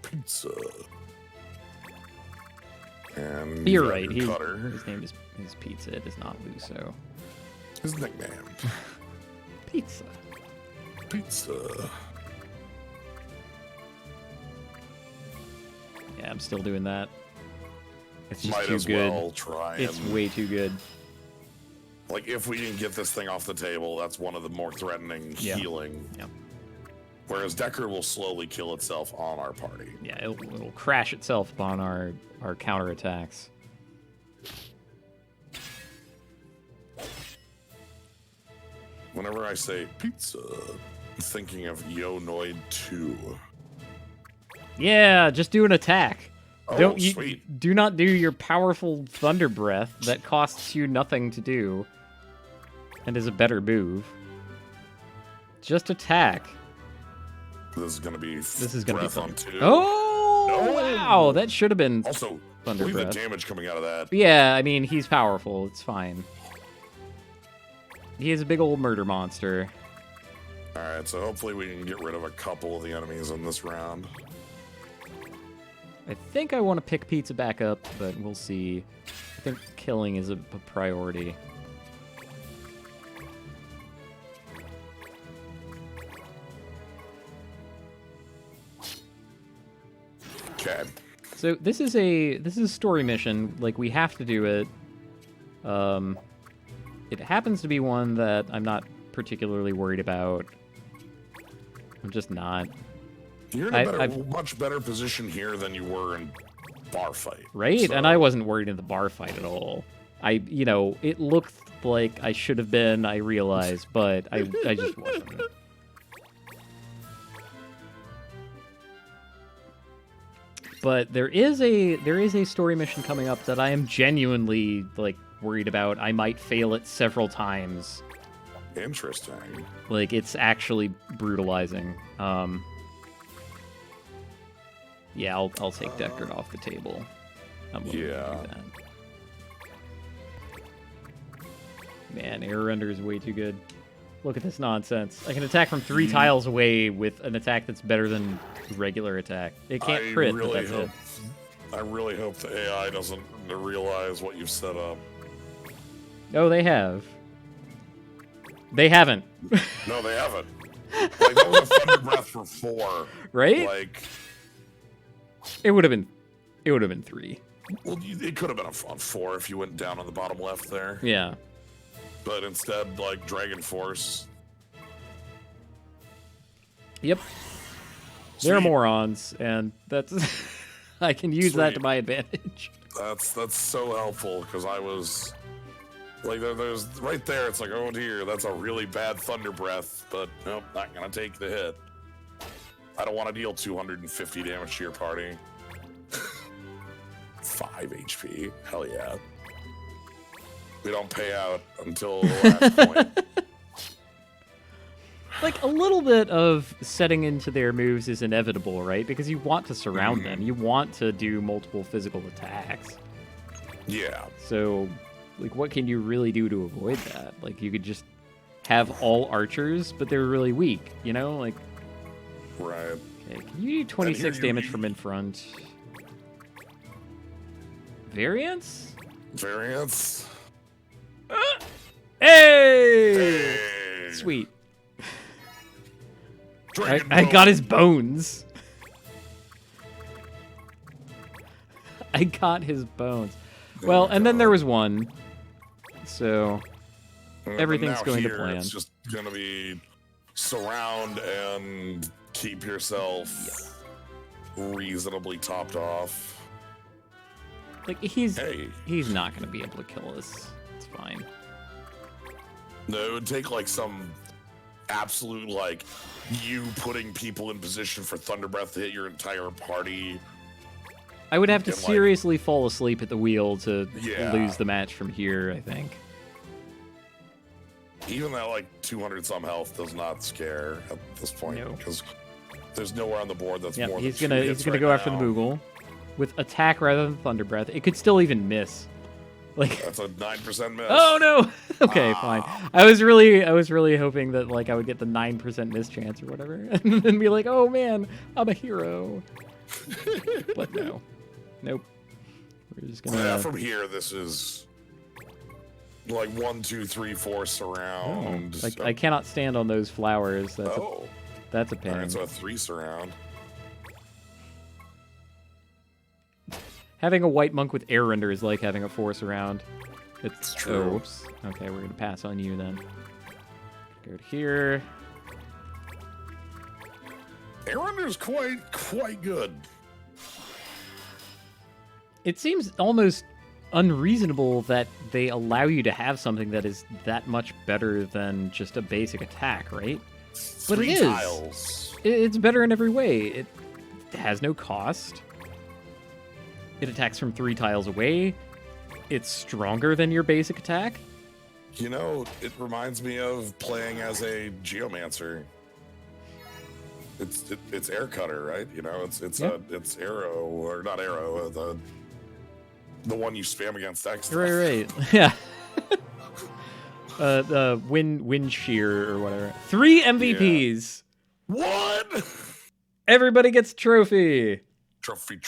Pizza. And You're you got right. your cutter. His name is Pizza. It is not Luso. His nickname. Pizza. Pizza. Yeah, I'm still doing that. It's just Might too as good. well try It's and, way too good. like, if we can get this thing off the table, that's one of the more threatening Yeah. healing. Yeah. Whereas Decker will slowly kill itself on our party. Yeah, it'll crash itself upon our counterattacks. Whenever I say pizza, I'm thinking of Yo-Noid 2. Yeah, just do an attack. Oh, sweet. Do not do your powerful Thunder Breath that costs you nothing to do and is a better move. Just attack. This is gonna be Breath on 2. Oh, No! wow, that should have been Also, Thunder look at Breath. the damage coming out of that. Yeah, I mean, he's powerful. It's fine. He is a big old murder monster. Alright, so hopefully we can get rid of a couple of the enemies in this round. I think I want to pick Pizza back up, but we'll see. I think killing is a priority. Okay. So this is a story mission. Like, we have to do it. It happens to be one that I'm not particularly worried about. I'm just not. You're in a much better position here than you were in bar fight. Right? So. And I wasn't worried in the bar fight at all. It looked like I should have been, I realized, but I just wasn't. But there is a story mission coming up that I am genuinely, like, worried about. I might fail it several times. Interesting. Like, it's actually brutalizing. Yeah, I'll take Deckard off the table. I'm willing to do that. Man, Air Render is way too good. Look at this nonsense. I can attack from 3 tiles away with an attack that's better than regular attack. It can't crit, but that's it. I really hope the AI doesn't realize what you've set up. Oh, they have. They haven't. No, they haven't. Like, that was a Thunder Breath for 4. Right? Like, it would have been 3. Well, it could have been on 4 if you went down on the bottom left there. Yeah. But instead, like, Dragon Force. Yep. Sweet. They're morons, and that's I can use that to my advantage. That's so helpful, because I was like, there's right there. It's like, oh dear, that's a really bad Thunder Breath, but nope, not gonna take the hit. I don't want to deal 250 damage to your party. 5 HP, hell yeah. We don't pay out until the last point. Like, a little bit of setting into their moves is inevitable, right? Because you want to surround them. You want to do multiple physical attacks. Yeah. So, like, what can you really do to avoid that? Like, you could just have all archers, but they're really weak, you know? Like, right. Okay, can you do 26 damage from in front? Variance? Variance? Hey! Hey! sweet. Dragon I got Bone. his bones. I got his bones. Well, and then there was one. So everything's Now going to here, plan. It's just going to be surround and keep yourself reasonably topped off. Like he's Hey. not going to be able to kill us. It's fine. No, it would take like some absolute like you putting people in position for Thunder Breath to hit your entire party. I would have to And, like- seriously fall asleep at the wheel to Yeah. lose the match from here, I think. Even that like 200 some health does not scare at this point No. because there's nowhere on the board that's Yeah, more he's than gonna two hits go right after the now. Moogle with attack rather than Thunder Breath. It could still even miss. Like, That's a 9% miss. oh no! Okay, fine. I was really hoping that like I would get the 9% miss chance or whatever, and then be like, oh man, I'm a hero. But no, nope. We're just Yeah, gonna. from here, this is like 1, 2, 3, 4 surround. Like I cannot stand on those flowers. That's Oh, a pain. all right, so a 3 surround. Having a white monk with air render is like having a force around. It's true. Oh, oops. Okay, we're gonna pass on you then. Go to here. Aeronder's quite good. It seems almost unreasonable that they allow you to have something that is that much better than just a basic attack, right? But it 3 is. tiles. It's better in every way. It has no cost. It attacks from 3 tiles away. It's stronger than your basic attack. You know, it reminds me of playing as a geomancer. It's air cutter, right? You know, it's arrow or not arrow, the one you spam against X. Right. Yeah. The wind shear or whatever. 3 MVPs. What? Everybody gets a trophy. Trophy.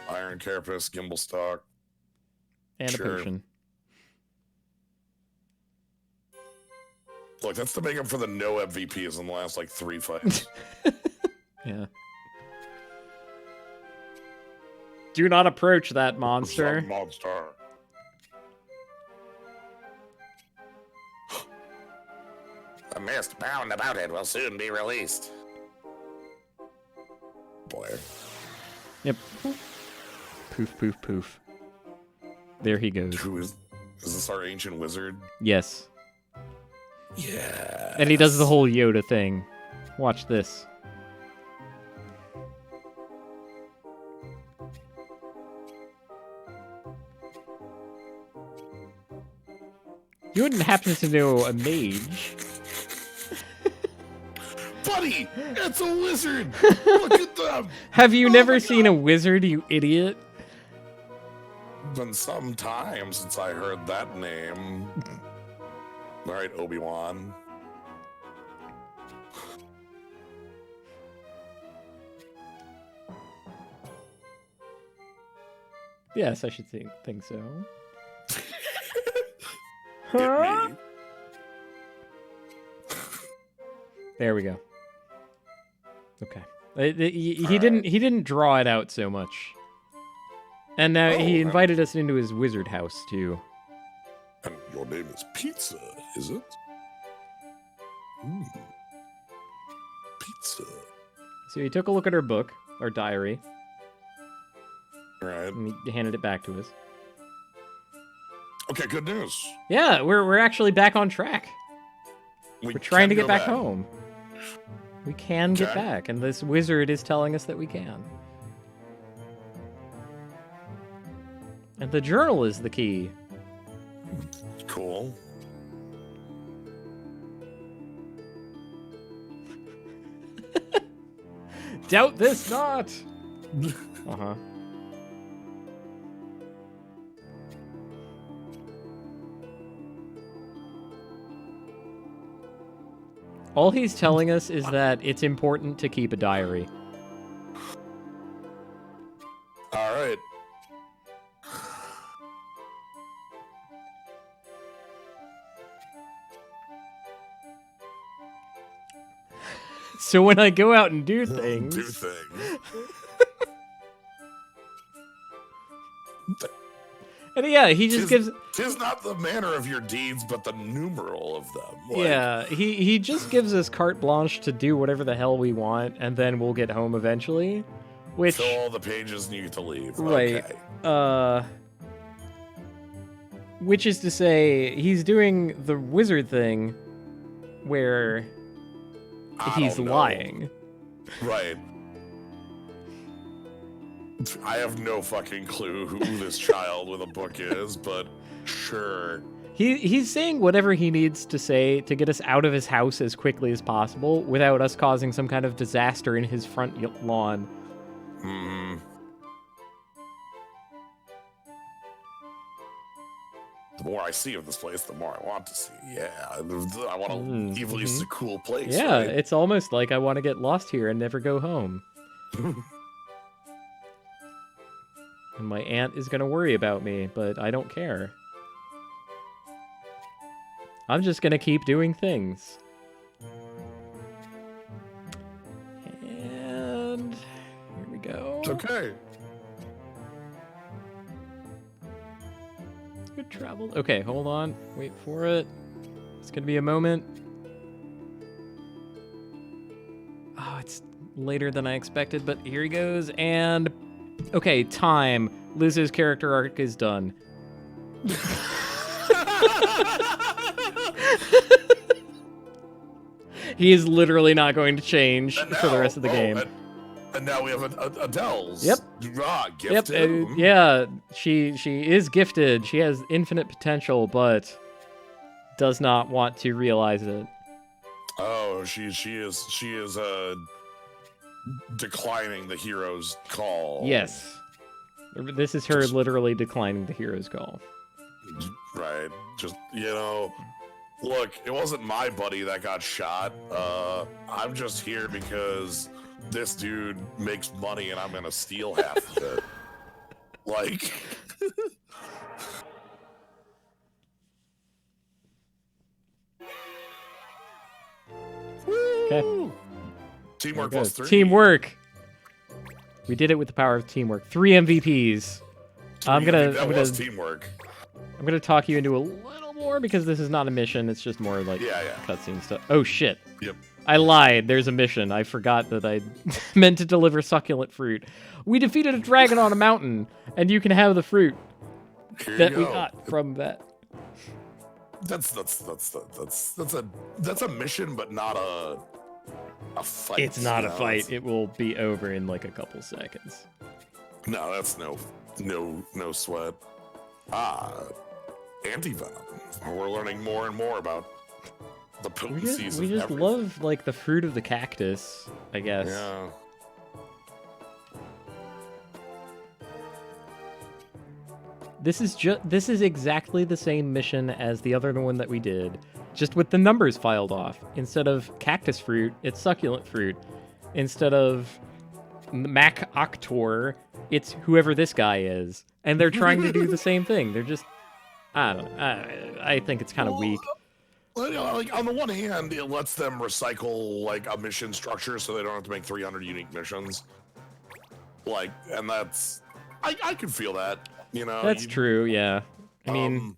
Iron Carapace, Gimbal Stock. And Sure. a potion. Look, that's to make up for the no MVPs in the last like 3 fights. Yeah. Do not approach that monster. Some monster. The mist bound about it will soon be released. Boy. Yep. Poof, poof, poof. There he goes. Who is this our ancient wizard? Yes. Yeah. And he does the whole Yoda thing. Watch this. You wouldn't happen to know a mage. Buddy, it's a wizard. Look at them. Have you Oh never my seen a wizard, you idiot? Been some time since I heard that name. All right, Obi-Wan. Yes, I should think so. Hit me. There we go. Okay. He didn't draw it out so much. And now he invited us into his wizard house too. And your name is Pizza, is it? Pizza. So he took a look at our book, our diary, Right. and he handed it back to us. Okay, good news. Yeah, we're actually back on track. We We're trying to can get go back home. We can get Okay. back, and this wizard is telling us that we can. And the journal is the key. Cool. Doubt this not. Uh-huh. All he's telling us is that it's important to keep a diary. All right. So when I go out and do things... Do things. And yeah, he just gives... Tis not the manner of your deeds, but the numeral of them. Yeah, he just gives us carte blanche to do whatever the hell we want, and then we'll get home eventually. Which... Fill all the pages and you get to leave. Right. Okay. Which is to say, he's doing the wizard thing where he's lying. Right. I have no fucking clue who this child with a book is, but sure. He's saying whatever he needs to say to get us out of his house as quickly as possible without us causing some kind of disaster in his front lawn. Hmm. The more I see of this place, the more I want to see. Yeah, I want to leave. At least it's a cool place. Yeah, right? It's almost like I want to get lost here and never go home. And my aunt is going to worry about me, but I don't care. I'm just going to keep doing things. And here we go. It's okay. Good travel. Okay, hold on. Wait for it. It's going to be a moment. Oh, it's later than I expected, but here he goes. And... Okay, time. Liz's character arc is done. He is literally not going to change for the rest of the game. And now we have Adele's. Yep. Gifted. Yep. Yeah, she is gifted. She has infinite potential, but does not want to realize it. Oh, she is declining the hero's call. Yes. This is her literally declining the hero's call. Right. Just, look, it wasn't my buddy that got shot. I'm just here because this dude makes money and I'm gonna steal half of it. Like... Okay. Teamwork plus 3. Teamwork. We did it with the power of teamwork. 3 MVPs. I'm gonna teamwork. I'm gonna talk you into a little more because this is not a mission. It's just more like cutscene stuff. Oh shit. Yep. I lied. There's a mission. I forgot that I meant to deliver succulent fruit. We defeated a dragon on a mountain, and you can have the fruit that we got from that. That's a mission, but not a fight. It's not a fight. It will be over in like a couple seconds. No, that's no sweat. Anti-venom. We're learning more and more about the potencies we just everything. love like the fruit of the cactus, I guess. Yeah. This is exactly the same mission as the other one that we did, just with the numbers filed off. Instead of cactus fruit, it's succulent fruit. Instead of Mac Octor, it's whoever this guy is. And they're trying to do the same thing. They're just, I don't know. I think it's kind of weak. Like on the one hand, it lets them recycle like a mission structure so they don't have to make 300 unique missions. Like, and that's, I can feel that. That's true, yeah. I mean,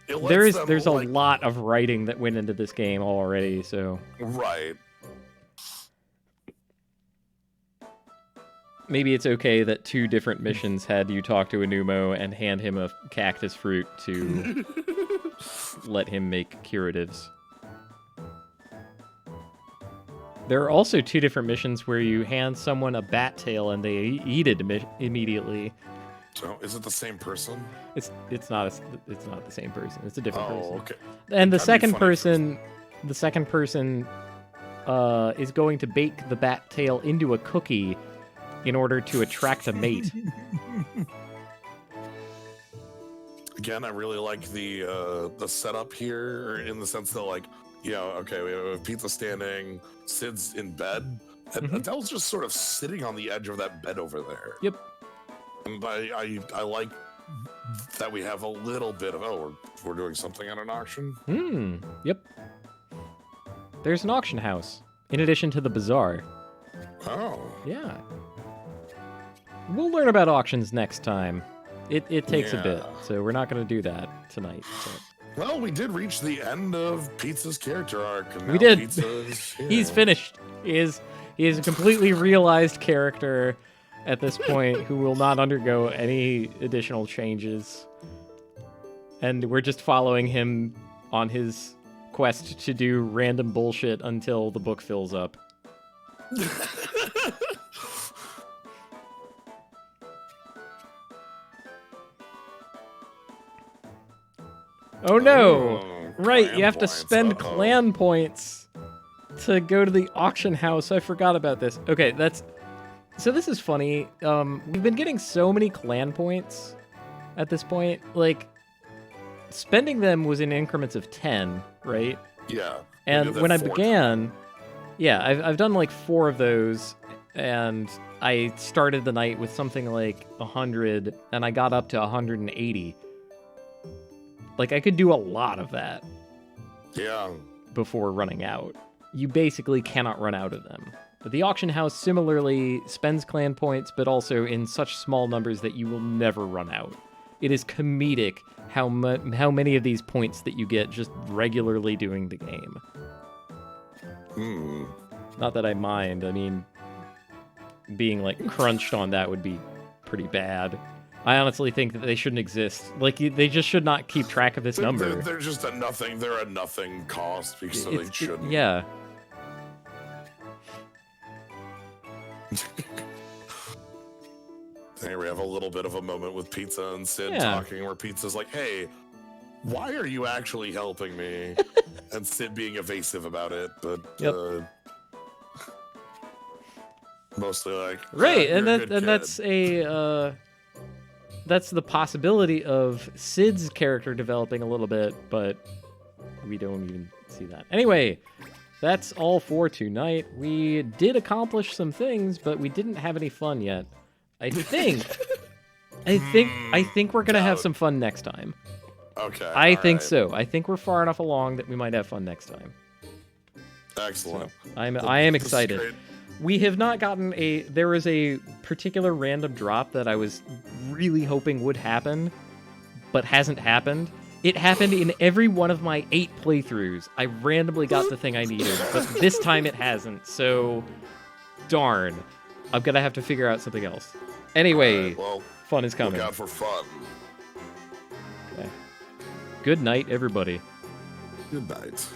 there's a lot of writing that went into this game already, so... Right. Maybe it's okay that 2 different missions had you talk to Anumo and hand him a cactus fruit to let him make curatives. There are also 2 different missions where you hand someone a bat tail and they eat it immediately. So, is it the same person? It's not the same person. It's a different person. Okay. And the second person is going to bake the bat tail into a cookie in order to attract a mate. Again, I really like the setup here in the sense that we have Pizza standing, Sid's in bed, and Adele's just sort of sitting on the edge of that bed over there. Yep. And I like that we have a little bit of we're doing something at an auction. Yep. There's an auction house. in addition to the bazaar. Oh. Yeah. We'll learn about auctions next time. It takes a bit, so we're not going to do that tonight. So. Well, we did reach the end of Pizza's character arc. And we did. Pizza's, He's finished. He is a completely realized character at this point who will not undergo any additional changes. And we're just following him on his quest to do random bullshit until the book fills up. Oh no! Right, you have to spend clan points to go to the auction house. I forgot about this. Okay, so this is funny. We've been getting so many clan points at this point. Like, spending them was in increments of 10, right? Yeah. And when I began, I've done like 4 of those, and I started the night with something like 100, and I got up to 180. Like, I could do a lot of that. Yeah. Before running out. You basically cannot run out of them. But the auction house similarly spends clan points, but also in such small numbers that you will never run out. It is comedic how many of these points that you get just regularly doing the game. Not that I mind. I mean, being like crunched on that would be pretty bad. I honestly think that they shouldn't exist. Like, they just should not keep track of this number. They're just a nothing. They're a nothing cost, because so they shouldn't. Yeah. Here we have a little bit of a moment with Pizza and Sid talking, where Pizza's like, "Hey, why are you actually helping me?" And Sid being evasive about it, but mostly like, right, and that's the possibility of Sid's character developing a little bit, but we don't even see that. Anyway, that's all for tonight. We did accomplish some things, but we didn't have any fun yet. I think we're gonna have some fun next time. Okay. I think so. I think we're far enough along that we might have fun next time. Excellent. So, I am excited. We have not gotten there was a particular random drop that I was really hoping would happen, but hasn't happened. It happened in every one of my 8 playthroughs. I randomly got the thing I needed, but this time it hasn't, so darn. I'm gonna have to figure out something else. Anyway, fun is coming. Look out for fun. Okay. Good night, everybody. Good night.